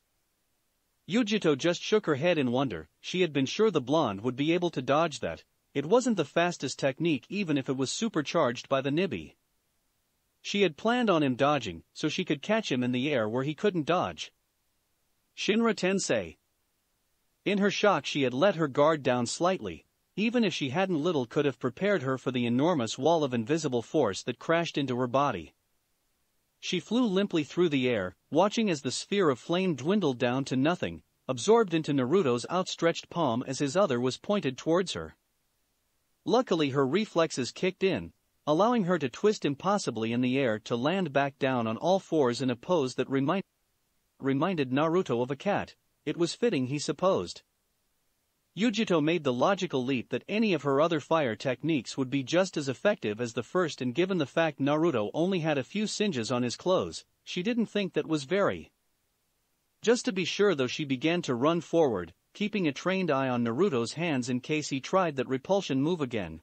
Yujito just shook her head in wonder. She had been sure the blonde would be able to dodge that. It wasn't the fastest technique even if it was supercharged by the Nibi. She had planned on him dodging, so she could catch him in the air where he couldn't dodge. Shinra Tensei. In her shock she had let her guard down slightly, even if she hadn't, little could have prepared her for the enormous wall of invisible force that crashed into her body. She flew limply through the air, watching as the sphere of flame dwindled down to nothing, absorbed into Naruto's outstretched palm as his other was pointed towards her. Luckily, her reflexes kicked in, allowing her to twist impossibly in the air to land back down on all fours in a pose that reminded Naruto of a cat. It was fitting, he supposed. Yujito made the logical leap that any of her other fire techniques would be just as effective as the first, and given the fact Naruto only had a few singes on his clothes, she didn't think that was very. Just to be sure though, she began to run forward, keeping a trained eye on Naruto's hands in case he tried that repulsion move again.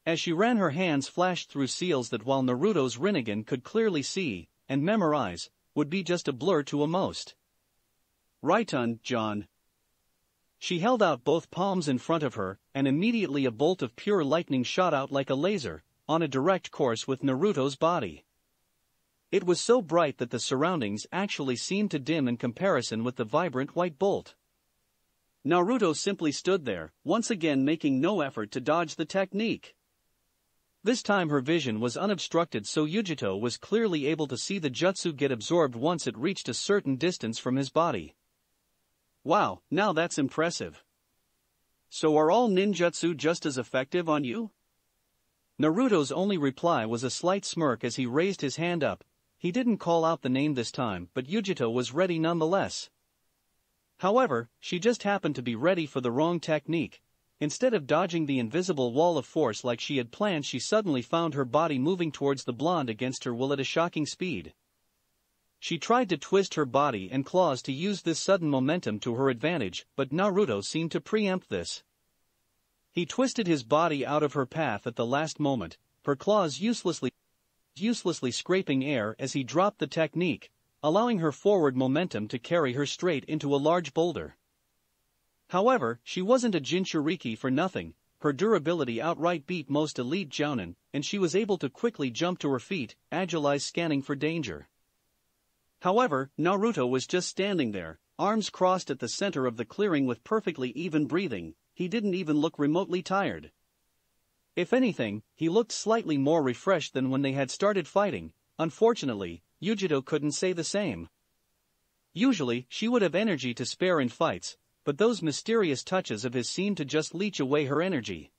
As she ran, her hands flashed through seals that, while Naruto's Rinnegan could clearly see and memorize, would be just a blur to a most. Right on, John. She held out both palms in front of her, and immediately a bolt of pure lightning shot out like a laser, on a direct course with Naruto's body. It was so bright that the surroundings actually seemed to dim in comparison with the vibrant white bolt. Naruto simply stood there, once again making no effort to dodge the technique. This time her vision was unobstructed, so Yujito was clearly able to see the jutsu get absorbed once it reached a certain distance from his body. Wow, now that's impressive. So are all ninjutsu just as effective on you? Naruto's only reply was a slight smirk as he raised his hand up. He didn't call out the name this time, but Yujito was ready nonetheless. However, she just happened to be ready for the wrong technique. Instead of dodging the invisible wall of force like she had planned, she suddenly found her body moving towards the blonde against her will at a shocking speed. She tried to twist her body and claws to use this sudden momentum to her advantage, but Naruto seemed to preempt this. He twisted his body out of her path at the last moment, her claws uselessly scraping air as he dropped the technique, allowing her forward momentum to carry her straight into a large boulder. However, she wasn't a Jinchuriki for nothing. Her durability outright beat most elite jounin, and she was able to quickly jump to her feet, agile scanning for danger. However, Naruto was just standing there, arms crossed at the center of the clearing with perfectly even breathing. He didn't even look remotely tired. If anything, he looked slightly more refreshed than when they had started fighting. Unfortunately, Yujito couldn't say the same. Usually, she would have energy to spare in fights, but those mysterious touches of his seemed to just leech away her energy.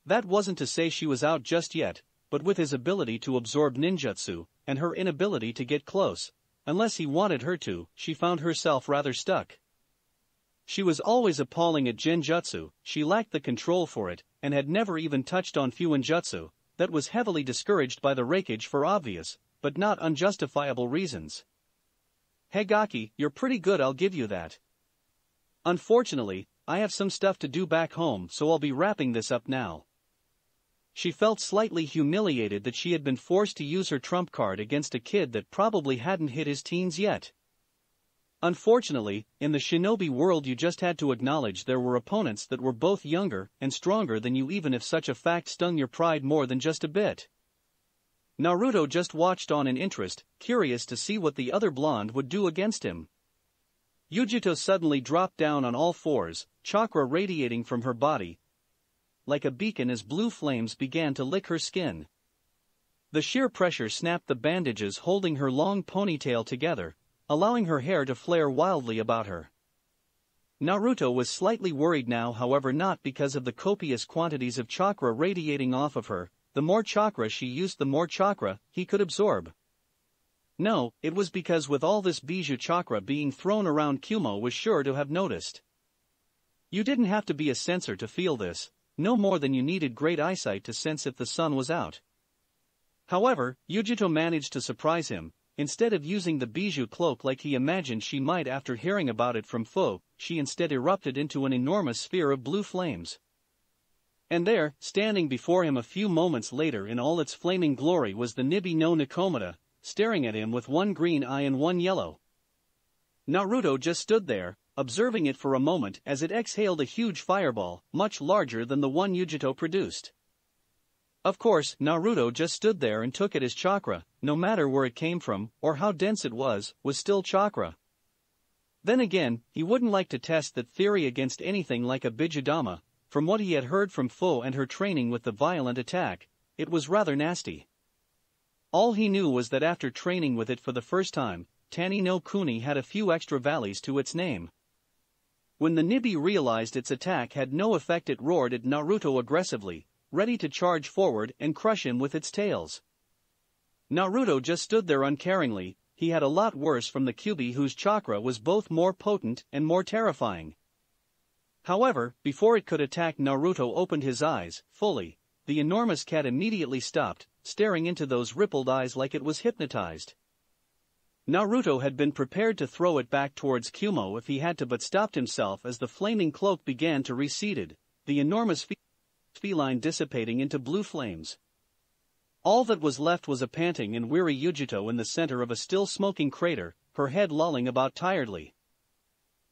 That wasn't to say she was out just yet, but with his ability to absorb ninjutsu, and her inability to get close, unless he wanted her to, she found herself rather stuck. She was always appalling at genjutsu, she lacked the control for it, and had never even touched on fuinjutsu, that was heavily discouraged by the Raikage for obvious, but not unjustifiable reasons. Hegaki, you're pretty good, I'll give you that. Unfortunately, I have some stuff to do back home, so I'll be wrapping this up now. She felt slightly humiliated that she had been forced to use her trump card against a kid that probably hadn't hit his teens yet. Unfortunately, in the shinobi world you just had to acknowledge there were opponents that were both younger and stronger than you, even if such a fact stung your pride more than just a bit. Naruto just watched on in interest, curious to see what the other blonde would do against him. Yujito suddenly dropped down on all fours, chakra radiating from her body like a beacon as blue flames began to lick her skin. The sheer pressure snapped the bandages holding her long ponytail together, allowing her hair to flare wildly about her. Naruto was slightly worried now, however, not because of the copious quantities of chakra radiating off of her. The more chakra she used, the more chakra he could absorb. No, it was because with all this bijou chakra being thrown around, Kimono was sure to have noticed. You didn't have to be a sensor to feel this, no more than you needed great eyesight to sense if the sun was out. However, Yujito managed to surprise him. Instead of using the bijou cloak like he imagined she might after hearing about it from Fo, she instead erupted into an enormous sphere of blue flames. And there, standing before him a few moments later in all its flaming glory, was the Nibi no Nikomata, staring at him with one green eye and one yellow. Naruto just stood there, observing it for a moment as it exhaled a huge fireball, much larger than the one Yujito produced. Of course, Naruto just stood there and took it as chakra. No matter where it came from, or how dense it was still chakra. Then again, he wouldn't like to test that theory against anything like a Bijudama, from what he had heard from Fu and her training with the violent attack, it was rather nasty. All he knew was that after training with it for the first time, Tani no Kuni had a few extra valleys to its name. When the Nibi realized its attack had no effect, it roared at Naruto aggressively, ready to charge forward and crush him with its tails. Naruto just stood there uncaringly. He had a lot worse from the Kyuubi, whose chakra was both more potent and more terrifying. However, before it could attack, Naruto opened his eyes fully. The enormous cat immediately stopped, staring into those rippled eyes like it was hypnotized. Naruto had been prepared to throw it back towards Kimono if he had to, but stopped himself as the flaming cloak began to recede, the enormous feline dissipating into blue flames. All that was left was a panting and weary Yujito in the center of a still smoking crater, her head lolling about tiredly.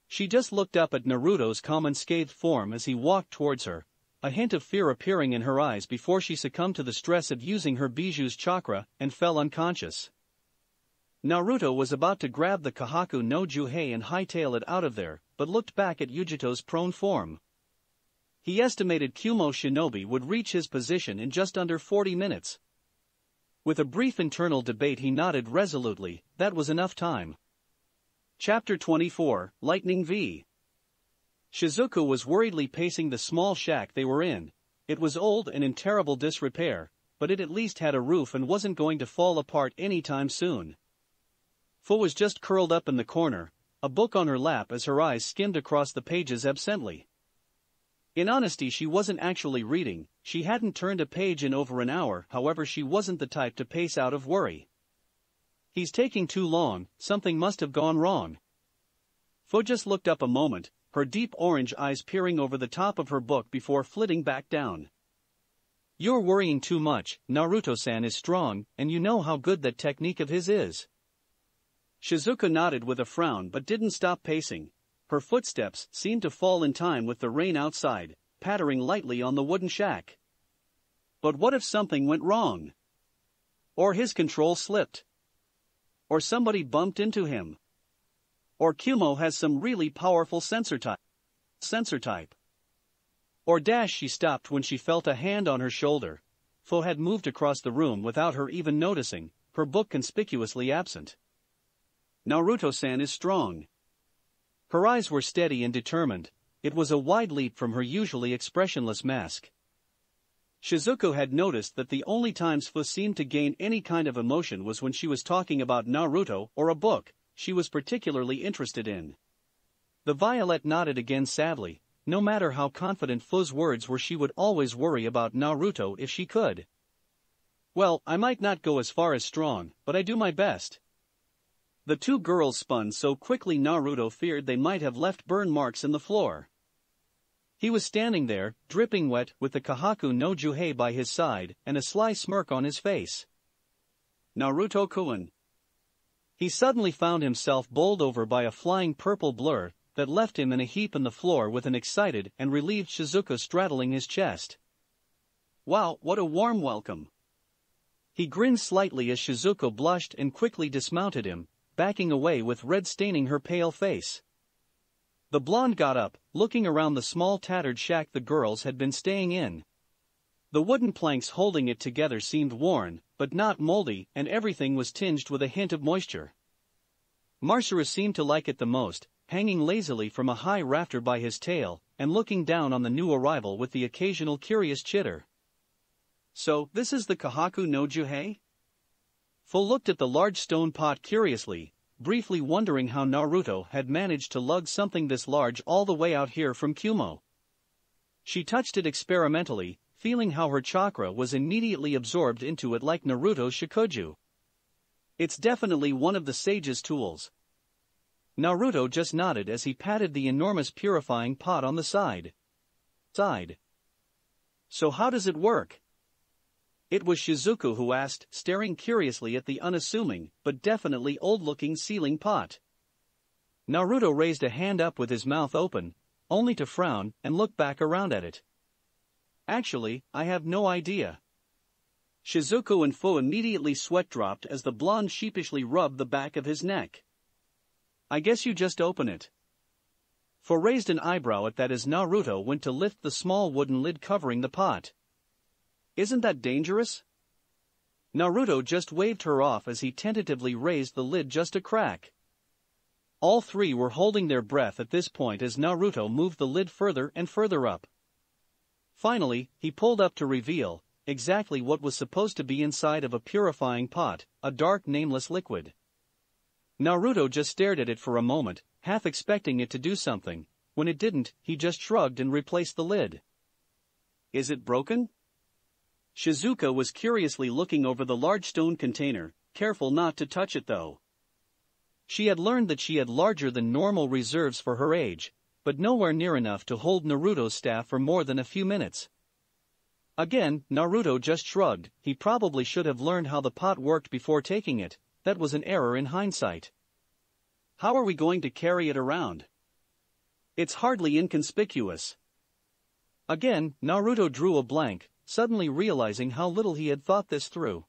She just looked up at Naruto's calm unscathed form as he walked towards her, a hint of fear appearing in her eyes before she succumbed to the stress of using her Bijuu's chakra and fell unconscious. Naruto was about to grab the Kahaku no Juhei and hightail it out of there, but looked back at Yujito's prone form. He estimated Kimono Shinobi would reach his position in just under 40 minutes. With a brief internal debate, he nodded resolutely. That was enough time. Chapter 24, Lightning V. Shizuku was worriedly pacing the small shack they were in. It was old and in terrible disrepair, but it at least had a roof and wasn't going to fall apart anytime soon. Fu was just curled up in the corner, a book on her lap as her eyes skimmed across the pages absently. In honesty, she wasn't actually reading. She hadn't turned a page in over an hour. However, she wasn't the type to pace out of worry. He's taking too long, something must have gone wrong. Fu just looked up a moment, her deep orange eyes peering over the top of her book before flitting back down. You're worrying too much. Naruto-san is strong, and you know how good that technique of his is. Shizuku nodded with a frown but didn't stop pacing. Her footsteps seemed to fall in time with the rain outside, pattering lightly on the wooden shack. But what if something went wrong? Or his control slipped? Or somebody bumped into him? Or Kimono has some really powerful sensor type. Or she stopped when she felt a hand on her shoulder. Fu had moved across the room without her even noticing, her book conspicuously absent. Naruto-san is strong. Her eyes were steady and determined. It was a wide leap from her usually expressionless mask. Shizuku had noticed that the only times Fu seemed to gain any kind of emotion was when she was talking about Naruto or a book she was particularly interested in. The violet nodded again sadly. No matter how confident Fu's words were, she would always worry about Naruto if she could. Well, I might not go as far as strong, but I do my best. The two girls spun so quickly Naruto feared they might have left burn marks in the floor. He was standing there, dripping wet, with the Kahaku no Juhei by his side and a sly smirk on his face. Naruto-kun. He suddenly found himself bowled over by a flying purple blur that left him in a heap on the floor with an excited and relieved Shizuku straddling his chest. Wow, what a warm welcome. He grinned slightly as Shizuku blushed and quickly dismounted him, backing away with red staining her pale face. The blonde got up, looking around the small tattered shack the girls had been staying in. The wooden planks holding it together seemed worn, but not moldy, and everything was tinged with a hint of moisture. Marsura seemed to like it the most, hanging lazily from a high rafter by his tail, and looking down on the new arrival with the occasional curious chitter. So, this is the Kahaku no Juhei? Fu looked at the large stone pot curiously, briefly wondering how Naruto had managed to lug something this large all the way out here from Kimono. She touched it experimentally, feeling how her chakra was immediately absorbed into it like Naruto's Shikuju. It's definitely one of the sage's tools. Naruto just nodded as he patted the enormous purifying pot on the side. So how does it work? It was Shizuku who asked, staring curiously at the unassuming, but definitely old-looking sealing pot. Naruto raised a hand up with his mouth open, only to frown and look back around at it. Actually, I have no idea. Shizuku and Fu immediately sweat-dropped as the blonde sheepishly rubbed the back of his neck. I guess you just open it. Fu raised an eyebrow at that as Naruto went to lift the small wooden lid covering the pot. Isn't that dangerous? Naruto just waved her off as he tentatively raised the lid just a crack. All three were holding their breath at this point as Naruto moved the lid further and further up. Finally, he pulled up to reveal exactly what was supposed to be inside of a purifying pot, a dark nameless liquid. Naruto just stared at it for a moment, half expecting it to do something. When it didn't, he just shrugged and replaced the lid. Is it broken? Shizuka was curiously looking over the large stone container, careful not to touch it though. She had learned that she had larger than normal reserves for her age, but nowhere near enough to hold Naruto's staff for more than a few minutes. Again, Naruto just shrugged. He probably should have learned how the pot worked before taking it. That was an error in hindsight. How are we going to carry it around? It's hardly inconspicuous. Again, Naruto drew a blank, suddenly realizing how little he had thought this through.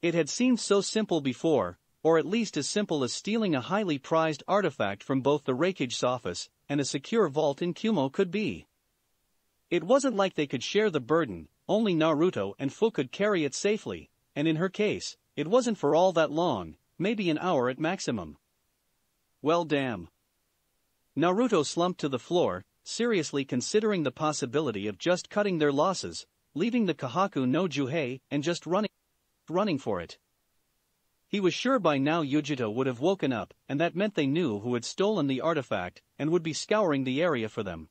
It had seemed so simple before, or at least as simple as stealing a highly prized artifact from both the Raikage's office and a secure vault in Kumo could be. It wasn't like they could share the burden, only Naruto and Fu could carry it safely, and in her case, it wasn't for all that long, maybe an hour at maximum. Well damn. Naruto slumped to the floor, seriously considering the possibility of just cutting their losses, leaving the Kahaku no Juhei and just running for it. He was sure by now Yujito would have woken up, and that meant they knew who had stolen the artifact and would be scouring the area for them.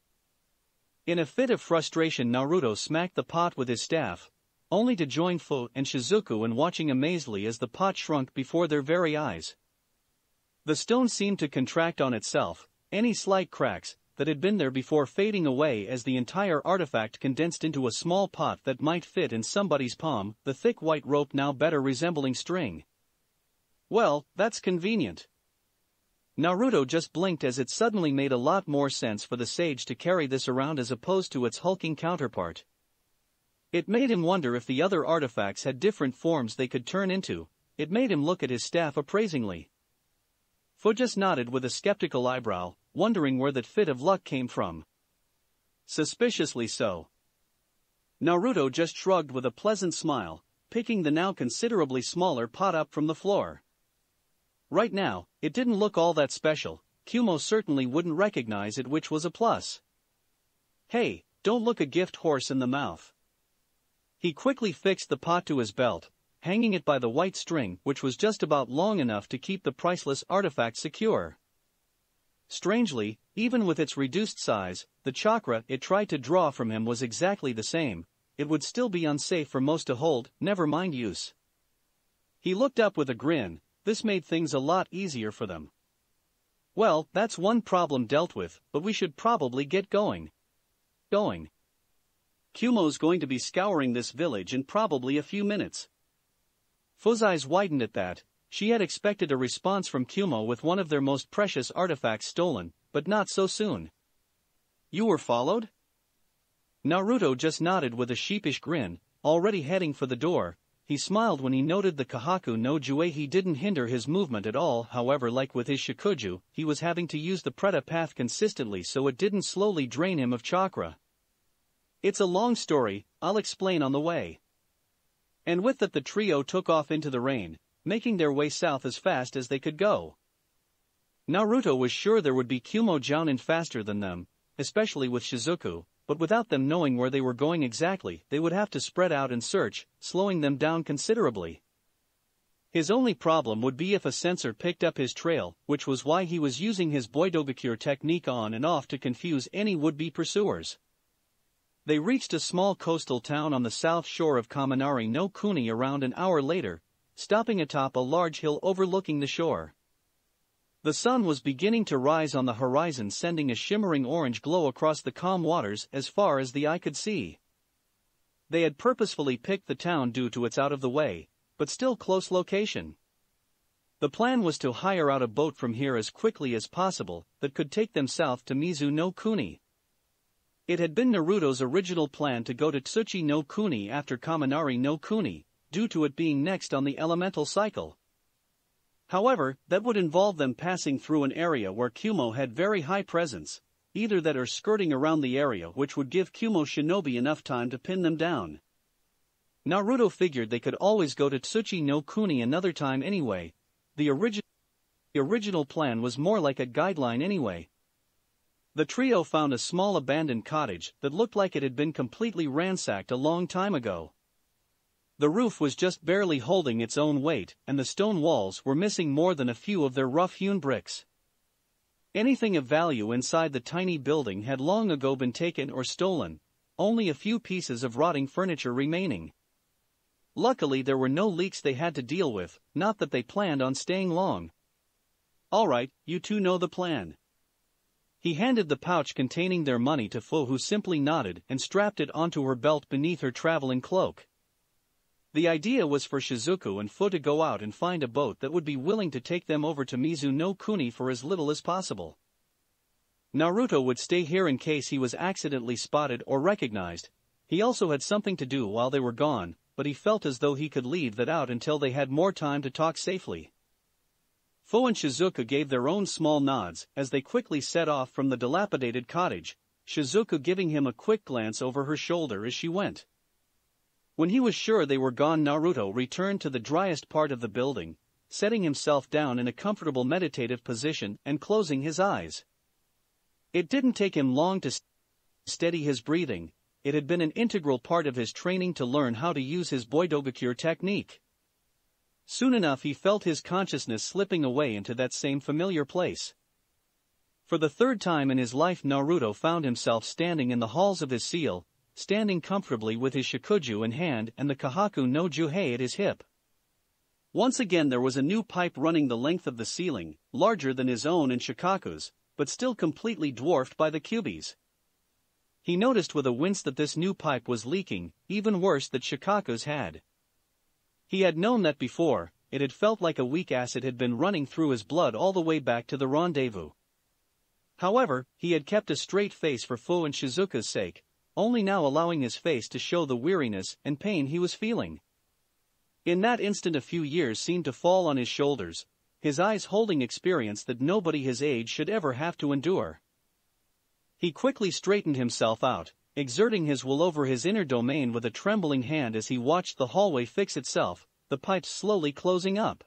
In a fit of frustration, Naruto smacked the pot with his staff, only to join Fu and Shizuku in watching amazedly as the pot shrunk before their very eyes. The stone seemed to contract on itself, any slight cracks that had been there before fading away as the entire artifact condensed into a small pot that might fit in somebody's palm, the thick white rope now better resembling string. Well, that's convenient. Naruto just blinked as it suddenly made a lot more sense for the sage to carry this around as opposed to its hulking counterpart. It made him wonder if the other artifacts had different forms they could turn into. It made him look at his staff appraisingly. Fu just nodded with a skeptical eyebrow, wondering where that fit of luck came from. Suspiciously so. Naruto just shrugged with a pleasant smile, picking the now considerably smaller pot up from the floor. Right now, it didn't look all that special. Kumo certainly wouldn't recognize it, which was a plus. Hey, don't look a gift horse in the mouth. He quickly fixed the pot to his belt, hanging it by the white string which was just about long enough to keep the priceless artifact secure. Strangely, even with its reduced size, the chakra it tried to draw from him was exactly the same. It would still be unsafe for most to hold, never mind use. He looked up with a grin. This made things a lot easier for them. Well, that's one problem dealt with, but we should probably get going. Kumo's going to be scouring this village in probably a few minutes. Fu's eyes widened at that. She had expected a response from Kumo with one of their most precious artifacts stolen, but not so soon. You were followed? Naruto just nodded with a sheepish grin, already heading for the door. He smiled when he noted the Kahaku no Juei didn't hinder his movement at all. However, like with his Shikuju, he was having to use the Preta path consistently so it didn't slowly drain him of chakra. It's a long story, I'll explain on the way. And with that the trio took off into the rain, making their way south as fast as they could go. Naruto was sure there would be Kumo Jounin faster than them, especially with Shizuku. But without them knowing where they were going exactly, they would have to spread out and search, slowing them down considerably. His only problem would be if a sensor picked up his trail, which was why he was using his Boidogakure technique on and off to confuse any would-be pursuers. They reached a small coastal town on the south shore of Kaminari no Kuni around an hour later, stopping atop a large hill overlooking the shore. The sun was beginning to rise on the horizon, sending a shimmering orange glow across the calm waters as far as the eye could see. They had purposefully picked the town due to its out-of-the-way, but still close location. The plan was to hire out a boat from here as quickly as possible that could take them south to Mizu no Kuni. It had been Naruto's original plan to go to Tsuchi no Kuni after Kaminari no Kuni, due to it being next on the elemental cycle. However, that would involve them passing through an area where Kumo had very high presence, either that or skirting around the area, which would give Kumo Shinobi enough time to pin them down. Naruto figured they could always go to Tsuchi no Kuni another time anyway. The original plan was more like a guideline anyway. The trio found a small abandoned cottage that looked like it had been completely ransacked a long time ago. The roof was just barely holding its own weight, and the stone walls were missing more than a few of their rough-hewn bricks. Anything of value inside the tiny building had long ago been taken or stolen, only a few pieces of rotting furniture remaining. Luckily there were no leaks they had to deal with, not that they planned on staying long. "Alright, you two know the plan." He handed the pouch containing their money to Fu, who simply nodded and strapped it onto her belt beneath her traveling cloak. The idea was for Shizuku and Fu to go out and find a boat that would be willing to take them over to Mizu no Kuni for as little as possible. Naruto would stay here in case he was accidentally spotted or recognized. He also had something to do while they were gone, but he felt as though he could leave that out until they had more time to talk safely. Fu and Shizuku gave their own small nods as they quickly set off from the dilapidated cottage, Shizuku giving him a quick glance over her shoulder as she went. When he was sure they were gone, Naruto returned to the driest part of the building, setting himself down in a comfortable meditative position and closing his eyes. It didn't take him long to steady his breathing. It had been an integral part of his training to learn how to use his Boidogakure technique. Soon enough he felt his consciousness slipping away into that same familiar place. For the third time in his life Naruto found himself standing in the halls of his seal, standing comfortably with his shikuju in hand and the Kahaku no Juhei at his hip. Once again there was a new pipe running the length of the ceiling, larger than his own and Shikaku's, but still completely dwarfed by the Kyuubi's. He noticed with a wince that this new pipe was leaking, even worse than Shikaku's had. He had known that before. It had felt like a weak acid had been running through his blood all the way back to the rendezvous. However, he had kept a straight face for Fu and Shizuka's sake, only now allowing his face to show the weariness and pain he was feeling. In that instant a few years seemed to fall on his shoulders, his eyes holding experience that nobody his age should ever have to endure. He quickly straightened himself out, exerting his will over his inner domain with a trembling hand as he watched the hallway fix itself, the pipes slowly closing up.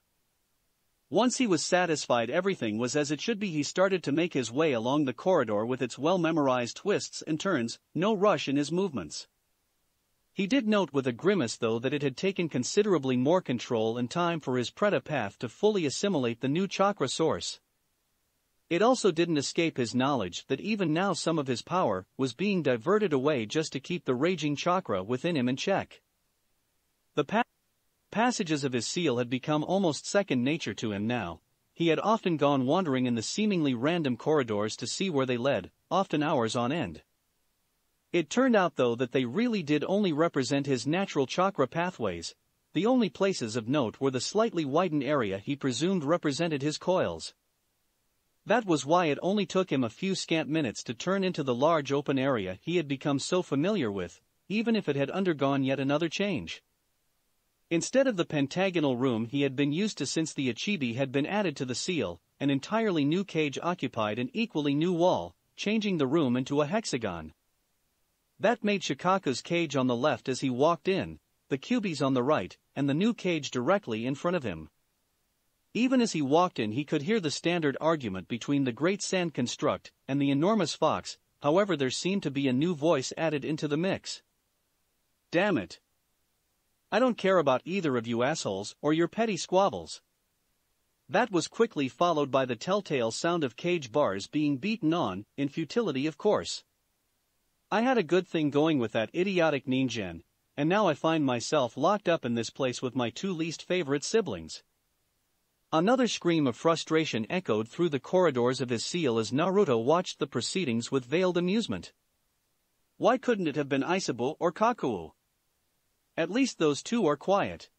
Once he was satisfied everything was as it should be, he started to make his way along the corridor with its well-memorized twists and turns, no rush in his movements. He did note with a grimace though that it had taken considerably more control and time for his Preta path to fully assimilate the new chakra source. It also didn't escape his knowledge that even now some of his power was being diverted away just to keep the raging chakra within him in check. The passages of his seal had become almost second nature to him now. He had often gone wandering in the seemingly random corridors to see where they led, often hours on end. It turned out though that they really did only represent his natural chakra pathways. The only places of note were the slightly widened area he presumed represented his coils. That was why it only took him a few scant minutes to turn into the large open area he had become so familiar with, even if it had undergone yet another change. Instead of the pentagonal room he had been used to since the Ichibi had been added to the seal, an entirely new cage occupied an equally new wall, changing the room into a hexagon. That made Shikaku's cage on the left as he walked in, the Kyuubi's on the right, and the new cage directly in front of him. Even as he walked in he could hear the standard argument between the great sand construct and the enormous fox, however there seemed to be a new voice added into the mix. "Damn it. I don't care about either of you assholes or your petty squabbles." That was quickly followed by the telltale sound of cage bars being beaten on, in futility of course. "I had a good thing going with that idiotic ninjan, and now I find myself locked up in this place with my two least favorite siblings." Another scream of frustration echoed through the corridors of his seal as Naruto watched the proceedings with veiled amusement. Why couldn't it have been Isabu or Kakuo? At least those two are quiet.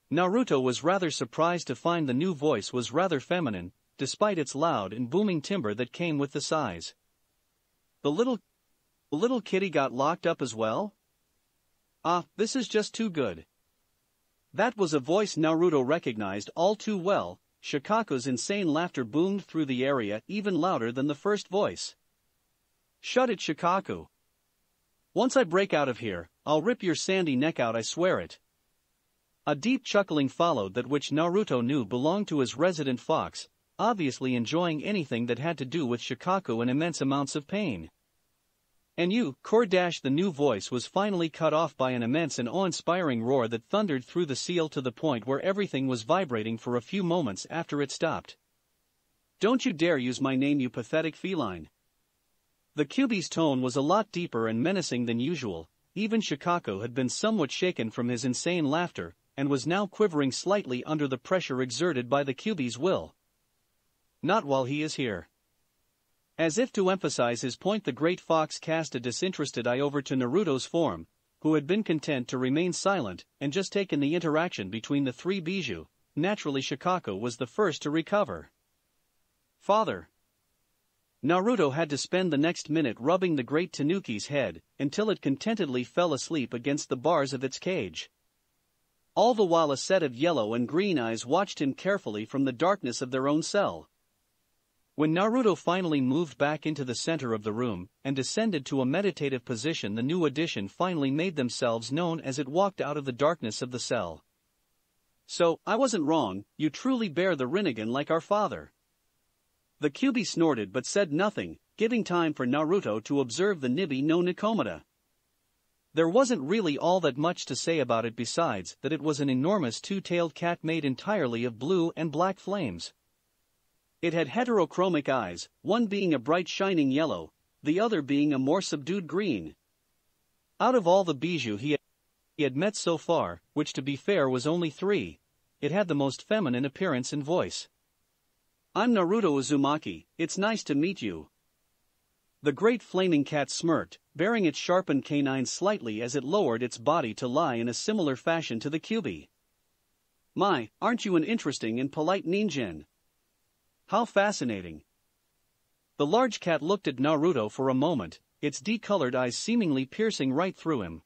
Naruto was rather surprised to find the new voice was rather feminine, despite its loud and booming timbre that came with the size. The little kitty got locked up as well? Ah, this is just too good. That was a voice Naruto recognized all too well, Shikaku's insane laughter boomed through the area even louder than the first voice. "Shut it, Shikaku. Once I break out of here, I'll rip your sandy neck out, I swear it." A deep chuckling followed that which Naruto knew belonged to his resident fox, obviously enjoying anything that had to do with Shikaku and immense amounts of pain. "And you, the new voice was finally cut off by an immense and awe-inspiring roar that thundered through the seal to the point where everything was vibrating for a few moments after it stopped. "Don't you dare use my name, you pathetic feline." The Kyuubi's tone was a lot deeper and menacing than usual. Even Shikaku had been somewhat shaken from his insane laughter, and was now quivering slightly under the pressure exerted by the Kyuubi's will. "Not while he is here." As if to emphasize his point, the great fox cast a disinterested eye over to Naruto's form, who had been content to remain silent and just taken the interaction between the three Bijou. Naturally, Shikaku was the first to recover. "Father." Naruto had to spend the next minute rubbing the great tanuki's head until it contentedly fell asleep against the bars of its cage. All the while a set of yellow and green eyes watched him carefully from the darkness of their own cell. When Naruto finally moved back into the center of the room and descended to a meditative position, the new addition finally made themselves known as it walked out of the darkness of the cell. "So, I wasn't wrong, you truly bear the Rinnegan like our father." The Kyuubi snorted but said nothing, giving time for Naruto to observe the Nibi no Nikomata. There wasn't really all that much to say about it besides that it was an enormous two-tailed cat made entirely of blue and black flames. It had heterochromic eyes, one being a bright shining yellow, the other being a more subdued green. Out of all the Bijou he had met so far, which to be fair was only 3, it had the most feminine appearance and voice. "I'm Naruto Uzumaki, it's nice to meet you." The great flaming cat smirked, baring its sharpened canines slightly as it lowered its body to lie in a similar fashion to the Kyuubi. "My, aren't you an interesting and polite ninjin? How fascinating." The large cat looked at Naruto for a moment, its decolored eyes seemingly piercing right through him.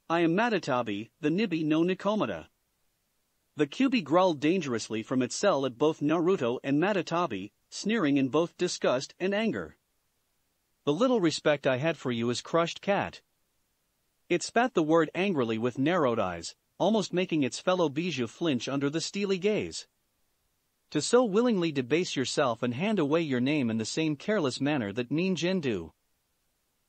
"I am Matatabi, the Nibi no Nikomata." The Kyuubi growled dangerously from its cell at both Naruto and Matatabi, sneering in both disgust and anger. "The little respect I had for you is crushed, cat." It spat the word angrily with narrowed eyes, almost making its fellow Bijou flinch under the steely gaze. "To so willingly debase yourself and hand away your name in the same careless manner that ninjin do.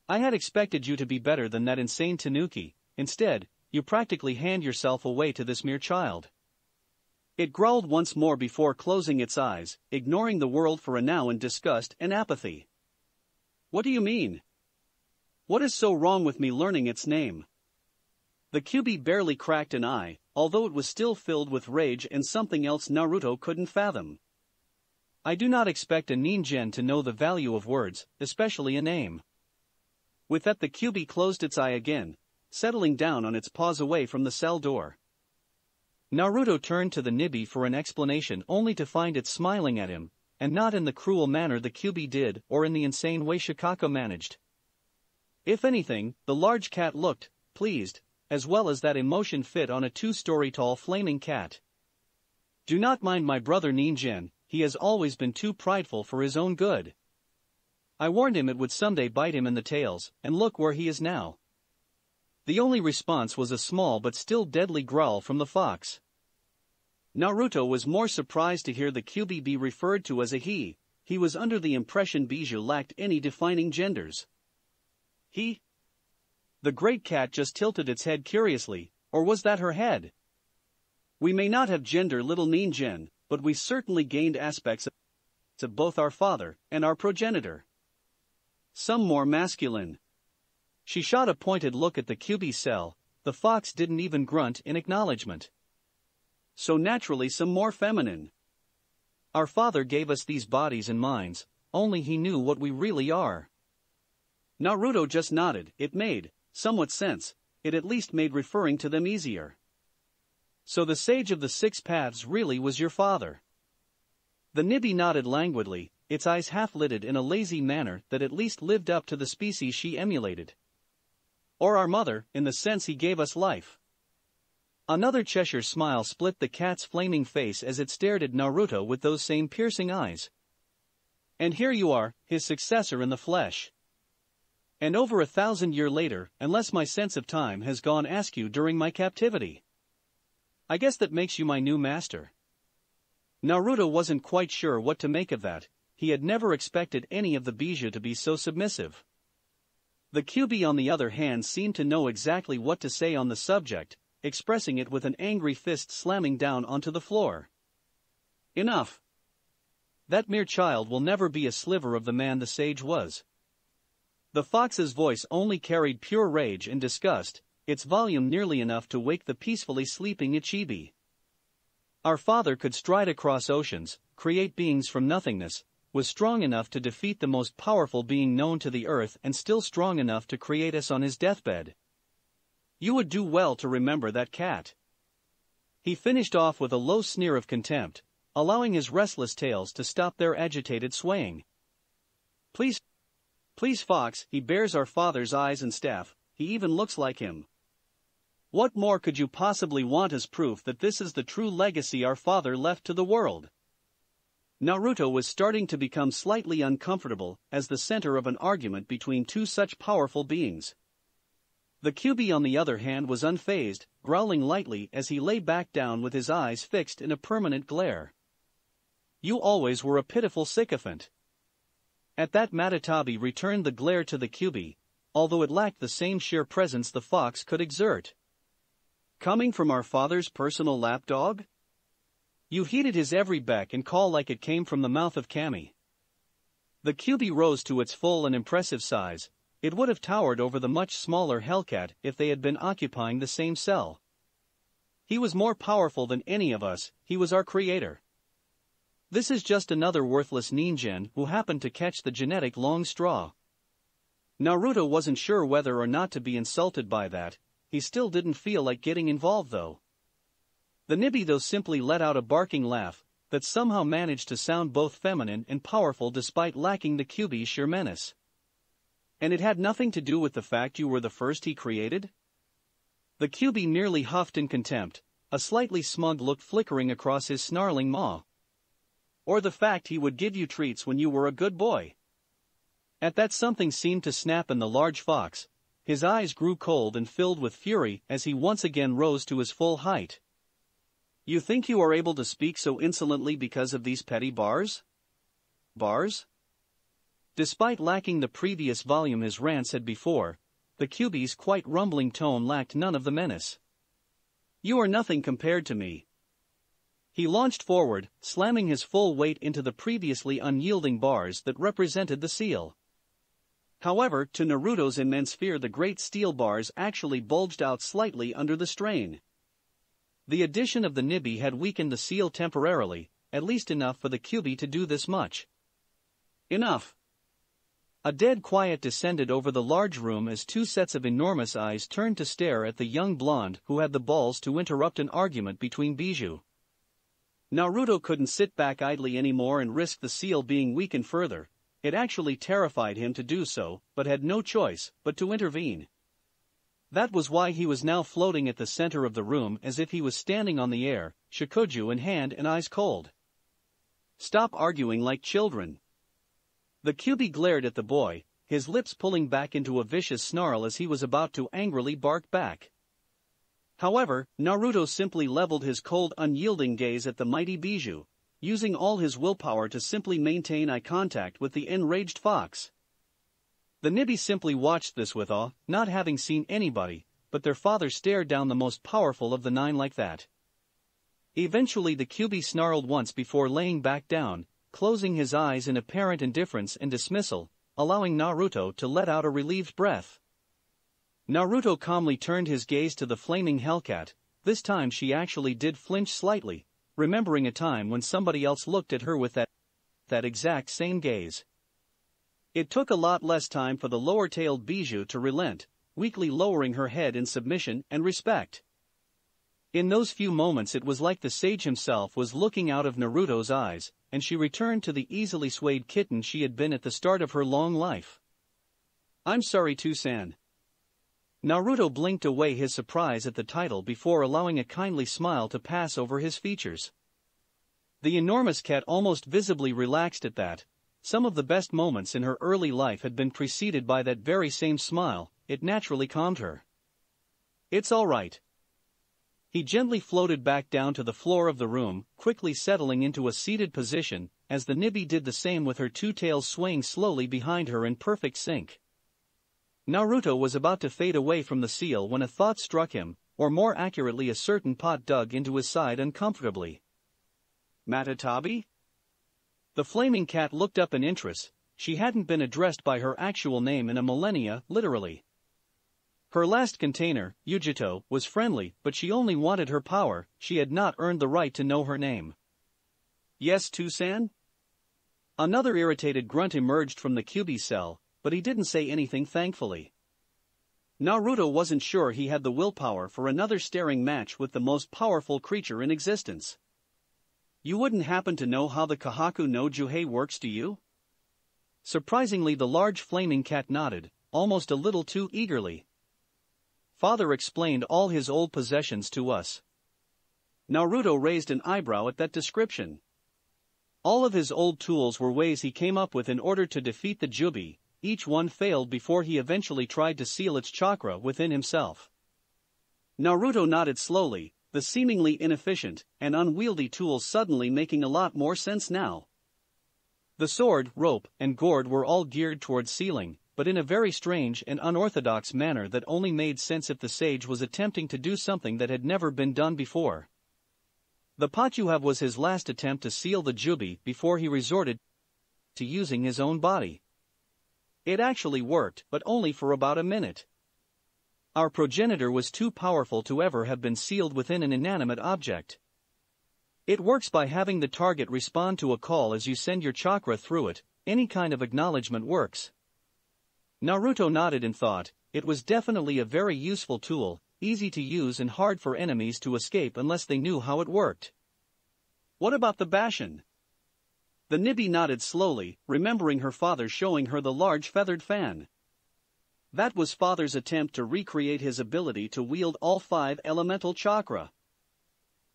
I had expected you to be better than that insane tanuki, instead, you practically hand yourself away to this mere child." It growled once more before closing its eyes, ignoring the world for a now in disgust and apathy. "What do you mean? What is so wrong with me learning its name?" The Kyuubi barely cracked an eye, although it was still filled with rage and something else Naruto couldn't fathom. "I do not expect a ninjin to know the value of words, especially a name." With that, the Kyuubi closed its eye again, settling down on its paws away from the cell door. Naruto turned to the Nibi for an explanation only to find it smiling at him, and not in the cruel manner the Kyuubi did or in the insane way Shikaku managed. If anything, the large cat looked pleased, as well as that emotion fit on a 2-story tall flaming cat. "Do not mind my brother Ninjin, he has always been too prideful for his own good. I warned him it would someday bite him in the tails, and look where he is now." The only response was a small but still deadly growl from the fox. Naruto was more surprised to hear the Kyuubi be referred to as a he. He was under the impression Bijou lacked any defining genders. "He?" The great cat just tilted its head curiously, or was that her head? "We may not have gender, little ninjin, but we certainly gained aspects of both our father and our progenitor. Some more masculine." She shot a pointed look at the Kyuubi cell. The fox didn't even grunt in acknowledgement. "So naturally some more feminine. Our father gave us these bodies and minds, only he knew what we really are." Naruto just nodded. It made somewhat sense. It at least made referring to them easier. "So the sage of the 6 paths really was your father?" The Nibi nodded languidly, its eyes half-lidded in a lazy manner that at least lived up to the species she emulated. "Or our mother, in the sense he gave us life." Another Cheshire smile split the cat's flaming face as it stared at Naruto with those same piercing eyes. And here you are, his successor in the flesh. And over 1,000 years later, unless my sense of time has gone askew during my captivity. I guess that makes you my new master. Naruto wasn't quite sure what to make of that. He had never expected any of the Bijou to be so submissive. The Kyuubi on the other hand seemed to know exactly what to say on the subject, expressing it with an angry fist slamming down onto the floor. Enough. That mere child will never be a sliver of the man the sage was. The fox's voice only carried pure rage and disgust, its volume nearly enough to wake the peacefully sleeping Ichibi. Our father could stride across oceans, create beings from nothingness, was strong enough to defeat the most powerful being known to the earth and still strong enough to create us on his deathbed. You would do well to remember that cat. He finished off with a low sneer of contempt, allowing his restless tails to stop their agitated swaying. Please, Fox, he bears our father's eyes and staff, he even looks like him. What more could you possibly want as proof that this is the true legacy our father left to the world? Naruto was starting to become slightly uncomfortable as the center of an argument between two such powerful beings. The Kyuubi on the other hand was unfazed, growling lightly as he lay back down with his eyes fixed in a permanent glare. You always were a pitiful sycophant. At that Matatabi returned the glare to the Kyuubi, although it lacked the same sheer presence the fox could exert. Coming from our father's personal lapdog? You heeded his every beck and call like it came from the mouth of Kami. The Kyuubi rose to its full and impressive size. It would have towered over the much smaller Hellcat if they had been occupying the same cell. He was more powerful than any of us, he was our creator. This is just another worthless ninjen who happened to catch the genetic long straw. Naruto wasn't sure whether or not to be insulted by that. He still didn't feel like getting involved though. The Nibido simply let out a barking laugh that somehow managed to sound both feminine and powerful despite lacking the Kyuubi's sheer menace. And it had nothing to do with the fact you were the first he created? The Kyuubi merely huffed in contempt, a slightly smug look flickering across his snarling maw. Or the fact he would give you treats when you were a good boy. At that something seemed to snap in the large fox. His eyes grew cold and filled with fury as he once again rose to his full height. You think you are able to speak so insolently because of these petty bars? Bars? Despite lacking the previous volume his rants had before, the Kyuubi's quite rumbling tone lacked none of the menace. You are nothing compared to me. He launched forward, slamming his full weight into the previously unyielding bars that represented the seal. However, to Naruto's immense fear, the great steel bars actually bulged out slightly under the strain. The addition of the Nibi had weakened the seal temporarily, at least enough for the Kyuubi to do this much. Enough. A dead quiet descended over the large room as two sets of enormous eyes turned to stare at the young blonde who had the balls to interrupt an argument between Bijou. Naruto couldn't sit back idly anymore and risk the seal being weakened further. It actually terrified him to do so, but had no choice but to intervene. That was why he was now floating at the center of the room as if he was standing on the air, shikuju in hand and eyes cold. Stop arguing like children. The Kyuubi glared at the boy, his lips pulling back into a vicious snarl as he was about to angrily bark back. However, Naruto simply leveled his cold, unyielding gaze at the mighty Bijou, using all his willpower to simply maintain eye contact with the enraged fox. The Nibi simply watched this with awe, not having seen anybody, but their father stare down the most powerful of the nine like that. Eventually the Kyuubi snarled once before laying back down, closing his eyes in apparent indifference and dismissal, allowing Naruto to let out a relieved breath. Naruto calmly turned his gaze to the flaming Hellcat. This time she actually did flinch slightly, remembering a time when somebody else looked at her with that exact same gaze. It took a lot less time for the lower-tailed Bijou to relent, weakly lowering her head in submission and respect. In those few moments it was like the sage himself was looking out of Naruto's eyes, and she returned to the easily swayed kitten she had been at the start of her long life. I'm sorry too, San. Naruto blinked away his surprise at the title before allowing a kindly smile to pass over his features. The enormous cat almost visibly relaxed at that. Some of the best moments in her early life had been preceded by that very same smile. It naturally calmed her. "It's all right." He gently floated back down to the floor of the room, quickly settling into a seated position, as the Nibby did the same with her two tails swaying slowly behind her in perfect sync. Naruto was about to fade away from the seal when a thought struck him, or more accurately a certain pot dug into his side uncomfortably. "Matatabi?" The flaming cat looked up in interest. She hadn't been addressed by her actual name in a millennia, literally. Her last container, Yujito, was friendly, but she only wanted her power. She had not earned the right to know her name. "Yes, Tusan?" Another irritated grunt emerged from the Kyuubi cell, but he didn't say anything thankfully. Naruto wasn't sure he had the willpower for another staring match with the most powerful creature in existence. "You wouldn't happen to know how the Kahaku no Juhei works, do you?" Surprisingly, the large flaming cat nodded, almost a little too eagerly. "Father explained all his old possessions to us." Naruto raised an eyebrow at that description. All of his old tools were ways he came up with in order to defeat the Jubi. Each one failed before he eventually tried to seal its chakra within himself. Naruto nodded slowly, the seemingly inefficient and unwieldy tools suddenly making a lot more sense now. The sword, rope, and gourd were all geared towards sealing, but in a very strange and unorthodox manner that only made sense if the sage was attempting to do something that had never been done before. The Pachuhab was his last attempt to seal the Jubi before he resorted to using his own body. It actually worked, but only for about a minute. Our progenitor was too powerful to ever have been sealed within an inanimate object. It works by having the target respond to a call as you send your chakra through it. Any kind of acknowledgement works. Naruto nodded in thought. It was definitely a very useful tool, easy to use and hard for enemies to escape unless they knew how it worked. "What about the Bashin?" The Nibby nodded slowly, remembering her father showing her the large feathered fan. That was father's attempt to recreate his ability to wield all 5 elemental chakra.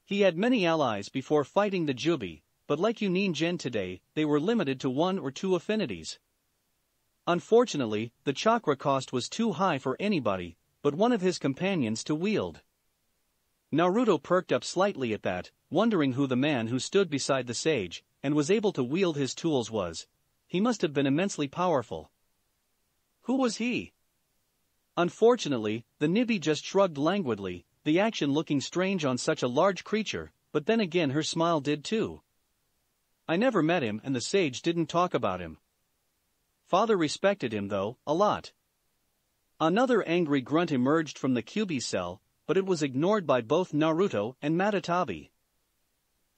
He had many allies before fighting the Jubi, but like Yunin-gen today, they were limited to 1 or 2 affinities. Unfortunately, the chakra cost was too high for anybody but one of his companions to wield. Naruto perked up slightly at that, wondering who the man who stood beside the sage and was able to wield his tools was. He must have been immensely powerful. Who was he? Unfortunately, the Nibby just shrugged languidly, the action looking strange on such a large creature, but then again her smile did too. "I never met him and the sage didn't talk about him. Father respected him though, a lot." Another angry grunt emerged from the Kyuubi cell, but it was ignored by both Naruto and Matatabi.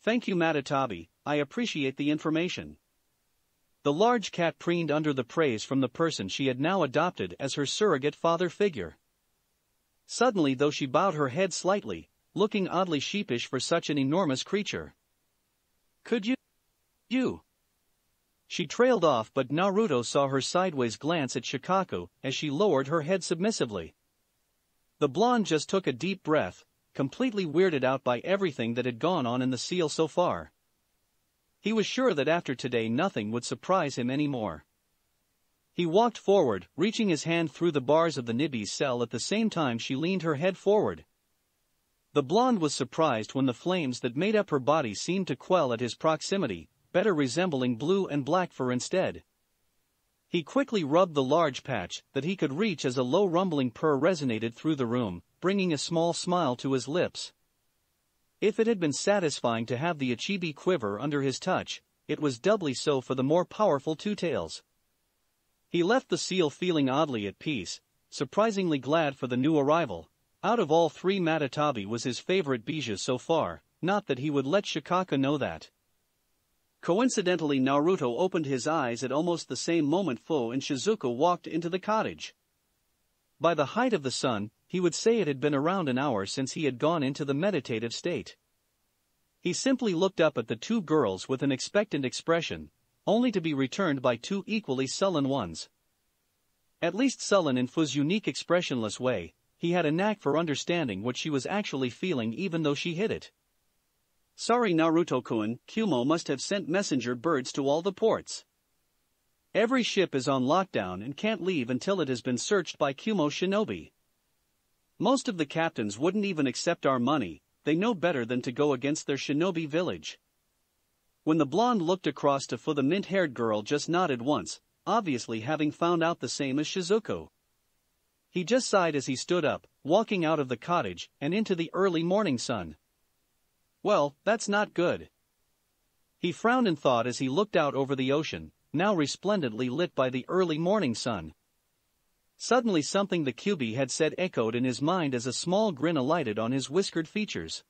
"Thank you, Matatabi, I appreciate the information." The large cat preened under the praise from the person she had now adopted as her surrogate father figure. Suddenly though she bowed her head slightly, looking oddly sheepish for such an enormous creature. "Could you?" She trailed off, but Naruto saw her sideways glance at Shikaku as she lowered her head submissively. The blonde just took a deep breath, completely weirded out by everything that had gone on in the seal so far. He was sure that after today nothing would surprise him anymore. He walked forward, reaching his hand through the bars of the Nibby's cell at the same time she leaned her head forward. The blonde was surprised when the flames that made up her body seemed to quell at his proximity, better resembling blue and black fur instead. He quickly rubbed the large patch that he could reach as a low rumbling purr resonated through the room, bringing a small smile to his lips. If it had been satisfying to have the Ichibi quiver under his touch, it was doubly so for the more powerful Two Tails. He left the seal feeling oddly at peace, surprisingly glad for the new arrival. Out of all 3, Matatabi was his favorite bijou so far, not that he would let Shikaka know that. Coincidentally, Naruto opened his eyes at almost the same moment Fu and Shizuka walked into the cottage. By the height of the sun, he would say it had been around an hour since he had gone into the meditative state. He simply looked up at the 2 girls with an expectant expression, only to be returned by 2 equally sullen ones. At least sullen in Fu's unique expressionless way, he had a knack for understanding what she was actually feeling even though she hid it. Sorry Naruto-kun, Kumo must have sent messenger birds to all the ports. Every ship is on lockdown and can't leave until it has been searched by Kumo shinobi. Most of the captains wouldn't even accept our money, they know better than to go against their shinobi village. When the blonde looked across to Fu, the mint-haired girl just nodded once, obviously having found out the same as Shizuku. He just sighed as he stood up, walking out of the cottage and into the early morning sun. Well, that's not good. He frowned in thought as he looked out over the ocean, now resplendently lit by the early morning sun. Suddenly something the Kyuubi had said echoed in his mind as a small grin alighted on his whiskered features.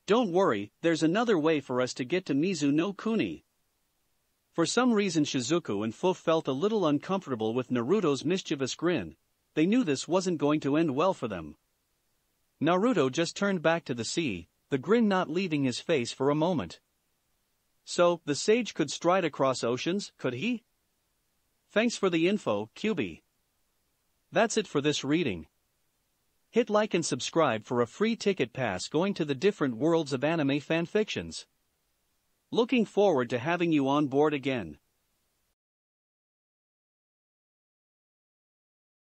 Don't worry, there's another way for us to get to Mizu no Kuni. For some reason Shizuku and Fu felt a little uncomfortable with Naruto's mischievous grin. They knew this wasn't going to end well for them. Naruto just turned back to the sea, the grin not leaving his face for a moment. So, the sage could stride across oceans, could he? Thanks for the info, Kyuubi. That's it for this reading. Hit like and subscribe for a free ticket pass going to the different worlds of anime fanfictions. Looking forward to having you on board again.